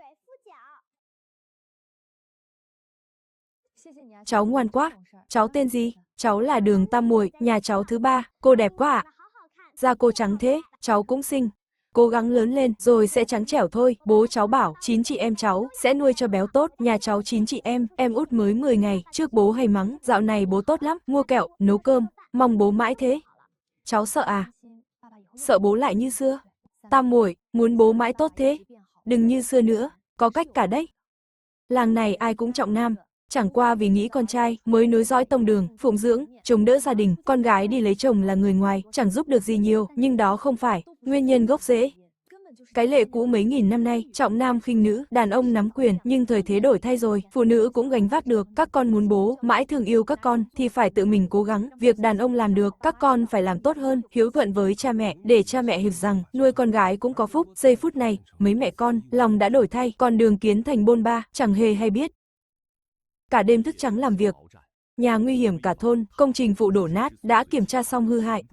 [SPEAKER 1] Cháu ngoan quá, cháu tên gì? Cháu là Đường Tam Muội, nhà cháu thứ 3, cô đẹp quá ạ. Da cô trắng thế, cháu cũng xinh. Cố gắng lớn lên rồi sẽ trắng trẻo thôi, bố cháu bảo 9 chị em cháu sẽ nuôi cho béo tốt, nhà cháu 9 chị em út mới 10 ngày, trước bố hay mắng, dạo này bố tốt lắm, mua kẹo, nấu cơm, mong bố mãi thế. Cháu sợ à? Sợ bố lại như xưa. Tam Muội, muốn bố mãi tốt thế. đừng như xưa nữa, có cách cả đấy. Làng này ai cũng trọng nam, chẳng qua vì nghĩ con trai mới nối dõi tông đường, phụng dưỡng, chống đỡ gia đình, con gái đi lấy chồng là người ngoài, chẳng giúp được gì nhiều, nhưng đó không phải nguyên nhân gốc rễ. Cái lệ cũ mấy nghìn năm nay, trọng nam khinh nữ, đàn ông nắm quyền, nhưng thời thế đổi thay rồi, phụ nữ cũng gánh vác được, các con muốn bố mãi thương yêu các con thì phải tự mình cố gắng, việc đàn ông làm được, các con phải làm tốt hơn, hiếu thuận với cha mẹ, để cha mẹ hiểu rằng nuôi con gái cũng có phúc. Giây phút này, mấy mẹ con lòng đã đổi thay, còn Đường Kiến Thành bôn ba, chẳng hề hay biết. Cả đêm thức trắng làm việc, nhà nguy hiểm cả thôn, công trình phụ đổ nát, đã kiểm tra xong hư hại.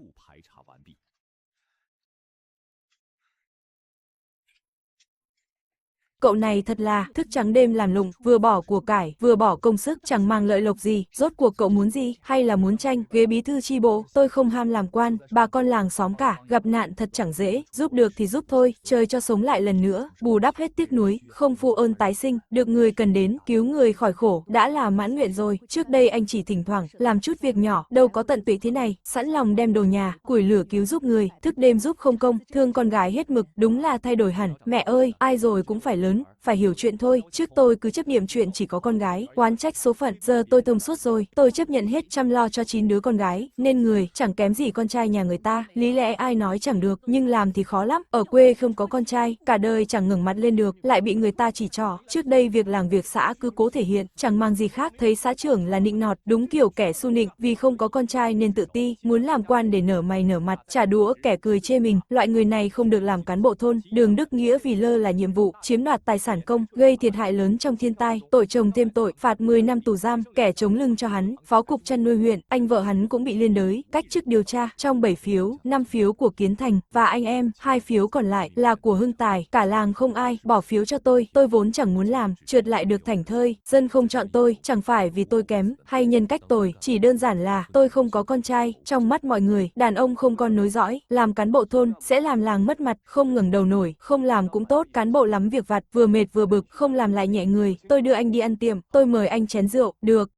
[SPEAKER 1] Cậu này thật là thức trắng đêm làm lụng, vừa bỏ của cải, vừa bỏ công sức, chẳng mang lợi lộc gì. Rốt cuộc cậu muốn gì, hay là muốn tranh ghế bí thư chi bộ? Tôi không ham làm quan, bà con làng xóm cả, gặp nạn thật chẳng dễ, giúp được thì giúp thôi, trời cho sống lại lần nữa, bù đắp hết tiếc nuối, không phụ ơn tái sinh, được người cần đến, cứu người khỏi khổ, đã là mãn nguyện rồi. Trước đây anh chỉ thỉnh thoảng làm chút việc nhỏ, đâu có tận tụy thế này, sẵn lòng đem đồ nhà, củi lửa cứu giúp người, thức đêm giúp không công, thương con gái hết mực, đúng là thay đổi hẳn. Mẹ ơi, ai rồi cũng phải lớn, phải hiểu chuyện thôi, trước tôi cứ chấp niệm chuyện chỉ có con gái, oán trách số phận, giờ tôi thông suốt rồi, tôi chấp nhận hết chăm lo cho 9 đứa con gái, nên người chẳng kém gì con trai nhà người ta, lý lẽ ai nói chẳng được, nhưng làm thì khó lắm, ở quê không có con trai, cả đời chẳng ngẩng mặt lên được, lại bị người ta chỉ trỏ, trước đây việc làng việc xã cứ cố thể hiện, chẳng mang gì khác, thấy xã trưởng là nịnh nọt, đúng kiểu kẻ su nịnh, vì không có con trai nên tự ti, muốn làm quan để nở mày nở mặt, trả đũa kẻ cười chê mình, loại người này không được làm cán bộ thôn. Đường Đức Nghĩa vì lơ là nhiệm vụ, chiếm đoạt tài sản công, gây thiệt hại lớn trong thiên tai, tội chồng thêm tội, phạt 10 năm tù giam, kẻ chống lưng cho hắn, phó cục chăn nuôi huyện, anh vợ hắn cũng bị liên đới, cách chức điều tra, trong 7 phiếu, 5 phiếu của Kiến Thành và anh em, 2 phiếu còn lại là của Hưng Tài, cả làng không ai bỏ phiếu cho tôi vốn chẳng muốn làm, trượt lại được thảnh thơi, dân không chọn tôi, chẳng phải vì tôi kém hay nhân cách tồi, chỉ đơn giản là tôi không có con trai, trong mắt mọi người, đàn ông không con nối dõi, làm cán bộ thôn sẽ làm làng mất mặt, không ngẩng đầu nổi, không làm cũng tốt, cán bộ lắm việc vặt, vừa mệt vừa bực, không làm lại nhẹ người, tôi đưa anh đi ăn tiệm, tôi mời anh chén rượu, được.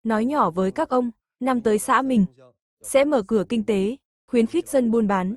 [SPEAKER 1] Nói nhỏ với các ông, năm tới xã mình sẽ mở cửa kinh tế, khuyến khích dân buôn bán,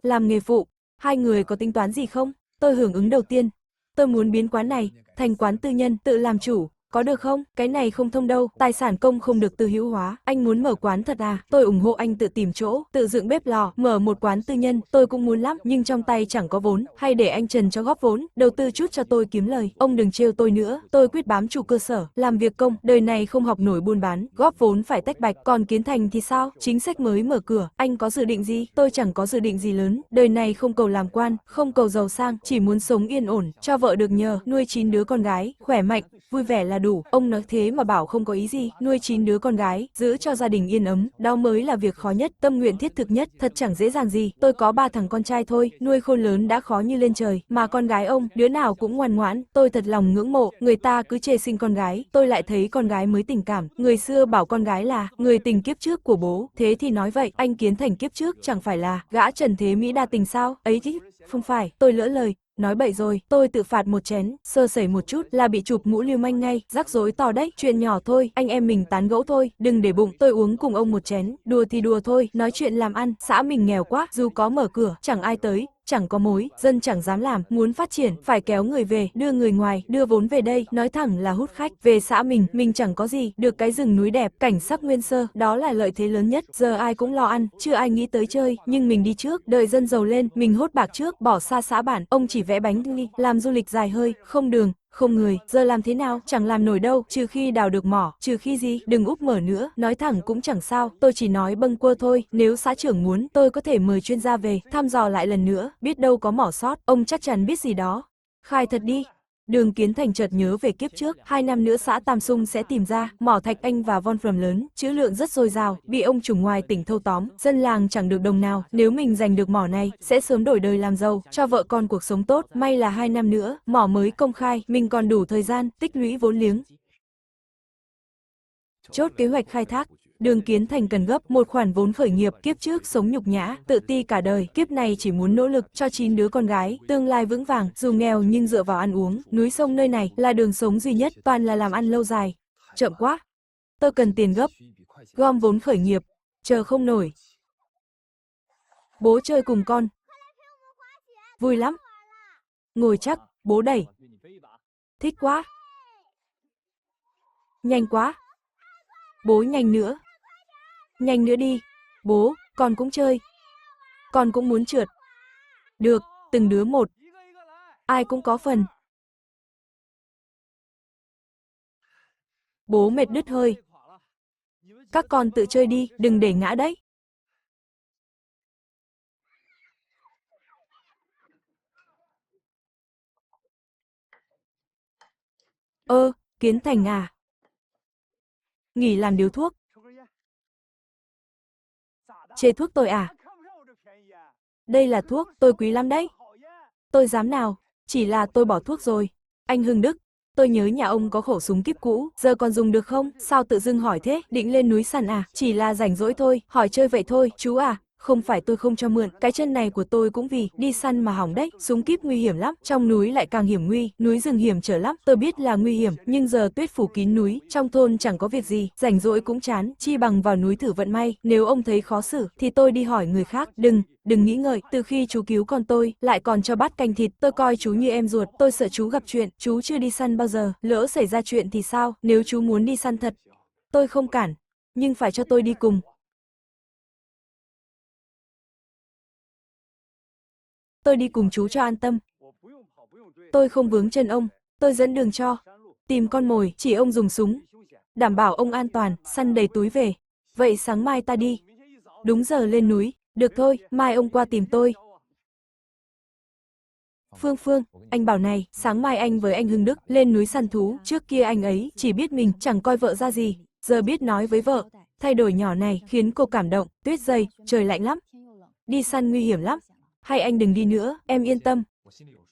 [SPEAKER 1] làm nghề phụ, hai người có tính toán gì không? Tôi hưởng ứng đầu tiên, tôi muốn biến quán này thành quán tư nhân, tự làm chủ. Có được không? Cái này không thông đâu, tài sản công không được tư hữu hóa. Anh muốn mở quán thật à? Tôi ủng hộ anh tự tìm chỗ, tự dựng bếp lò, mở một quán tư nhân, tôi cũng muốn lắm, nhưng trong tay chẳng có vốn, hay để anh Trần cho góp vốn, đầu tư chút cho tôi kiếm lời. Ông đừng trêu tôi nữa, tôi quyết bám trụ cơ sở, làm việc công, đời này không học nổi buôn bán, góp vốn phải tách bạch, còn Kiến Thành thì sao? Chính sách mới mở cửa, anh có dự định gì? Tôi chẳng có dự định gì lớn, đời này không cầu làm quan, không cầu giàu sang, chỉ muốn sống yên ổn, cho vợ được nhờ, nuôi 9 đứa con gái, khỏe mạnh, vui vẻ là đủ. Ông nói thế mà bảo không có ý gì, nuôi 9 đứa con gái, giữ cho gia đình yên ấm, đó mới là việc khó nhất, tâm nguyện thiết thực nhất, thật chẳng dễ dàng gì. Tôi có 3 thằng con trai thôi, nuôi khôn lớn đã khó như lên trời, mà con gái ông, đứa nào cũng ngoan ngoãn, tôi thật lòng ngưỡng mộ, người ta cứ chê sinh con gái, tôi lại thấy con gái mới tình cảm, người xưa bảo con gái là người tình kiếp trước của bố, thế thì nói vậy, anh Kiến Thành kiếp trước chẳng phải là gã Trần Thế Mỹ đa tình sao, ấy chứ, không phải, tôi lỡ lời. Nói bậy rồi, tôi tự phạt một chén, sơ sẩy một chút là bị chụp mũ lưu manh ngay, rắc rối to đấy, chuyện nhỏ thôi, anh em mình tán gẫu thôi, đừng để bụng, tôi uống cùng ông một chén, đùa thì đùa thôi, nói chuyện làm ăn, xã mình nghèo quá, dù có mở cửa, chẳng ai tới, chẳng có mối, dân chẳng dám làm, muốn phát triển, phải kéo người về, đưa người ngoài, đưa vốn về đây, nói thẳng là hút khách, về xã mình chẳng có gì, được cái rừng núi đẹp, cảnh sắc nguyên sơ, đó là lợi thế lớn nhất, giờ ai cũng lo ăn, chưa ai nghĩ tới chơi, nhưng mình đi trước, đợi dân giàu lên, mình hốt bạc trước, bỏ xa xã bản, ông chỉ vẽ bánh đi, làm du lịch dài hơi, không đường, không người, giờ làm thế nào, chẳng làm nổi đâu, trừ khi đào được mỏ, trừ khi gì, đừng úp mở nữa, nói thẳng cũng chẳng sao, tôi chỉ nói bâng quơ thôi, nếu xã trưởng muốn, tôi có thể mời chuyên gia về, thăm dò lại lần nữa, biết đâu có mỏ sót, ông chắc chắn biết gì đó. Khai thật đi. Đường Kiến Thành chợt nhớ về kiếp trước, 2 năm nữa xã Tam Sung sẽ tìm ra, mỏ thạch anh và Wolfram lớn, trữ lượng rất dồi dào, bị ông chủ ngoài tỉnh thâu tóm, dân làng chẳng được đồng nào, nếu mình giành được mỏ này, sẽ sớm đổi đời làm giàu, cho vợ con cuộc sống tốt, may là 2 năm nữa, mỏ mới công khai, mình còn đủ thời gian, tích lũy vốn liếng. Chốt kế hoạch khai thác. Đường Kiến Thành cần gấp một khoản vốn khởi nghiệp, kiếp trước sống nhục nhã, tự ti cả đời, kiếp này chỉ muốn nỗ lực cho 9 đứa con gái, tương lai vững vàng, dù nghèo nhưng dựa vào ăn uống, núi sông nơi này là đường sống duy nhất, toàn là làm ăn lâu dài. Chậm quá, tôi cần tiền gấp. gom vốn khởi nghiệp, chờ không nổi. Bố chơi cùng con. Vui lắm. Ngồi chắc, bố đẩy. Thích quá. Nhanh quá. Bố nhanh nữa. Nhanh nữa đi. Bố, con cũng chơi. Con cũng muốn trượt. Được, từng đứa một. Ai cũng có phần. Bố mệt đứt hơi. Các con tự chơi đi, đừng để ngã đấy. Kiến Thành à? Nghỉ làm điếu thuốc. Chê thuốc tôi à? Đây là thuốc, tôi quý lắm đấy. Tôi dám nào, chỉ là tôi bỏ thuốc rồi. Anh Hưng Đức, tôi nhớ nhà ông có khẩu súng kíp cũ, giờ còn dùng được không? Sao tự dưng hỏi thế, định lên núi săn à? Chỉ là rảnh rỗi thôi, hỏi chơi vậy thôi, chú à. Không phải tôi không cho mượn, cái chân này của tôi cũng vì đi săn mà hỏng đấy, súng kíp nguy hiểm lắm, trong núi lại càng hiểm nguy, núi rừng hiểm trở lắm, tôi biết là nguy hiểm, nhưng giờ tuyết phủ kín núi, trong thôn chẳng có việc gì, rảnh rỗi cũng chán, chi bằng vào núi thử vận may, nếu ông thấy khó xử, thì tôi đi hỏi người khác, đừng nghĩ ngợi, từ khi chú cứu con tôi, lại còn cho bát canh thịt, tôi coi chú như em ruột, tôi sợ chú gặp chuyện, chú chưa đi săn bao giờ, lỡ xảy ra chuyện thì sao, nếu chú muốn đi săn thật, tôi không cản, nhưng phải cho tôi đi cùng. Tôi đi cùng chú cho an tâm. Tôi không vướng chân ông, tôi dẫn đường cho. Tìm con mồi, chỉ ông dùng súng. Đảm bảo ông an toàn, săn đầy túi về. Vậy sáng mai ta đi. Đúng giờ lên núi, được thôi, mai ông qua tìm tôi. Phương, anh bảo này, sáng mai anh với anh Hưng Đức lên núi săn thú, trước kia anh ấy chỉ biết mình chẳng coi vợ ra gì, giờ biết nói với vợ. Thay đổi nhỏ này khiến cô cảm động, tuyết dày, trời lạnh lắm. Đi săn nguy hiểm lắm. Hay anh đừng đi nữa, em yên tâm.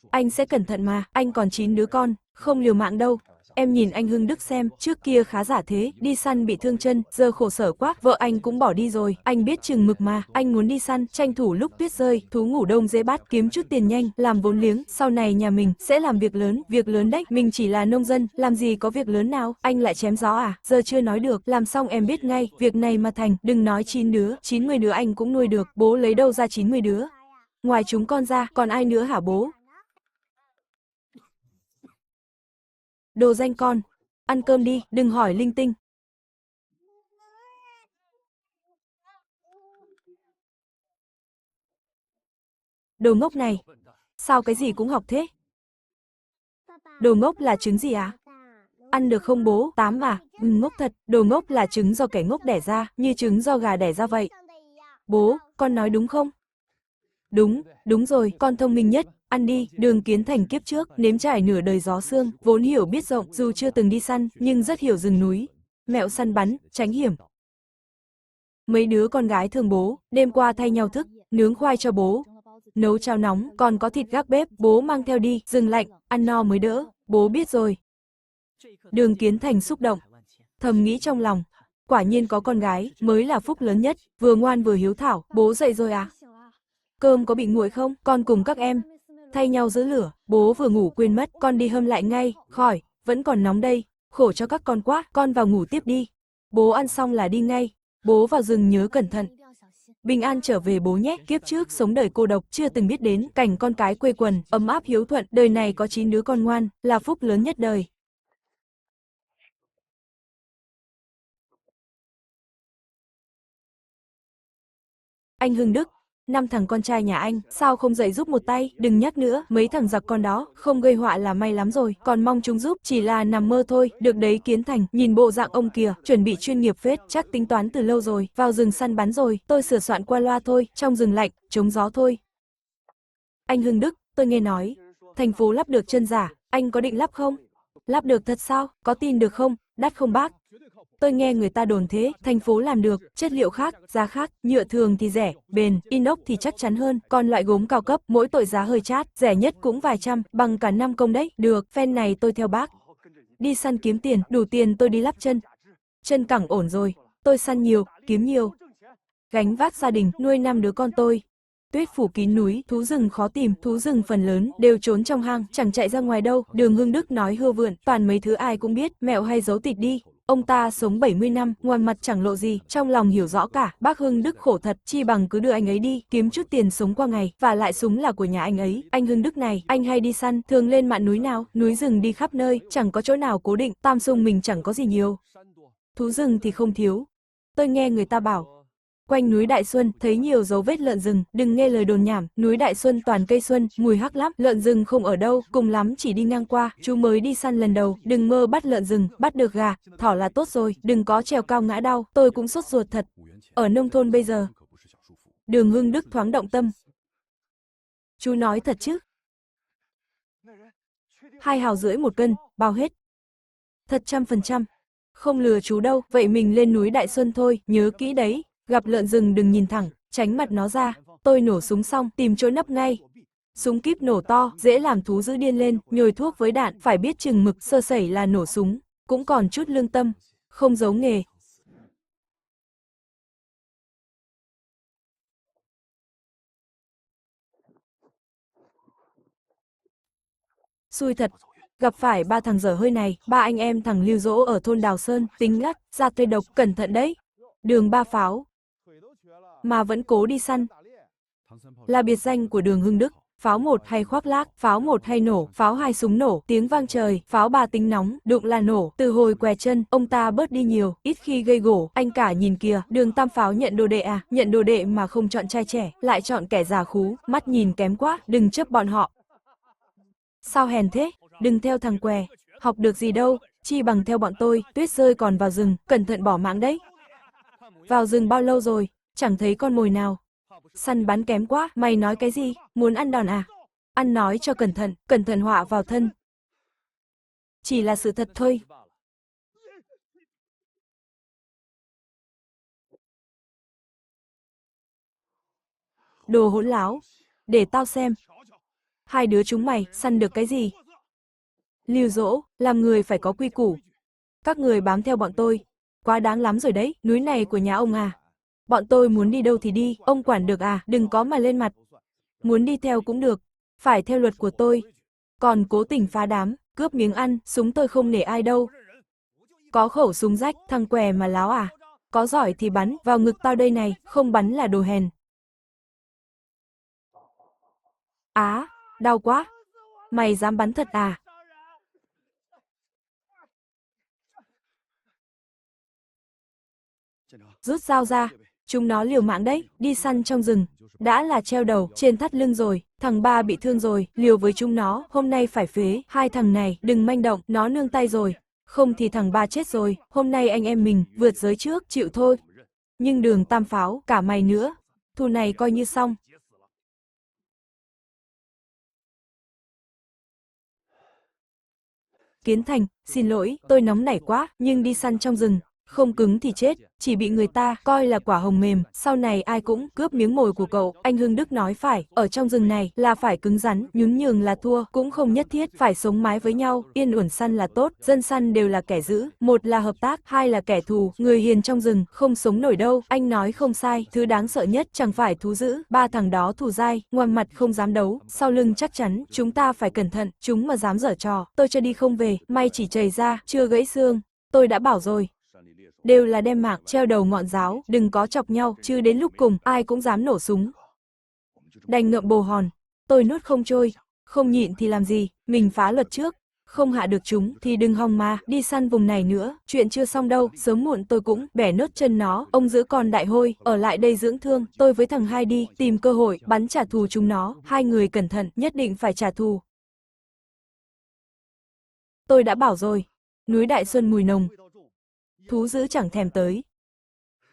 [SPEAKER 1] Anh sẽ cẩn thận mà, anh còn 9 đứa con, không liều mạng đâu. Em nhìn anh Hưng Đức xem, trước kia khá giả thế, đi săn bị thương chân, giờ khổ sở quá, vợ anh cũng bỏ đi rồi, anh biết chừng mực mà, anh muốn đi săn, tranh thủ lúc tuyết rơi, thú ngủ đông dễ bắt, kiếm chút tiền nhanh, làm vốn liếng, sau này nhà mình sẽ làm việc lớn đấy, mình chỉ là nông dân, làm gì có việc lớn nào, anh lại chém gió à, giờ chưa nói được, làm xong em biết ngay, việc này mà thành, đừng nói 9 đứa, 90 đứa anh cũng nuôi được, bố lấy đâu ra 90 đứa. Ngoài chúng con ra, còn ai nữa hả bố? Đồ danh con, ăn cơm đi, đừng hỏi linh tinh. Đồ ngốc này, sao cái gì cũng học thế? Đồ ngốc là trứng gì à? Ăn được không bố? 8 à? Ngốc thật, đồ ngốc là trứng do kẻ ngốc đẻ ra, như trứng do gà đẻ ra vậy. Bố, con nói đúng không? Đúng rồi, con thông minh nhất. Ăn đi, Đường Kiến Thành kiếp trước, nếm trải nửa đời gió sương, vốn hiểu biết rộng, dù chưa từng đi săn, nhưng rất hiểu rừng núi. Mẹo săn bắn, tránh hiểm. Mấy đứa con gái thương bố, đêm qua thay nhau thức, nướng khoai cho bố. Nấu cháo nóng, còn có thịt gác bếp, bố mang theo đi, rừng lạnh, ăn no mới đỡ, bố biết rồi. Đường Kiến Thành xúc động, thầm nghĩ trong lòng, quả nhiên có con gái, mới là phúc lớn nhất, vừa ngoan vừa hiếu thảo, bố dậy rồi à? Cơm có bị nguội không, con cùng các em thay nhau giữ lửa, bố vừa ngủ quên mất, con đi hâm lại ngay, khỏi, vẫn còn nóng đây, khổ cho các con quá, con vào ngủ tiếp đi. Bố ăn xong là đi ngay, bố vào rừng nhớ cẩn thận. Bình an trở về bố nhé, kiếp trước sống đời cô độc, chưa từng biết đến cảnh con cái quây quần, ấm áp hiếu thuận, đời này có 9 đứa con ngoan, là phúc lớn nhất đời. Anh Hưng Đức, 5 thằng con trai nhà anh, sao không dậy giúp một tay, đừng nhắc nữa, mấy thằng giặc con đó, không gây họa là may lắm rồi, còn mong chúng giúp, chỉ là nằm mơ thôi, được đấy Kiến Thành, nhìn bộ dạng ông kìa, chuẩn bị chuyên nghiệp phết, chắc tính toán từ lâu rồi, vào rừng săn bắn rồi, tôi sửa soạn qua loa thôi, trong rừng lạnh, chống gió thôi. Anh Hưng Đức, tôi nghe nói, thành phố lắp được chân giả, anh có định lắp không? Lắp được thật sao, có tin được không, đắt không bác? Tôi nghe người ta đồn thế, thành phố làm được, chất liệu khác, giá khác, nhựa thường thì rẻ, bền, inox thì chắc chắn hơn, còn loại gốm cao cấp, mỗi tội giá hơi chát, rẻ nhất cũng vài trăm, bằng cả năm công đấy, được, phen này tôi theo bác. Đi săn kiếm tiền, đủ tiền tôi đi lắp chân. Chân cẳng ổn rồi, tôi săn nhiều, kiếm nhiều. Gánh vác gia đình, nuôi 5 đứa con tôi. Tuyết phủ kín núi, thú rừng khó tìm, thú rừng phần lớn đều trốn trong hang, chẳng chạy ra ngoài đâu. Đường Hưng Đức nói hưa vượn, toàn mấy thứ ai cũng biết, mẹo hay giấu tịt đi. Ông ta sống 70 năm, ngoài mặt chẳng lộ gì, trong lòng hiểu rõ cả, bác Hưng Đức khổ thật, chi bằng cứ đưa anh ấy đi, kiếm chút tiền sống qua ngày, và lại súng là của nhà anh ấy. Anh Hưng Đức này, anh hay đi săn, thường lên mạn núi nào, núi rừng đi khắp nơi, chẳng có chỗ nào cố định, Tam Sung mình chẳng có gì nhiều. Thú rừng thì không thiếu. Tôi nghe người ta bảo, quanh núi Đại Xuân thấy nhiều dấu vết lợn rừng, đừng nghe lời đồn nhảm, núi Đại Xuân toàn cây xuân, mùi hắc lắm, lợn rừng không ở đâu, cùng lắm chỉ đi ngang qua, chú mới đi săn lần đầu, đừng mơ bắt lợn rừng, bắt được gà, thỏ là tốt rồi, đừng có trèo cao ngã đau, tôi cũng sốt ruột thật. Ở nông thôn bây giờ. Đường Hưng Đức thoáng động tâm. Chú nói thật chứ? 2,5 hào một cân, bao hết. Thật 100%. Không lừa chú đâu, vậy mình lên núi Đại Xuân thôi, nhớ kỹ đấy, gặp lợn rừng đừng nhìn thẳng, tránh mặt nó ra. Tôi nổ súng xong, tìm chỗ nấp ngay. Súng kíp nổ to, dễ làm thú dữ điên lên, nhồi thuốc với đạn, phải biết chừng mực, sơ sẩy là nổ súng, cũng còn chút lương tâm, không giấu nghề. Xui thật, gặp phải ba thằng dở hơi này, ba anh em thằng Lưu Dỗ ở thôn Đào Sơn, tính gắt, ra tay độc, cẩn thận đấy. Đường Ba Pháo, mà vẫn cố đi săn. Là biệt danh của đường Hưng Đức. Pháo 1 hay khoác lác, pháo 1 hay nổ, pháo 2 súng nổ, tiếng vang trời, pháo 3 tính nóng, đụng là nổ. Từ hồi què chân, ông ta bớt đi nhiều, ít khi gây gổ. Anh cả nhìn kìa, đường Tam Pháo nhận đồ đệ à, nhận đồ đệ mà không chọn trai trẻ, lại chọn kẻ già khú, mắt nhìn kém quá, đừng chấp bọn họ. Sao hèn thế, đừng theo thằng què, học được gì đâu, chi bằng theo bọn tôi, tuyết rơi còn vào rừng, cẩn thận bỏ mạng đấy. Vào rừng bao lâu rồi, chẳng thấy con mồi nào. Săn bắn kém quá, mày nói cái gì, muốn ăn đòn à? Ăn nói cho cẩn thận họa vào thân. Chỉ là sự thật thôi. Đồ hỗn láo, để tao xem. Hai đứa chúng mày, săn được cái gì? Lưu Dỗ, làm người phải có quy củ. Các người bám theo bọn tôi, quá đáng lắm rồi đấy, núi này của nhà ông à. Bọn tôi muốn đi đâu thì đi, ông quản được à, đừng có mà lên mặt. Muốn đi theo cũng được, phải theo luật của tôi. Còn cố tình phá đám, cướp miếng ăn, súng tôi không nể ai đâu. Có khẩu súng rách, thằng què mà láo à? Có giỏi thì bắn, vào ngực tao đây này, không bắn là đồ hèn. Á, đau quá. Mày dám bắn thật à? Rút dao ra, chúng nó liều mạng đấy, đi săn trong rừng. Đã là treo đầu, trên thắt lưng rồi, thằng ba bị thương rồi, liều với chúng nó, hôm nay phải phế, hai thằng này, đừng manh động, nó nương tay rồi. Không thì thằng ba chết rồi, hôm nay anh em mình, vượt giới trước, chịu thôi. Nhưng đường Tam Pháo, cả mày nữa, thù này coi như xong. Kiến Thành, xin lỗi, tôi nóng nảy quá, nhưng đi săn trong rừng, không cứng thì chết, chỉ bị người ta coi là quả hồng mềm, sau này ai cũng cướp miếng mồi của cậu. Anh Hưng Đức nói phải, ở trong rừng này là phải cứng rắn, nhún nhường là thua, cũng không nhất thiết phải sống mái với nhau, yên ổn săn là tốt, dân săn đều là kẻ dữ, một là hợp tác, hai là kẻ thù, người hiền trong rừng không sống nổi đâu, anh nói không sai, thứ đáng sợ nhất chẳng phải thú dữ, ba thằng đó thù dai, ngoài mặt không dám đấu, sau lưng chắc chắn, chúng ta phải cẩn thận, chúng mà dám giở trò, tôi cho đi không về, may chỉ chảy ra, chưa gãy xương, tôi đã bảo rồi. Đều là đem mạng treo đầu ngọn giáo, đừng có chọc nhau, chứ đến lúc cùng, ai cũng dám nổ súng. Đành ngậm bồ hòn, tôi nuốt không trôi, không nhịn thì làm gì, mình phá luật trước. Không hạ được chúng thì đừng hòng mà, đi săn vùng này nữa, chuyện chưa xong đâu, sớm muộn tôi cũng bẻ nốt chân nó, ông giữ con đại hôi, ở lại đây dưỡng thương, tôi với thằng hai đi, tìm cơ hội, bắn trả thù chúng nó, hai người cẩn thận, nhất định phải trả thù. Tôi đã bảo rồi, núi Đại Xuân mùi nồng, thú dữ chẳng thèm tới.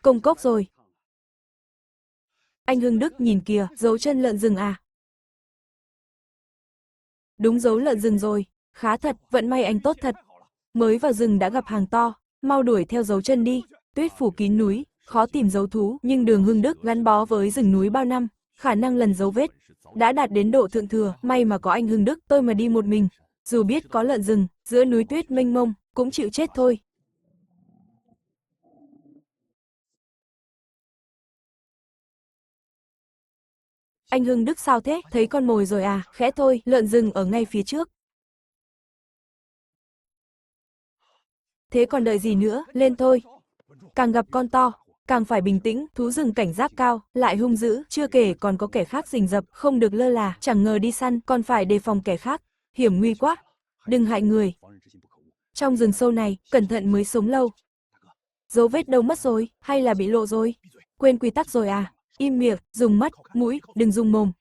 [SPEAKER 1] Công cốc rồi. Anh Hưng Đức nhìn kìa, dấu chân lợn rừng à? Đúng dấu lợn rừng rồi, khá thật, vận may anh tốt thật. Mới vào rừng đã gặp hàng to, mau đuổi theo dấu chân đi. Tuyết phủ kín núi, khó tìm dấu thú, nhưng đường Hưng Đức gắn bó với rừng núi bao năm, khả năng lần dấu vết đã đạt đến độ thượng thừa, may mà có anh Hưng Đức, tôi mà đi một mình, dù biết có lợn rừng, giữa núi tuyết mênh mông, cũng chịu chết thôi. Anh Hưng Đức sao thế, thấy con mồi rồi à, khẽ thôi, lợn rừng ở ngay phía trước. Thế còn đợi gì nữa, lên thôi. Càng gặp con to, càng phải bình tĩnh, thú rừng cảnh giác cao, lại hung dữ, chưa kể còn có kẻ khác rình rập, không được lơ là, chẳng ngờ đi săn, còn phải đề phòng kẻ khác, hiểm nguy quá, đừng hại người. Trong rừng sâu này, cẩn thận mới sống lâu. Dấu vết đâu mất rồi, hay là bị lộ rồi? Quên quy tắc rồi à? Im miệng, dùng mắt, mũi, đừng dùng mồm.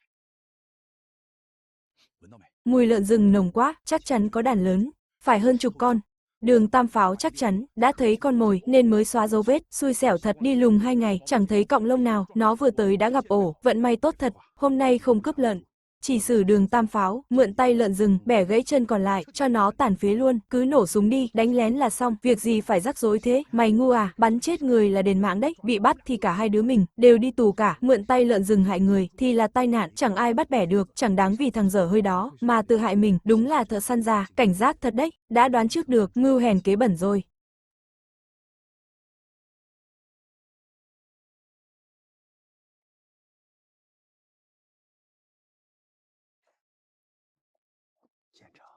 [SPEAKER 1] Mùi lợn rừng nồng quá, chắc chắn có đàn lớn, phải hơn chục con. Đường Tam Pháo chắc chắn đã thấy con mồi nên mới xóa dấu vết, xui xẻo thật, đi lùng 2 ngày chẳng thấy cọng lông nào, nó vừa tới đã gặp ổ, vận may tốt thật, hôm nay không cướp lợn. Chỉ xử Đường Tam Pháo, mượn tay lợn rừng, bẻ gãy chân còn lại, cho nó tàn phế luôn, cứ nổ súng đi, đánh lén là xong, việc gì phải rắc rối thế, mày ngu à, bắn chết người là đền mạng đấy, bị bắt thì cả hai đứa mình, đều đi tù cả, mượn tay lợn rừng hại người, thì là tai nạn, chẳng ai bắt bẻ được, chẳng đáng vì thằng dở hơi đó, mà tự hại mình, đúng là thợ săn già, cảnh giác thật đấy, đã đoán trước được, mưu hèn kế bẩn rồi.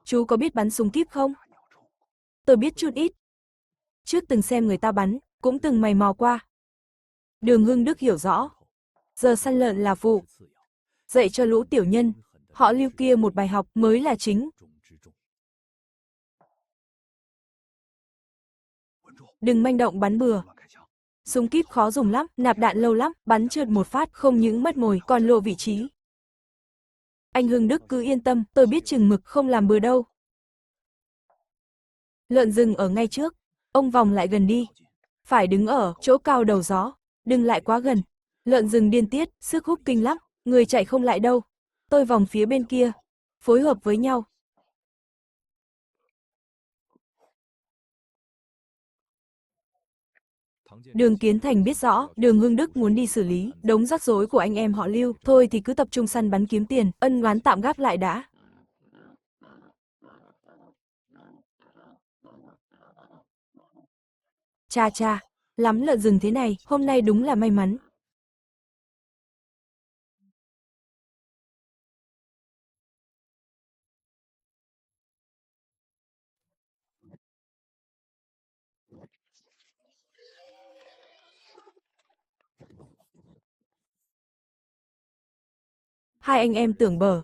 [SPEAKER 1] Chú có biết bắn súng kíp không? Tôi biết chút ít. Trước từng xem người ta bắn, cũng từng mày mò qua. Đường Hưng Đức hiểu rõ. Giờ săn lợn là phụ. Dạy cho lũ tiểu nhân, họ Lưu kia một bài học mới là chính. Đừng manh động bắn bừa. Súng kíp khó dùng lắm, nạp đạn lâu lắm, bắn trượt một phát không những mất mồi còn lộ vị trí. Anh Hưng Đức cứ yên tâm, tôi biết chừng mực không làm bừa đâu. Lợn rừng ở ngay trước, ông vòng lại gần đi. Phải đứng ở chỗ cao đầu gió, đừng lại quá gần. Lợn rừng điên tiết, sức hút kinh lắm, người chạy không lại đâu. Tôi vòng phía bên kia, phối hợp với nhau. Đường Kiến Thành biết rõ, Đường Hưng Đức muốn đi xử lý đống rắc rối của anh em họ Lưu, thôi thì cứ tập trung săn bắn kiếm tiền, ân oán tạm gác lại đã. Cha cha, lắm lợn rừng thế này, hôm nay đúng là may mắn. Hai anh em tưởng bở.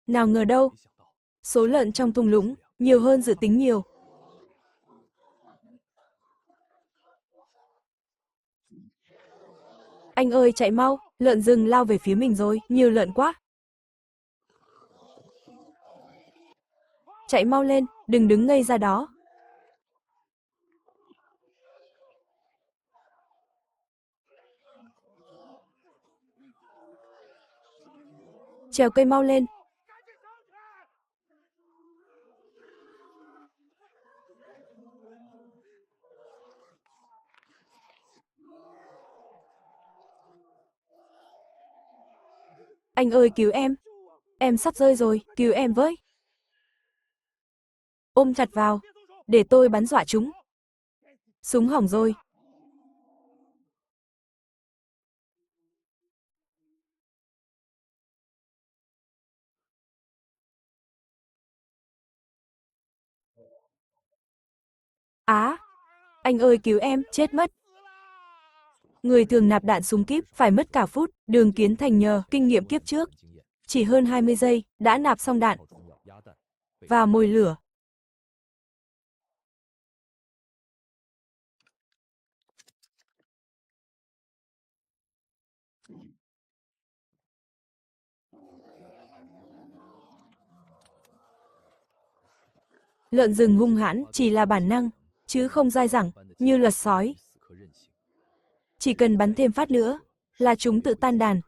[SPEAKER 1] Nào ngờ đâu, số lợn trong thung lũng nhiều hơn dự tính nhiều. Anh ơi chạy mau, lợn rừng lao về phía mình rồi, nhiều lợn quá. Chạy mau lên, đừng đứng ngây ra đó. Trèo cây mau lên. Anh ơi cứu em sắp rơi rồi, cứu em với. Ôm chặt vào, để tôi bắn dọa chúng. Súng hỏng rồi. Á, anh ơi cứu em, chết mất. Người thường nạp đạn súng kíp phải mất cả phút, Đường Kiến Thành nhờ kinh nghiệm kiếp trước. Chỉ hơn 20 giây, đã nạp xong đạn. Và mồi lửa. Lợn rừng hung hãn chỉ là bản năng, chứ không dai dẳng, như lật sói. Chỉ cần bắn thêm phát nữa, là chúng tự tan đàn.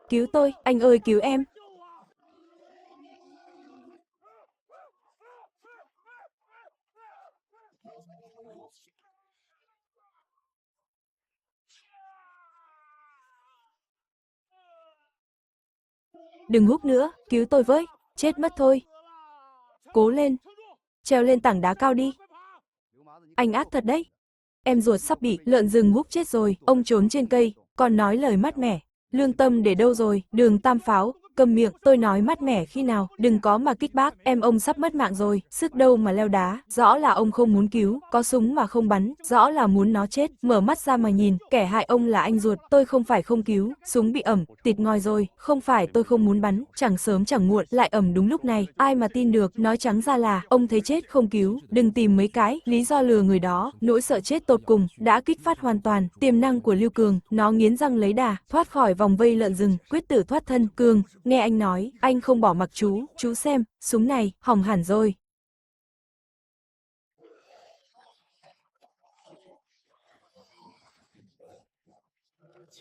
[SPEAKER 1] Cứu tôi, anh ơi cứu em. Đừng húc nữa, cứu tôi với, chết mất thôi. Cố lên. Trèo lên tảng đá cao đi. Anh ác thật đấy. Em ruột sắp bị lợn rừng húc chết rồi, ông trốn trên cây, còn nói lời mát mẻ. Lương tâm để đâu rồi, Đường Tam Pháo, cầm miệng, tôi nói mát mẻ khi nào, đừng có mà kích bác, em ông sắp mất mạng rồi, sức đâu mà leo đá, rõ là ông không muốn cứu, có súng mà không bắn, rõ là muốn nó chết, mở mắt ra mà nhìn, kẻ hại ông là anh ruột, tôi không phải không cứu, súng bị ẩm, tịt ngòi rồi, không phải tôi không muốn bắn, chẳng sớm chẳng muộn, lại ẩm đúng lúc này, ai mà tin được, nói trắng ra là, ông thấy chết không cứu, đừng tìm mấy cái, lý do lừa người đó, nỗi sợ chết tột cùng, đã kích phát hoàn toàn, tiềm năng của Lưu Cường, nó nghiến răng lấy đà, thoát khỏi vòng vây lợn rừng, quyết tử thoát thân, Cường, nghe anh nói, anh không bỏ mặc chú xem, súng này, hỏng hẳn rồi.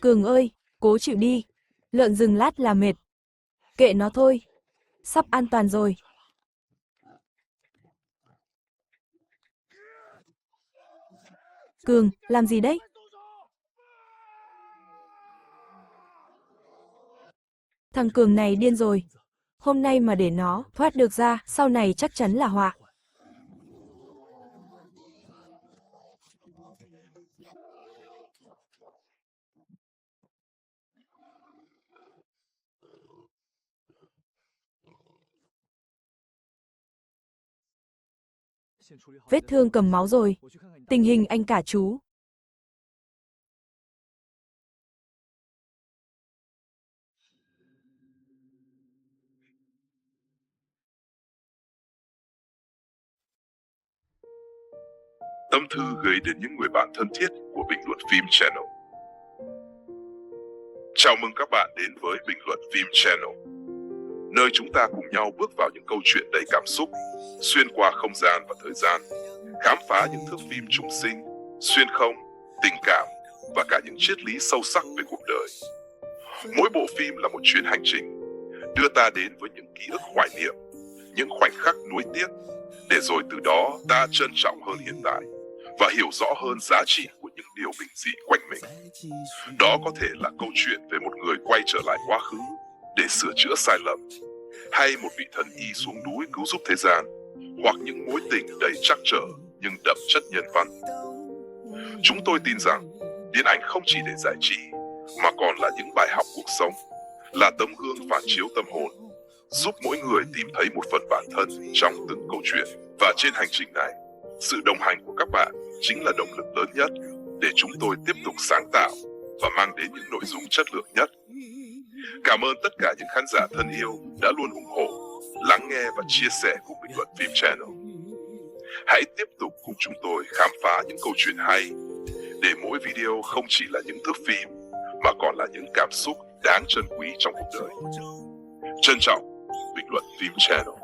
[SPEAKER 1] Cường ơi, cố chịu đi, lợn rừng lát là mệt, kệ nó thôi, sắp an toàn rồi. Cường, làm gì đấy? Thằng Cường này điên rồi, hôm nay mà để nó thoát được ra, sau này chắc chắn là họa. Vết thương cầm máu rồi, tình hình anh cả chú.
[SPEAKER 2] Tâm thư gửi đến những người bạn thân thiết của Bình luận phim Channel. Chào mừng các bạn đến với Bình luận phim Channel, nơi chúng ta cùng nhau bước vào những câu chuyện đầy cảm xúc, xuyên qua không gian và thời gian, khám phá những thước phim trùng sinh, xuyên không, tình cảm và cả những triết lý sâu sắc về cuộc đời. Mỗi bộ phim là một chuyến hành trình, đưa ta đến với những ký ức hoài niệm, những khoảnh khắc nuối tiếc, để rồi từ đó ta trân trọng hơn hiện tại và hiểu rõ hơn giá trị của những điều bình dị quanh mình. Đó có thể là câu chuyện về một người quay trở lại quá khứ để sửa chữa sai lầm, hay một vị thần y xuống núi cứu giúp thế gian, hoặc những mối tình đầy trắc trở nhưng đậm chất nhân văn. Chúng tôi tin rằng điện ảnh không chỉ để giải trí mà còn là những bài học cuộc sống, là tấm gương phản chiếu tâm hồn, giúp mỗi người tìm thấy một phần bản thân trong từng câu chuyện. Và trên hành trình này, sự đồng hành của các bạn chính là động lực lớn nhất để chúng tôi tiếp tục sáng tạo và mang đến những nội dung chất lượng nhất. Cảm ơn tất cả những khán giả thân yêu đã luôn ủng hộ, lắng nghe và chia sẻ cùng Bình luận phim Channel. Hãy tiếp tục cùng chúng tôi khám phá những câu chuyện hay, để mỗi video không chỉ là những thước phim mà còn là những cảm xúc đáng trân quý trong cuộc đời. Trân trọng, Bình luận phim Channel.